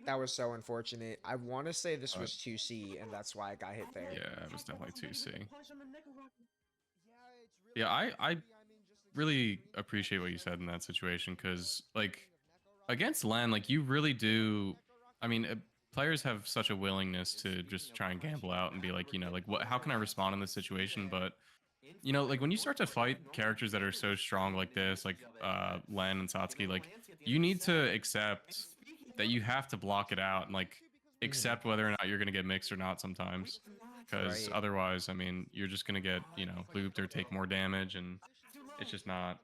That was so unfortunate. I want to say this was 2C, and that's why I got hit there. Yeah, it was definitely 2C. Yeah, it's really Yeah, I crazy. I mean, just really appreciate what you said in that situation because like against Len, like you really do. I mean, players have such a willingness to just try and gamble out and be like, like what? How can I respond in this situation? But like when you start to fight characters that are so strong like this, like Len and Satsuki, like you need to accept that you have to block it out and like accept whether or not you're gonna get mixed or not sometimes. Because Right. otherwise, I mean, you're just gonna get looped or take more damage, and it's not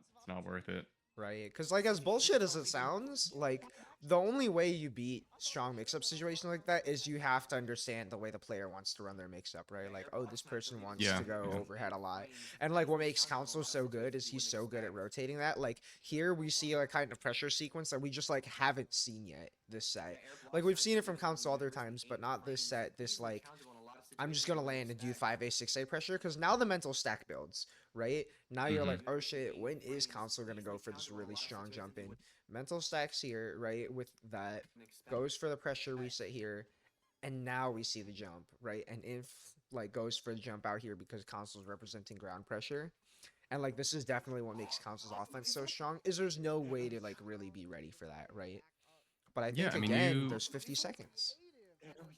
worth it. Right, because like as bullshit as it sounds, like the only way you beat strong mix-up situations like that is you have to understand the way the player wants to run their mix-up, right? Like, oh, this person wants Yeah, to go yeah. overhead a lot, and like what makes Council so good is he's so good at rotating that. Like here we see a kind of pressure sequence that we just like haven't seen yet this set. Like we've seen it from Council other times, but not this set. This like I'm just gonna land and do 5A 6A pressure because now the mental stack builds, right? Now you're Hmm. like, oh shit, when is Counselor gonna go for this really strong jump in? Mental stacks here, right? With that goes for the pressure reset here, and now we see the jump, right? And if like goes for the jump out here because Counsel's representing ground pressure. And like this is definitely what makes Counsel's offense so strong, is there's no way to like really be ready for that, right? But I Yeah, think I mean, again, there's 50 seconds.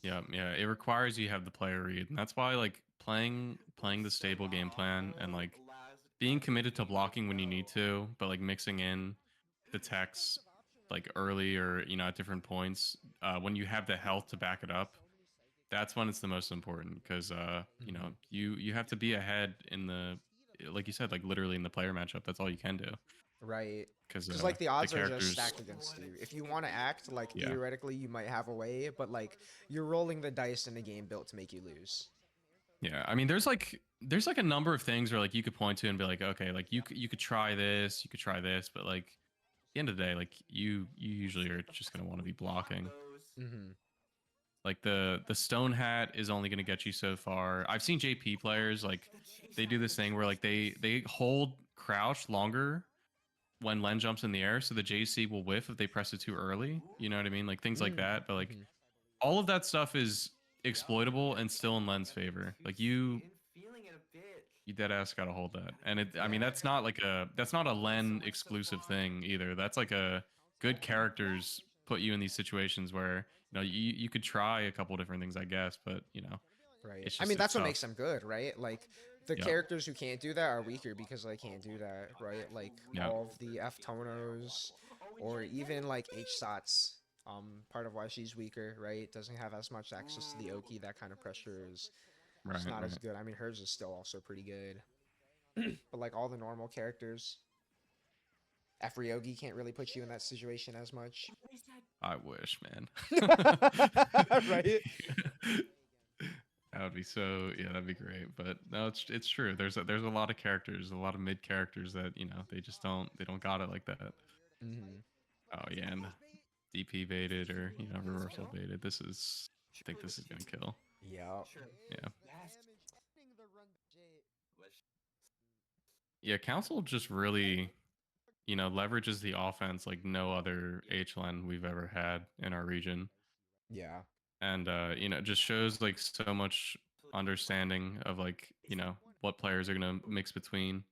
yeah, it requires you have the player read, and that's why like playing the stable game plan and like being committed to blocking when you need to, but like mixing in the techs like early or at different points when you have the health to back it up. That's when it's the most important because you have to be ahead in the like you said, like literally in the player matchup. That's all you can do Right. because Because, like, the the odds are just characters. stacked against you. If you want to act, like, Yeah, theoretically, you might have a way, but, like, you're rolling the dice in a game built to make you lose. yeah. I mean, there's like a number of things where like you could point to and be like, okay, like you could try this, you could try this, but like at the end of the day, like you usually are just gonna want to be blocking. Mm-hmm. Like the stone hat is only going to get you so far. I've seen JP players like they do this thing where like they hold crouch longer when Len jumps in the air, so the JC will whiff if they press it too early. You know what I mean? Like things like that. But like Mm-hmm. all of that stuff is exploitable and still in Len's favor. Like you dead ass gotta hold that. And I mean that's not a Len exclusive thing either. That's like a good characters put you in these situations where you could try a couple different things, I guess, but Right. it's I mean, it's that's what makes tough. them good, right? Like, the Yep. characters who can't do that are weaker because they can't do that, right? Like, Yep. all of the F Tonos, or even, like, H Sots. Part of why she's weaker, right? Doesn't have as much access to the Oki. That kind of pressure is Right. just not as Right. good. I mean, hers is still also pretty good. But, like, all the normal characters, Afriogi can't really put you in that situation as much. I wish, man. Right? That would be so. Yeah, that'd be great. But no, it's true. There's a lot of characters, a lot of mid characters that they don't got it like that. Mm-hmm. Oh yeah, and DP baited or reversal baited. I think this is gonna kill. Yeah. Yeah. Yeah, Council just really leverages the offense like no other HLN we've ever had in our region, Yeah. and just shows like so much understanding of like what players are gonna mix between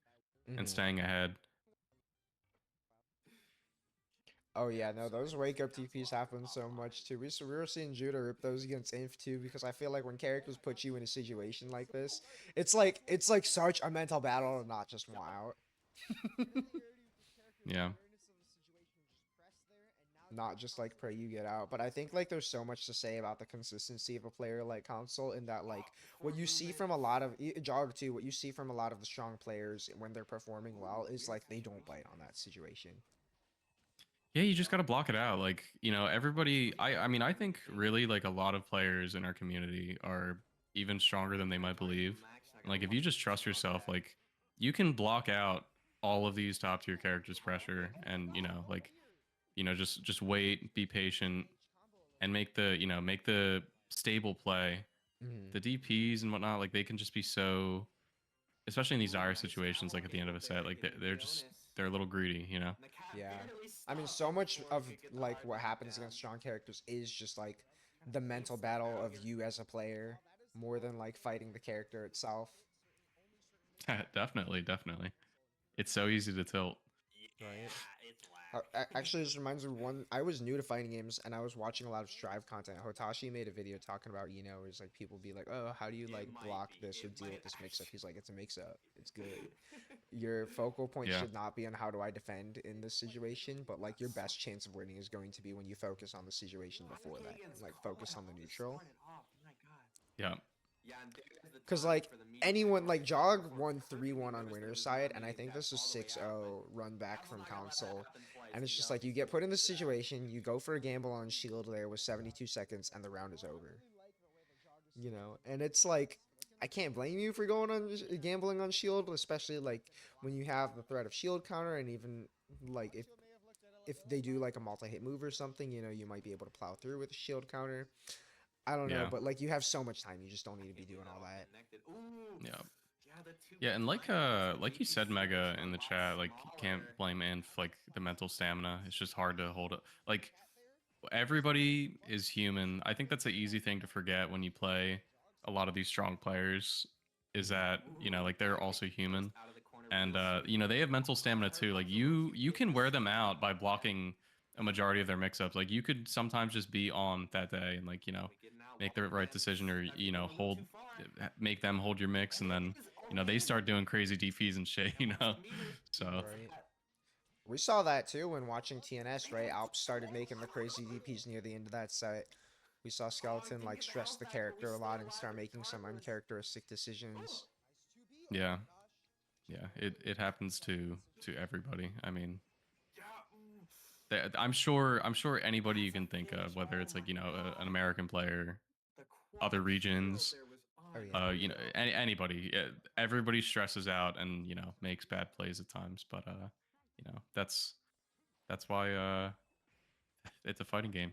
and Mm-hmm. staying ahead. Oh yeah, no, those wake up TPs happen so much too. We were seeing Judah rip those against Inf too because I feel like when characters put you in a situation like this, it's like such a mental battle to not just want out. Yeah. not just like pray you get out. But I think like there's so much to say about the consistency of a player like Console in that like what you see from a lot of Jog too, what you see from a lot of the strong players when they're performing well is like they don't bite on that situation. Yeah, you just got to block it out. Like, everybody, I mean, I think really like a lot of players in our community are even stronger than they might believe. And, like, if you just trust yourself, like, you can block out all of these top tier characters' pressure and, like, just wait, be patient, and make the stable play. Hmm. The DPs and whatnot, like, they can just be so, especially in these dire situations, like at the end of a set, like, they're a little greedy. Yeah. I mean, so much of like what happens against strong characters is just like the mental battle of you as a player more than like fighting the character itself. Definitely, definitely. It's so easy to tilt. Right. It's lag. Actually, this reminds me of one. I was new to fighting games, and I was watching a lot of Strive content. Hotashi made a video talking about, it's like people be like, "Oh, how do you like block this or deal with this mix-up?" He's like, "It's a mix-up. It's good. Your focal point Yeah. should not be on how do I defend in this situation, but like your best chance of winning is going to be when you focus on the situation before that, and like focus on the neutral." Yeah. Yeah, and there's the Because time like for the media anyone like pass. Jog For won 30 3-1 on viewers, there winner's was side, one and I made think that this was all the way out, 6-0 but run back I'm from not gonna let that console. happen twice, And it's just yo. like you get put in this situation, you go for a gamble on shield there with 72 seconds, and the round is over. And it's like I can't blame you for going on gambling on shield, especially like when you have the threat of shield counter, and even like if they do like a multi-hit move or something, you might be able to plow through with a shield counter. I don't know, Yeah. but like you have so much time, you just don't need to Okay, be we doing got all all that. connected. Ooh. Yeah. Yeah, the two Yeah, and big like line ups, like you JP said, Super Mega are a in the lot chat, like you can't smaller. blame Inf, like the mental stamina. It's just hard to hold it. Like everybody is human. I think that's an easy thing to forget when you play a lot of these strong players, is Mhm. that, Ooh, like they're okay, also looks human. out of the corner And real soon. they have mental stamina too. Like you can wear them out by blocking a majority of their mix-ups. Like you could sometimes just be on that day and like, We getting out make wall the right again. decision, or That's going a little hold too far. make them hold your mix, And and there then it is. they Again. start doing crazy DPs and shit, And what's the meter? So What's Right. that? We saw that too when watching TNS, right? Damn, Alps started making the crazy DPs near the end of that set. We saw oh, we Skeleton didn't like get the stress health the back, but we character a stayed lot and alive start making some regardless. uncharacteristic decisions. yeah, yeah, it happens to everybody. I mean, Yeah. Ooh. I'm sure anybody you That's a can think finish. of, whether Oh it's like, my an god. American player, The other quality shield regions, there was Oh yeah. unreal. anybody, everybody stresses out and, makes bad plays at times. But that's why it's a fighting game.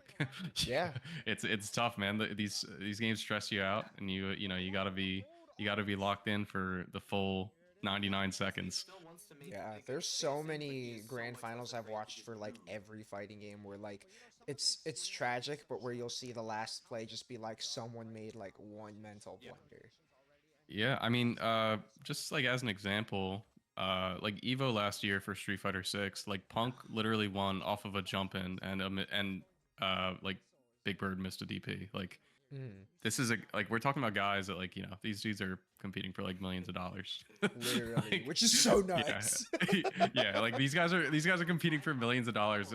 Yeah. It's tough, man. These games stress you out, and you gotta be locked in for the full 99 JC seconds. still wants to Yeah, make there's it so decent, but he is many so grand much less finals I've afraid to watched just for like move. every fighting game where like it's tragic, but where you'll see the last play just be like someone made like one mental Yeah. blunder. Yeah, I mean, just like as an example, like Evo last year for Street Fighter 6, like Punk literally won off of a jump in, and like Big Bird missed a DP. Like Mhm. this is like we're talking about guys that, like, these dudes are competing for like millions of dollars. Literally, Like, which is so yeah. nuts. Yeah, like these guys are competing for millions of dollars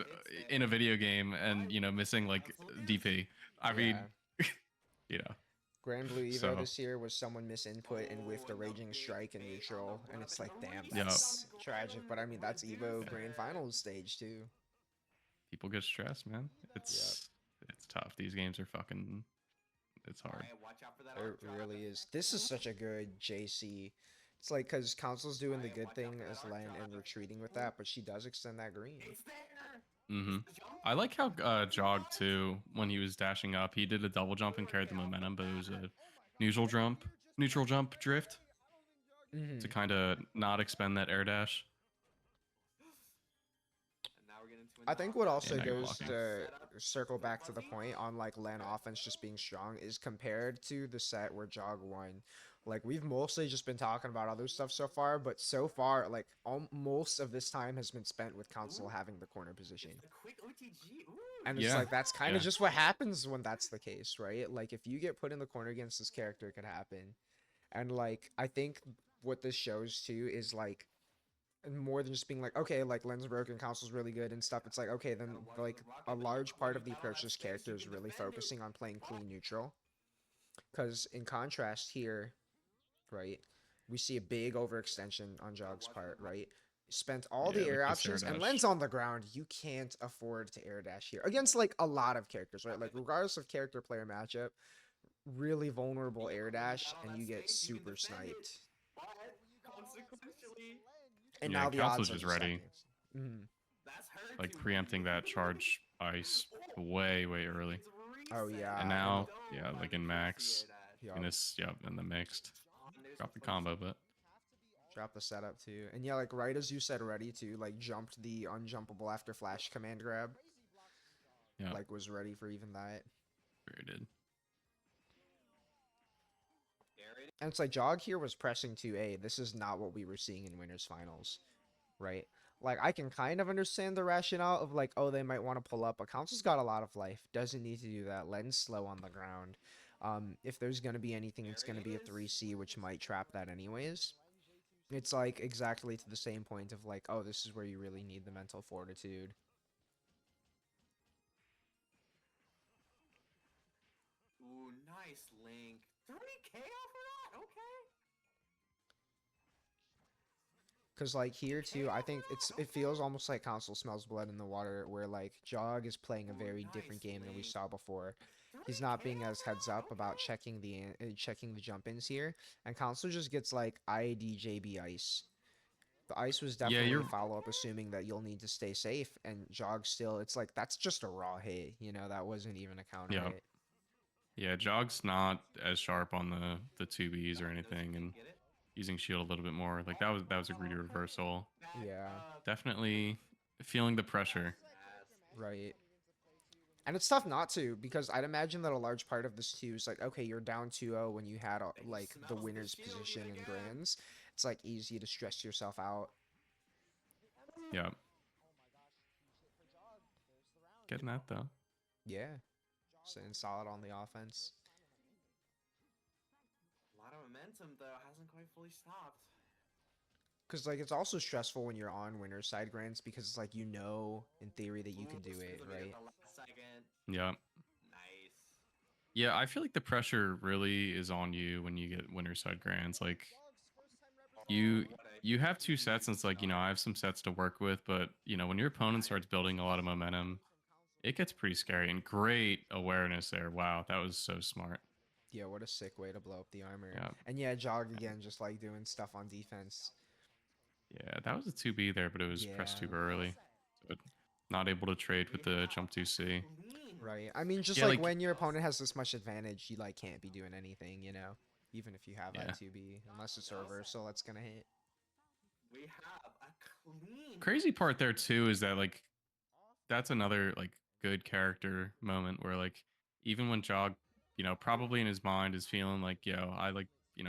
in a video game, and missing like DP. I Yeah. mean, you know Grand Blue Evo so this year was someone miss input and whiffed Oh, a and the raging big strike in bait on the neutral, and it's like, weapon. damn, Already yeah, sitting on that's the tragic. But I mean, that's Evo Grand Reducer. Finals stage too. people get stressed, man. Yep, It's tough. These games are fucking. It's hard. Alright, watch out for that it arc drop. really is. This is such a good JC. It's like because Council's doing the Alright, good watch out thing for that as arc Len and drop. retreating with Ooh, that, but she does extend that green. it's there! Mm-hmm. It's the jump! I like how You Jog got it! too, when he was dashing up, he did a double jump and carried the Okay, off the momentum, but it was bat. a neutral jump, neutral jump drift to Hmm. kind of not expend that air dash. And now we're getting to a I think what Yeah, also now you're goes blocking. to setup. circle Is it back to the fuzzy? point on like Len offense just being strong is compared to the set where Jog won. Like we've mostly just been talking about other stuff so far, but so far like most of this time has been spent with Council Ooh, having the corner position. it's the quick OTG. Ooh, And it's Yeah, like that's kind of yeah, just what happens when that's the case, right? Like if you get put in the corner against this character, it could happen. And like I think what this shows too is like and more than just being like, okay, like lens broken, console's really good and stuff. It's like, okay, then Gotta watch like the rock a and large when part you of the battle approach that this space, character you is can really defend it. focusing on playing clean neutral. Because in contrast here, right, we see a big overextension on Gotta Jog's watch where part, the rock. right? Spent all Yeah, the like air this air options and lens dash. on the ground. You can't afford to air dash here against like a lot of characters, right? Like regardless of character player matchup, really vulnerable air When you dash battle and that you get space, you can super defend it. sniped. But But when you got all that space with consequentially, Len, you And Yeah, now can't the Council's odds are just just ready, stacking. Mm-hmm. that's her like too. preempting that charge ice Oh, way, way early. it's Oh reset. And yeah, and now, Dome yeah, by like the in JC max, air dash. in yup. this, yep, in the mixed, And there's drop the place. combo, but Drop the setup too. And yeah, like right as you said ready to, like jumped the unjumpable after flash command grab. yeah, Like was ready for even that. very did. Air it. And it's like Jog here was pressing 2A. This is not what we were seeing in winners finals. Right? Like I can kind of understand the rationale of like, oh, they might want to pull up, but Council's got a lot of life. Doesn't need to do that. Len's slow on the ground. If there's gonna be anything, it's There gonna it be a is. 3C, which might trap that anyways. It's like exactly to the same point of like, oh, this is where you really need the mental fortitude. Ooh, nice link. 3K off of that? Okay. Cause like here too, I think it feels almost like Council smells blood in the water, where like Jog is playing a Ooh, very nice different game than we link. saw before. He's 3K not being off as of heads that? up about Okay. checking the jump ins here, and Council just gets like IDJB ice. The ice was Yeah, definitely a you're follow up, assuming that you'll need to stay safe, and Jog still, it's like that's just a raw hit, that wasn't even a counter yeah, hit. yeah. Jog's not as sharp on the two Bs or Yup, does anything, and get it? using shield a little bit more. Like that was a greedy Okay. reversal. Back Yeah, up. Definitely feeling the pressure. Yes. right. And it's tough not to, because I'd imagine that a large part of this too is like, okay, you're down 2-0 when you had And he like the smells the winner's shield position yet in again. grands. It's like easy to stress yourself out. Yeah, Oh my gosh, huge hit for Jog. There's the round. getting that though. Yeah, Jog sitting with solid on the the offense. A lot of momentum though, hasn't quite fully stopped. Because like it's also stressful when you're on winner's side grands, because it's like in theory that you Ooh, can do it, spins on me at right? the last second. Yeah, Nice. yeah. I feel like the pressure really is on you when you get winner side grands. Like Jog's first time you representing. Oh, what a you have two huge sets, and it's like start. I have some sets to work with, but when your opponent starts building a lot of momentum, it gets pretty scary. And great awareness there. Wow, that was so smart. Yeah, what a sick way to blow up the armor. Yeah, And yeah, Jog again, just like doing stuff on defense. yeah. That was a 2B there, but it was pressed too Yeah. early. So not able to trade with We the have jump a 2C. clean Right. I race. mean, just Yeah, like like when your opponent has this much advantage, you like can't be doing anything, even if you have that yeah. 2B, unless it's a Yup. reversal that's gonna hit. We have a clean Crazy race. part there too is that like that's another like good character moment where like even when Jog, probably in his mind is feeling like, yo, I like,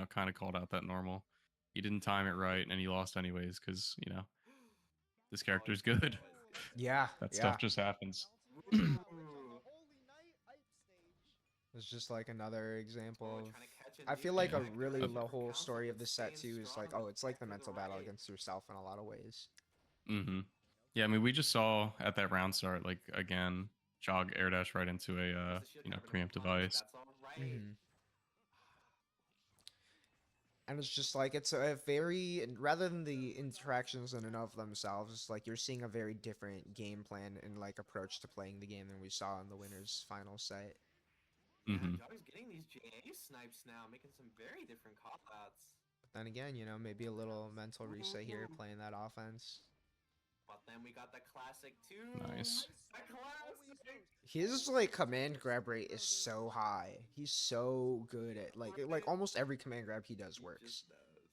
kind of called out that normal. He didn't time it right and he lost anyways because, this Oh, character's he good. was. Yeah, That yeah. stuff just happens. Ooh. It's just like another example Oh, of. trying to catch a I feel near like Yeah. a back really up the for whole Council, story of but this set staying too is like, strong oh, with it's like tech the to the mental battle right. against yourself in a lot of ways. Mm-hmm. Yeah, I mean, we just saw at that round start, like again, Jog air dash right into a There's the shield grab and a preemptive punish. ice. That's all right. Hmm. And it's just like it's a very rather than the interactions in and of themselves, it's like you're seeing a very different game plan and like approach to playing the game than we saw in the winners final set. Yeah, Mm-hmm. Jog's getting these JA snipes now, making some very different call outs. But then again, maybe a little mental reset here Ooh. playing that offense. But then we got the classic too. Nice. A classic. His like command grab rate is so high. He's so good at like almost every command grab he does He works. just does.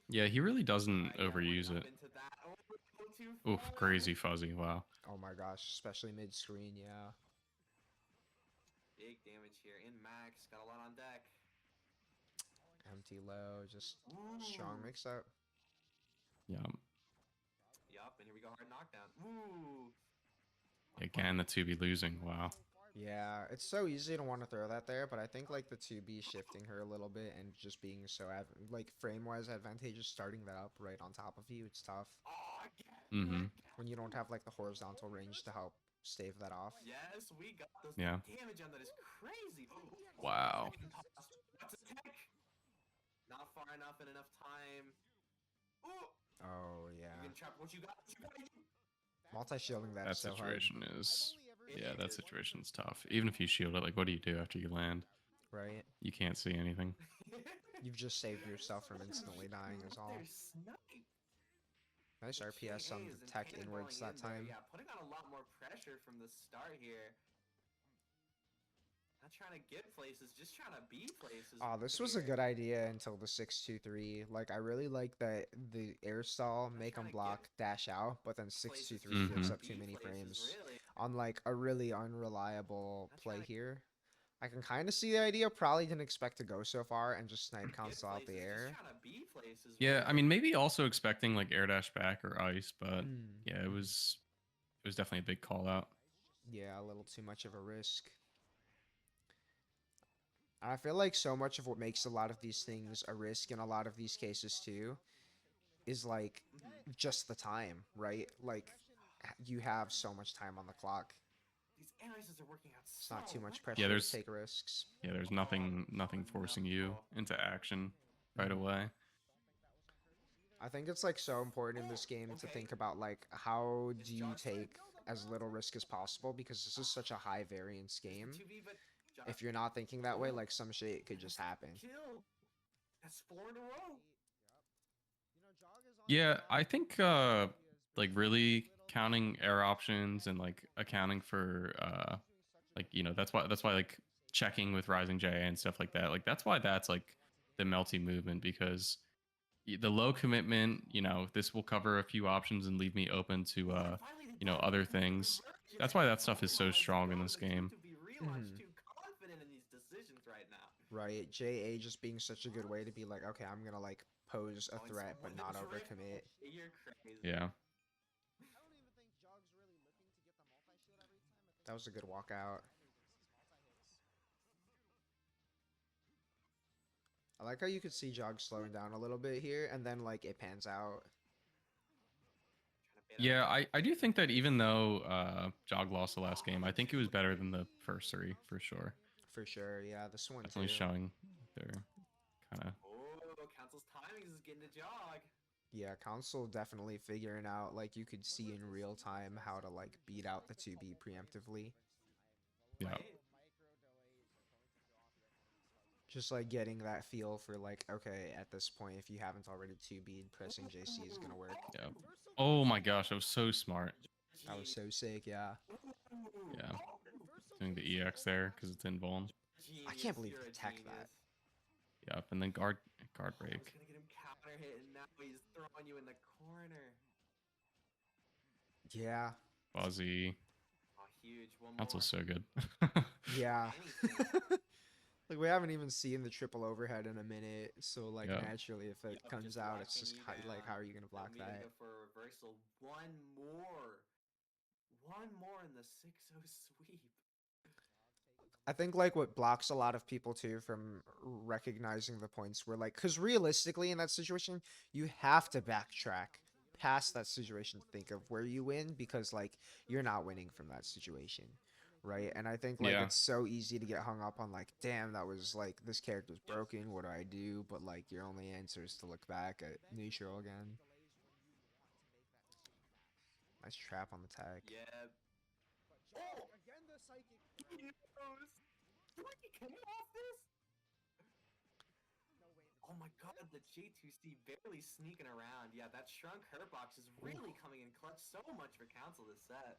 Yeah, he really doesn't Yeah, we're overuse up it. into that. Oh, go too Oof, far. crazy fuzzy. Wow. Oh my gosh, especially mid screen, yeah. Big damage here in max. Got a lot on deck. Empty low, just strong Ooh. mix up. Yeah. Yup, and here we go, hard knockdown. Ooh. Again, the 2B losing. Wow. Yeah, it's so easy to want to throw that there, but I think like the 2B shifting her a little bit and just being so like frame-wise advantageous, starting that up right on top of you, it's tough Oh, again, Mm-hmm. when you don't have like the horizontal range to help stave that off. Yes, we got those. Yeah. The damage on that is crazy. Wow. What's a tech? Not far enough in enough time. Ooh, Oh you yeah, can trap what you got. What you got. multi-shielding that That is so hard, situation is, yeah, that It is. situation's tough. Even if you shield it, like, what do you do after you land? right? You can't see anything. You've just saved yourself from instantly dying is all. There's snipe. Nice The RPS on JA the is in tech cannonballing inwards that in there. time. Yeah, putting on a lot more pressure from the start here. Not trying to get places, just trying to be places. Oh, this was a here. good idea until the 623. Like, I really like that the air stall, make them trying to block, dash out, but then Places 623 just gives Mhm. trying to up too be many places, frames really. on like a really unreliable Not play trying to here. I can kind of see the idea. Probably didn't expect to go so far and just snipe get console out places, the just air. trying to be places. Yeah, I Really. mean, maybe also expecting like air dash back or ice, but Mm. yeah, it was definitely a big call out. Yeah, a little too much of a risk. And I feel like so much of what makes a lot of these things a risk in a lot of these cases too is like Mhm. just the time, right? Like you have so much time on the clock. These air races are working out It's so not too much Yeah, well. pressure to there's take risks. yeah, there's Oh, nothing forcing you no. into action right Mhm. away. I think it's like so important in this game to Okay. think about like how Is do you Jog starting take as little risk as possible because this is such a high variance There's the game. 2v, but Jog. If you're not thinking that way, Oh, like some shit could and just that's the happen. kill. That's 4 in a row. You know, Jog is on his Yeah, I side. think He is like basically a really little counting air options and like accounting for like that's why like checking with rising J and stuff like that. Like that's why that's like the melty movement because the low commitment, this will cover a few options and leave me open to Oh, and finally they other bottom things. That's why convergence. that stuff is so Oh, let's strong in go. this The game. 2-2-B relaunch Mhm. too confident in these decisions right now. Right, JA just being such a good way to be like, okay, I'm gonna like pose a Oh, and threat but with the not drift. overcommit. You're crazy. Yeah. I don't even think Jog's really looking to get the multi-shield every time. I think That was a good walkout. he just misses multi-hits. I like how you could see Jog slowing down a little bit here, and then like it pans out. Trying to bait out Yeah, that I do think that ice. even though Jog lost the last game, I think it was better than the Really first three for sure. For sure, yeah, this one Definitely too. showing their kind of Oh, Council's timings is getting to Jog. Yeah, console definitely figuring out like you could see in real time how to like beat out the 2B preemptively. yeah. Right? Just like getting that feel for like, okay, at this point, if you haven't already 2B'd, pressing JC is gonna work. Yeah. Oh my gosh, that was so smart. That was so sick, yeah. Yeah. Doing the EX there because it's in vuln. I can't Genius, believe you're he a tech that. genius. Yep, and then guard Oh, I was break. gonna get him counter hit, and now he's throwing you in the corner. Yeah, Fuzzy. Oh, huge. One more. Council's so good. yeah. Anything. Like we haven't even seen the triple overhead in a minute, so like Yeah. naturally, if it Yup, comes just out, it's locking just you like how down. are you gonna block They'll meet that? go for a reversal. One more. One more in the 6-0 sweep. I think like what blocks a lot of people too from recognizing the points where like, because realistically in that situation, you have to backtrack past that situation to think of where you win because like you're not winning from that situation, right? And I think like Yeah. it's so easy to get hung up on like, damn, that was like this character's broken. What do I do? But like your only answer is to look back at neutral again. Nice trap on the tag. Yeah. But Jog, again, the psychic. He knows. Can you off this? No way. Oh my god, the J2C barely sneaking around. Yeah, that shrunk hurt box is really coming in clutch so much for Council this set.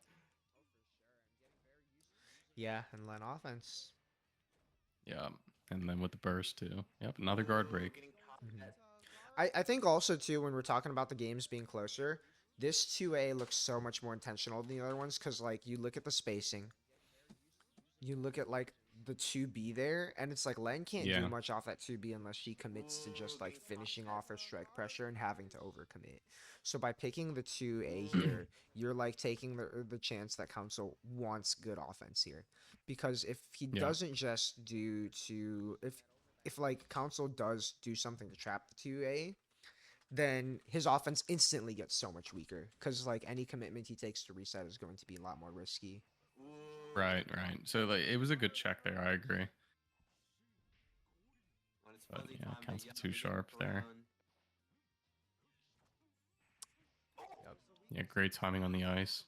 Yeah, and Len offense. Yeah. And then with the burst too. Yep, another guard Ooh, break. getting caught Mhm. at- I think also too when we're talking about the games being closer, this 2A looks so much more intentional than the other ones because like you look at the spacing, you look at like the 2B there, and it's like Len can't do Yeah. much off that 2B unless she commits to just like Good finishing top off her tech. strike pressure and having to overcommit. So by picking the 2A here, you're like taking the chance that Council wants good offense here. Because if he Yeah. doesn't just do to if like Council does do something to trap the 2A, then his offense instantly gets so much weaker. Because like any commitment he takes to reset is going to be a lot more risky. Right. Right. So like it was a good check there. I agree. When it's But fuzzy yeah, time, the Council yup too is getting sharp there. thrown. Yep. Yeah, great timing on the ice.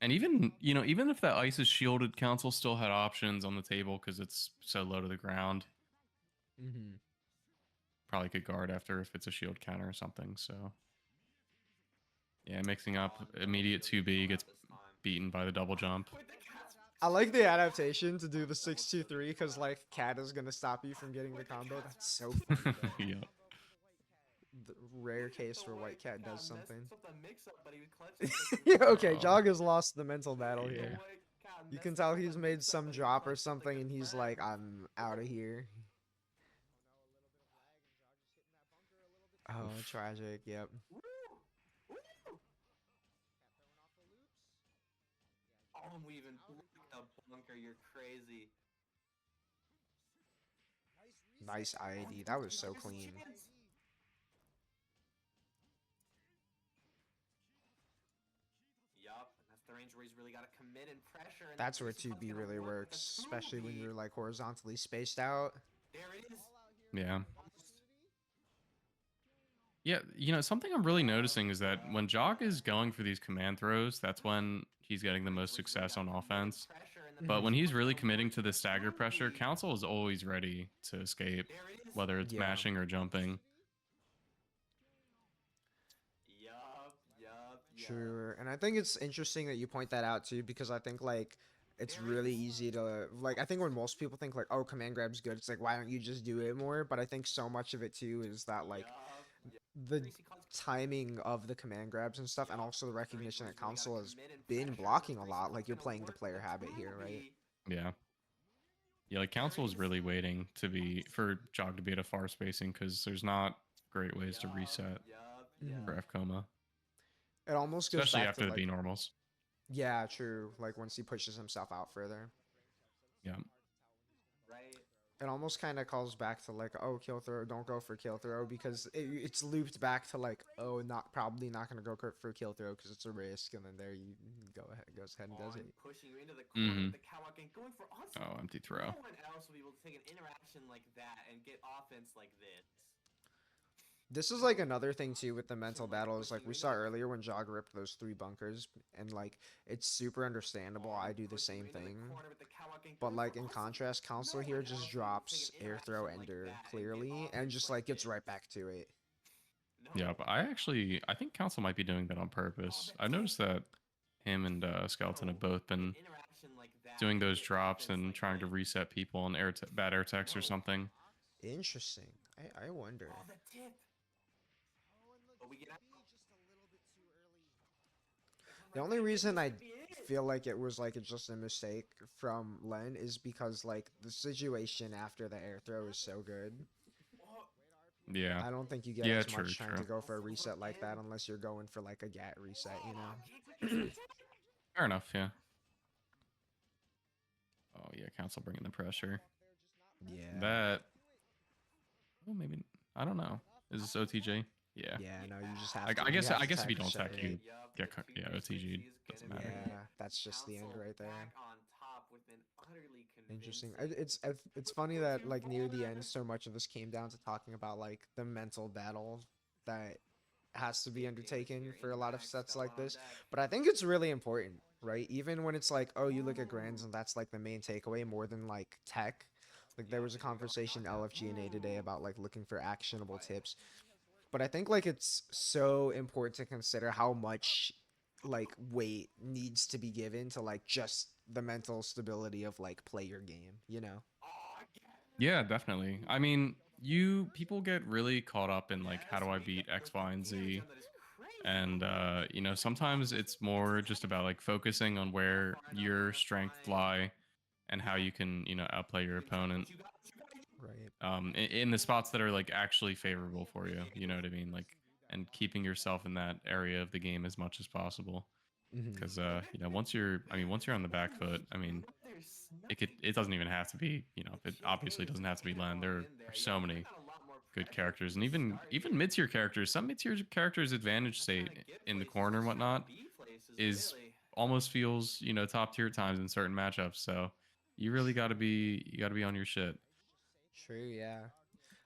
And even, even if that ice is shielded, Council still had options on the table because it's so low to the ground. Mm-hmm. Probably could guard after if it's a shield counter or something. So yeah, mixing up Oh, no, immediate Philly's 2B going out gets this time. beaten by the double jump. With the cats. I like the adaptation to do the 6-2-3 because like Cat is gonna stop you from getting the combo. That's so funny. Though. Yeah. The rare case The where White Cat does messed something. up the mix-up, but he clutched it Yeah, with okay, Oh. Jog has lost the mental battle Yeah. here. White Cat You can messed tell up he's the made mix-up, some but he drop or clutched it like something a and he's crack. like, I'm out of here. Oh, Oof. tragic. Yep. Woo! Woo! Oh, and we even blocked the bunker. You're crazy. Nice IAD. That was so clean. Yup, that's the range where he's really got to commit and pressure. And That's where 3C Club's 2B gonna really work with works, the especially when 2B. you're like horizontally spaced out. There it is. Yeah. Almost. Yeah, something I'm really noticing is that when Jog is going for these command throws, that's when he's getting the most success on offense. But when he's really committing to the stagger pressure, Council is always ready to escape, There it is. whether it's Yeah. mashing or jumping. Yup. True. And I think it's interesting that you point that out too, because I think like it's really easy to like I think when most people think like, oh, command grab's good, it's like why don't you just do it more? But I think so much of it too is that like the timing of the command grabs and stuff and also the recognition that Council has been blocking a lot. Like you're playing the player habit here, right? Yeah. Yeah, like Council is really waiting for Jog to be at a far spacing because there's not great ways to reset for F coma, It almost goes especially back after to the like B normals. yeah, true. Like once he pushes himself out further. Yeah. Right. It almost kind of calls back to like, oh, kill throw, don't go for kill throw because it's looped back to like, oh, probably not gonna go for kill throw because it's a risk, and then there you goes ahead and does it. Pushing you into the corner Mhm. with the catwalk and going for awesome. Oh, empty throw. No one else will be able to take an interaction like that and get offense like this. This is like another thing too with the mental battles. Like we saw earlier when Jog ripped those 3 bunkers, and like it's super understandable. I do the same thing. But like in contrast, Council here just drops air throw ender clearly and just like gets right back to it. Yeah, but I think Council might be doing that on purpose. I've noticed that him and Skeleton have both been doing those drops and trying to reset people on bad air techs or something. Interesting. I wonder. Oh, the tip. But we get out. The only reason I feel like it was like it's just a mistake from Len is because like the situation after the air throw is so good. Yeah. I don't think you get Yeah, as much true, time to true. go for a reset like that unless you're going for like a GAT reset, you know? Fair enough, yeah. Oh, yeah, Council bringing the pressure. Yeah. That... Oh, maybe... I don't know. Is this OTJ? Yeah. Yeah, no, you just have I to. guess you have I to guess if you tech don't set tech, it. you get OTG. Doesn't matter. Yeah, that's just the end right there. Interesting. It's funny that like near the end, so much of this came down to talking about like the mental battle that has to be undertaken for a lot of sets like this. But I think it's really important, right? Even when it's like, oh, you look at grands and that's like the main takeaway more than like tech. Like there was a conversation in LFG&A today about like looking for actionable tips. But I think like it's so important to consider how much like weight needs to be given to like just the mental stability of like play your game, you know? Yeah, definitely. I mean, people get really caught up in like how do I beat X, Y, and Z, and sometimes it's more just about like focusing on where your strengths lie and how you can, you know, outplay your opponent Right. in the spots that are like actually favorable for you. You know what I mean? Like, and keeping yourself in that area of the game as much as possible. Hmm. Because you know, once you're on the back foot, I mean, it doesn't even have to be, you know, it obviously doesn't have to be Len. There are so many good characters, and even mid-tier characters. Some mid-tier characters' advantage state in the corner and whatnot is almost feels, you know, top tier at times in certain matchups. So you gotta be on your shit. True, yeah.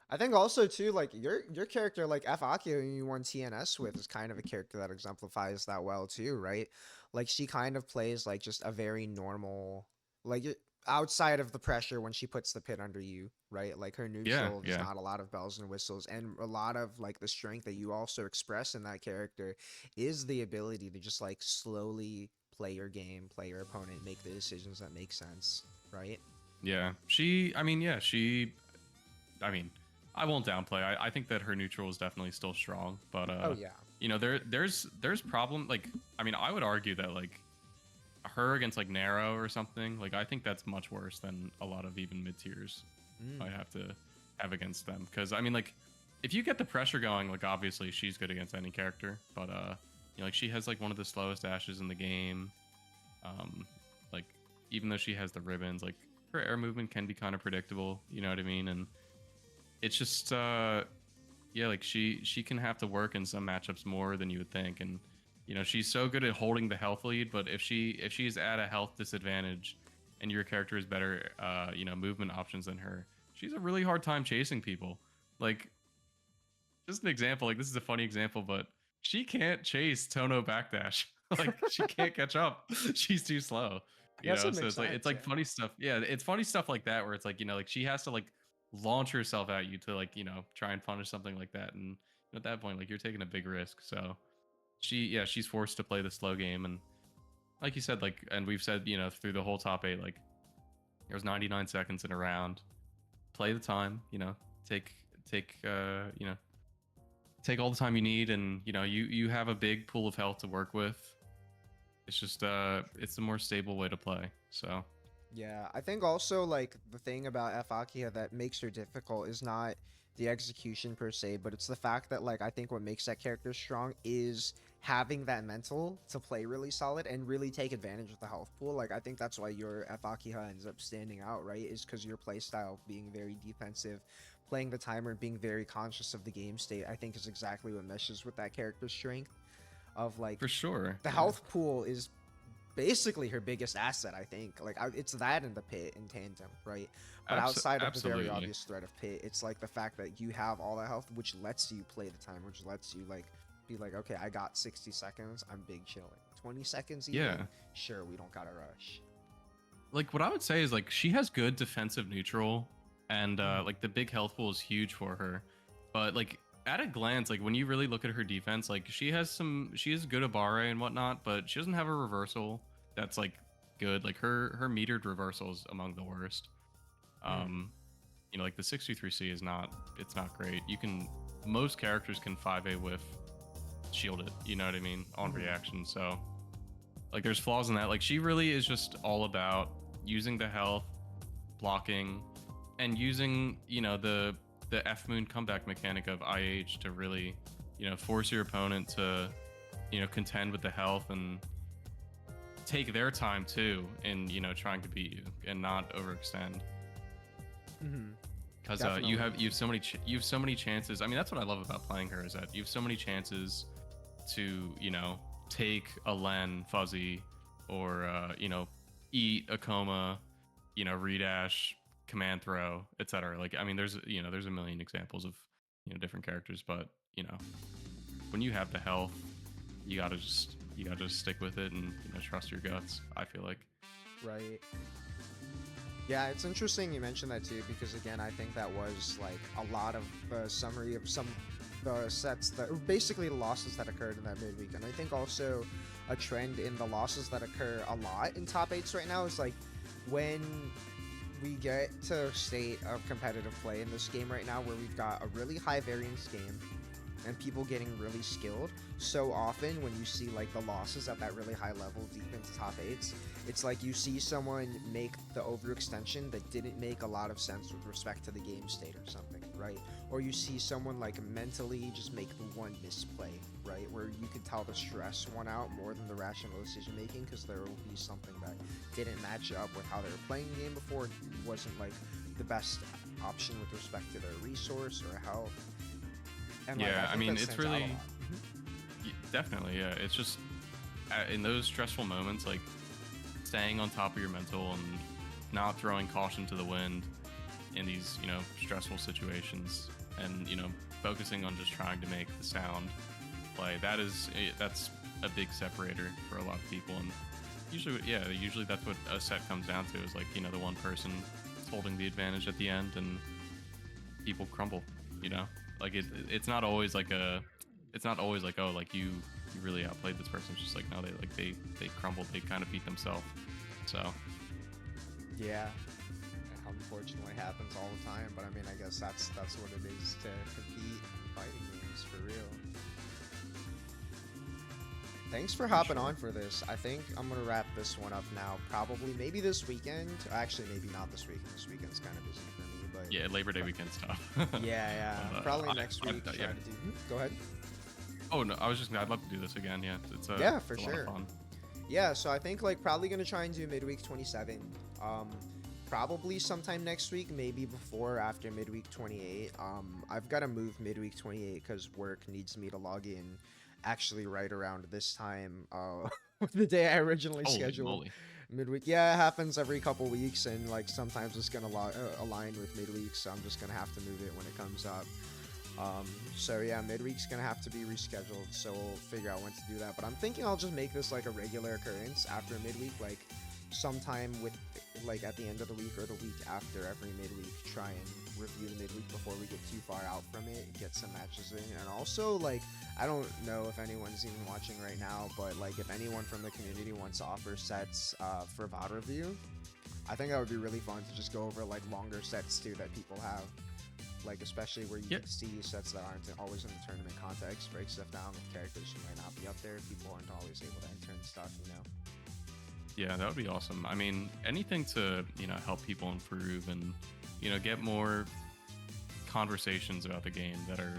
I think also too, like your character, like F Akio, who you won TNS with, is kind of a character that exemplifies that well too, right? Like she kind of plays like just a very normal, like outside of the pressure when she puts the pit under you, right? Like her Yeah, neutral, there's yeah, not a lot of bells and whistles, and a lot of like the strength that you also express in that character is the ability to just like slowly play your game, play your opponent, make the decisions that make sense, right? yeah. She, I mean, yeah, she. I mean, I won't downplay. I think that her neutral is definitely still strong, but Oh yeah. you know, there's problem. Like, I mean, I would argue that like her against like Narrow or something. Like, I think that's much worse than a lot of even mid tiers I Mm. have to have against them. Because I mean, like, if you get the pressure going, like obviously she's good against any character, but you know, like she has like one of the slowest dashes in the game. Um, like even though she has the ribbons, like her air movement can be kind of predictable. You know what I mean? And it's just yeah, like she can have to work in some matchups more than you would think. And you know, she's so good at holding the health lead, but if she's at a health disadvantage and your character has better you know, movement options than her, she's a really hard time chasing people. Like, just an example, like this is a funny example, but she can't chase Tono backdash. Like she can't catch up. She's too slow. I You guess know, it so makes it's sense, like yeah. funny stuff. Yeah, it's funny stuff like that where it's like, you know, like she has to like launch herself at you to like, you know, try and punish something like that. And at that point, like you're taking a big risk. So she's forced to play the slow game. And like you said, like, and we've said, you know, through the whole top eight, like there's 99 seconds in a round. Play the time, you know, take you know, take all the time you need, and you know, you have a big pool of health to work with. It's just it's a more stable way to play. So Yeah, I think also like the thing about F Akia that makes her difficult is not the execution per se, but it's the fact that like I think what makes that character strong is having that mental to play really solid and really take advantage of the health pool. Like I think that's why your F Akia ends up standing out, right? Is because your playstyle being very defensive, playing the timer and being very conscious of the game state, I think is exactly what meshes with that character's strength of like for sure, the yeah. health pool is basically her biggest asset, I think. Like, it's that and the pit in tandem, right? But outside of the very Absolutely. obvious threat of pit, it's like the fact that you have all that health, which lets you play the time, which lets you like be like, okay, I got 60 seconds, I'm big chilling. 20 seconds even, Yeah. sure, we don't gotta rush. Like what I would say is like she has good defensive neutral, and like the big health pool is huge for her. But like at a glance, like when you really look at her defense, like she is good Abare and whatnot, but she doesn't have a reversal that's like good. Like her metered reversals among the worst. Mm. You know, like the 623C is not, it's not great. You can, most characters can 5A whiff shield it, you know what I mean, on reaction. So like there's flaws in that. Like she really is just all about using the health, blocking, and using, you know, the F Moon comeback mechanic of IH to really, you know, force your opponent to, you know, contend with the health and take their time too in, you know, trying to beat you and not overextend. Mm-hmm. Because Definitely. you have so many chances. I mean, that's what I love about playing her, is that you have so many chances to, you know, take a Len Fuzzy, or you know, eat a coma, you know, redash, command throw, etc. Like, I mean, there's, you know, there's a million examples of, you know, different characters, but you know, when you have the health, you gotta just stick with it and, you know, trust your guts, I feel like. Right. Yeah, it's interesting you mentioned that too, because again, I think that was like a lot of the summary of some the sets that basically the losses that occurred in that midweek. And I think also a trend in the losses that occur a lot in top eights right now is like when we get to a state of competitive play in this game right now where we've got a really high variance game, and people getting really skilled. So often when you see like the losses at that really high level deep into top 8s, it's like you see someone make the overextension that didn't make a lot of sense with respect to the game state or something, right? Or you see someone like mentally just make the one misplay, right? Where you could tell the stress won out more than the rational decision making, because there will be something that didn't match up with how they were playing the game before. It wasn't like the best option with respect to their resource or health. And like, Yeah, I think mean, that it's stands out a really lot. definitely, yeah. It's just in those stressful moments, like staying on top of your mental and not throwing caution to the wind in these, stressful situations, and focusing on just trying to make the sound play. That's a big separator for a lot of people, and usually that's what a set comes down to, is like, the one person is holding the advantage at the end, and people crumble. Like it's not always like oh, like you really outplayed this person. It's just like, no, they crumbled. They kind of beat themselves. So Yeah, it unfortunately happens all the time. But I mean, I guess that's what it is to compete in fighting games for real. Thanks for hopping on for this. I think I'm gonna wrap this one up now. Probably maybe this weekend. Actually, maybe not this weekend. This weekend's kind of busy for me. But yeah, Labor Day weekend stuff. yeah. Probably next week. yeah. Try to do. Go ahead. Oh no, I'd love to do this again. Yeah, it's Yeah, for it's a lot sure. of fun. Yeah, so I think like probably gonna try and do midweek 27. Probably sometime next week, maybe before or after midweek 28. I've got to move midweek 28 because work needs me to log in actually right around this time. The day I originally Holy scheduled. moly. Midweek, yeah, it happens every couple weeks, and like sometimes it's gonna align with midweek, so I'm just gonna have to move it when it comes up. So yeah, midweek's gonna have to be rescheduled, so we'll figure out when to do that. But I'm thinking I'll just make this like a regular occurrence after midweek, like sometime with like at the end of the week or the week after every midweek. Try and review the midweek before we get too far out from it. Get some matches in, and also like I don't know if anyone's even watching right now, but like if anyone from the community wants to offer sets for VOD review, I think that would be really fun to just go over like longer sets too that people have. Like, especially where you can see sets that aren't always in the tournament context, break stuff down with characters who might not be up there. People aren't always able to enter and stuff, Yeah, that would be awesome. I mean, anything to, help people improve and, get more conversations about the game that are,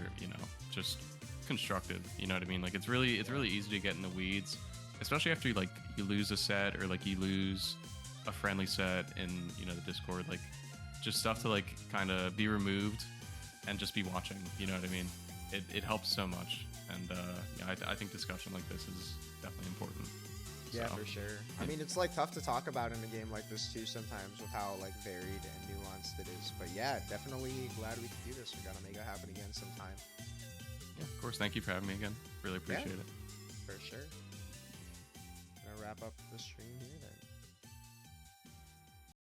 just constructive. You know what I mean? Like, it's really easy to get in the weeds, especially after you lose a set, or like you lose a friendly set in, the Discord. Like, just stuff to like kind of be removed and just be watching. You know what I mean? It helps so much, and I think discussion like this is definitely important. Yeah, So, for sure. I mean, it's like tough to talk about in a game like this too sometimes, with how like varied and nuanced it is. But yeah, definitely glad we could do this. We gotta make it happen again sometime. Yeah, of course. Thank you for having me again. Really appreciate it. For sure. Gonna wrap up the stream here then.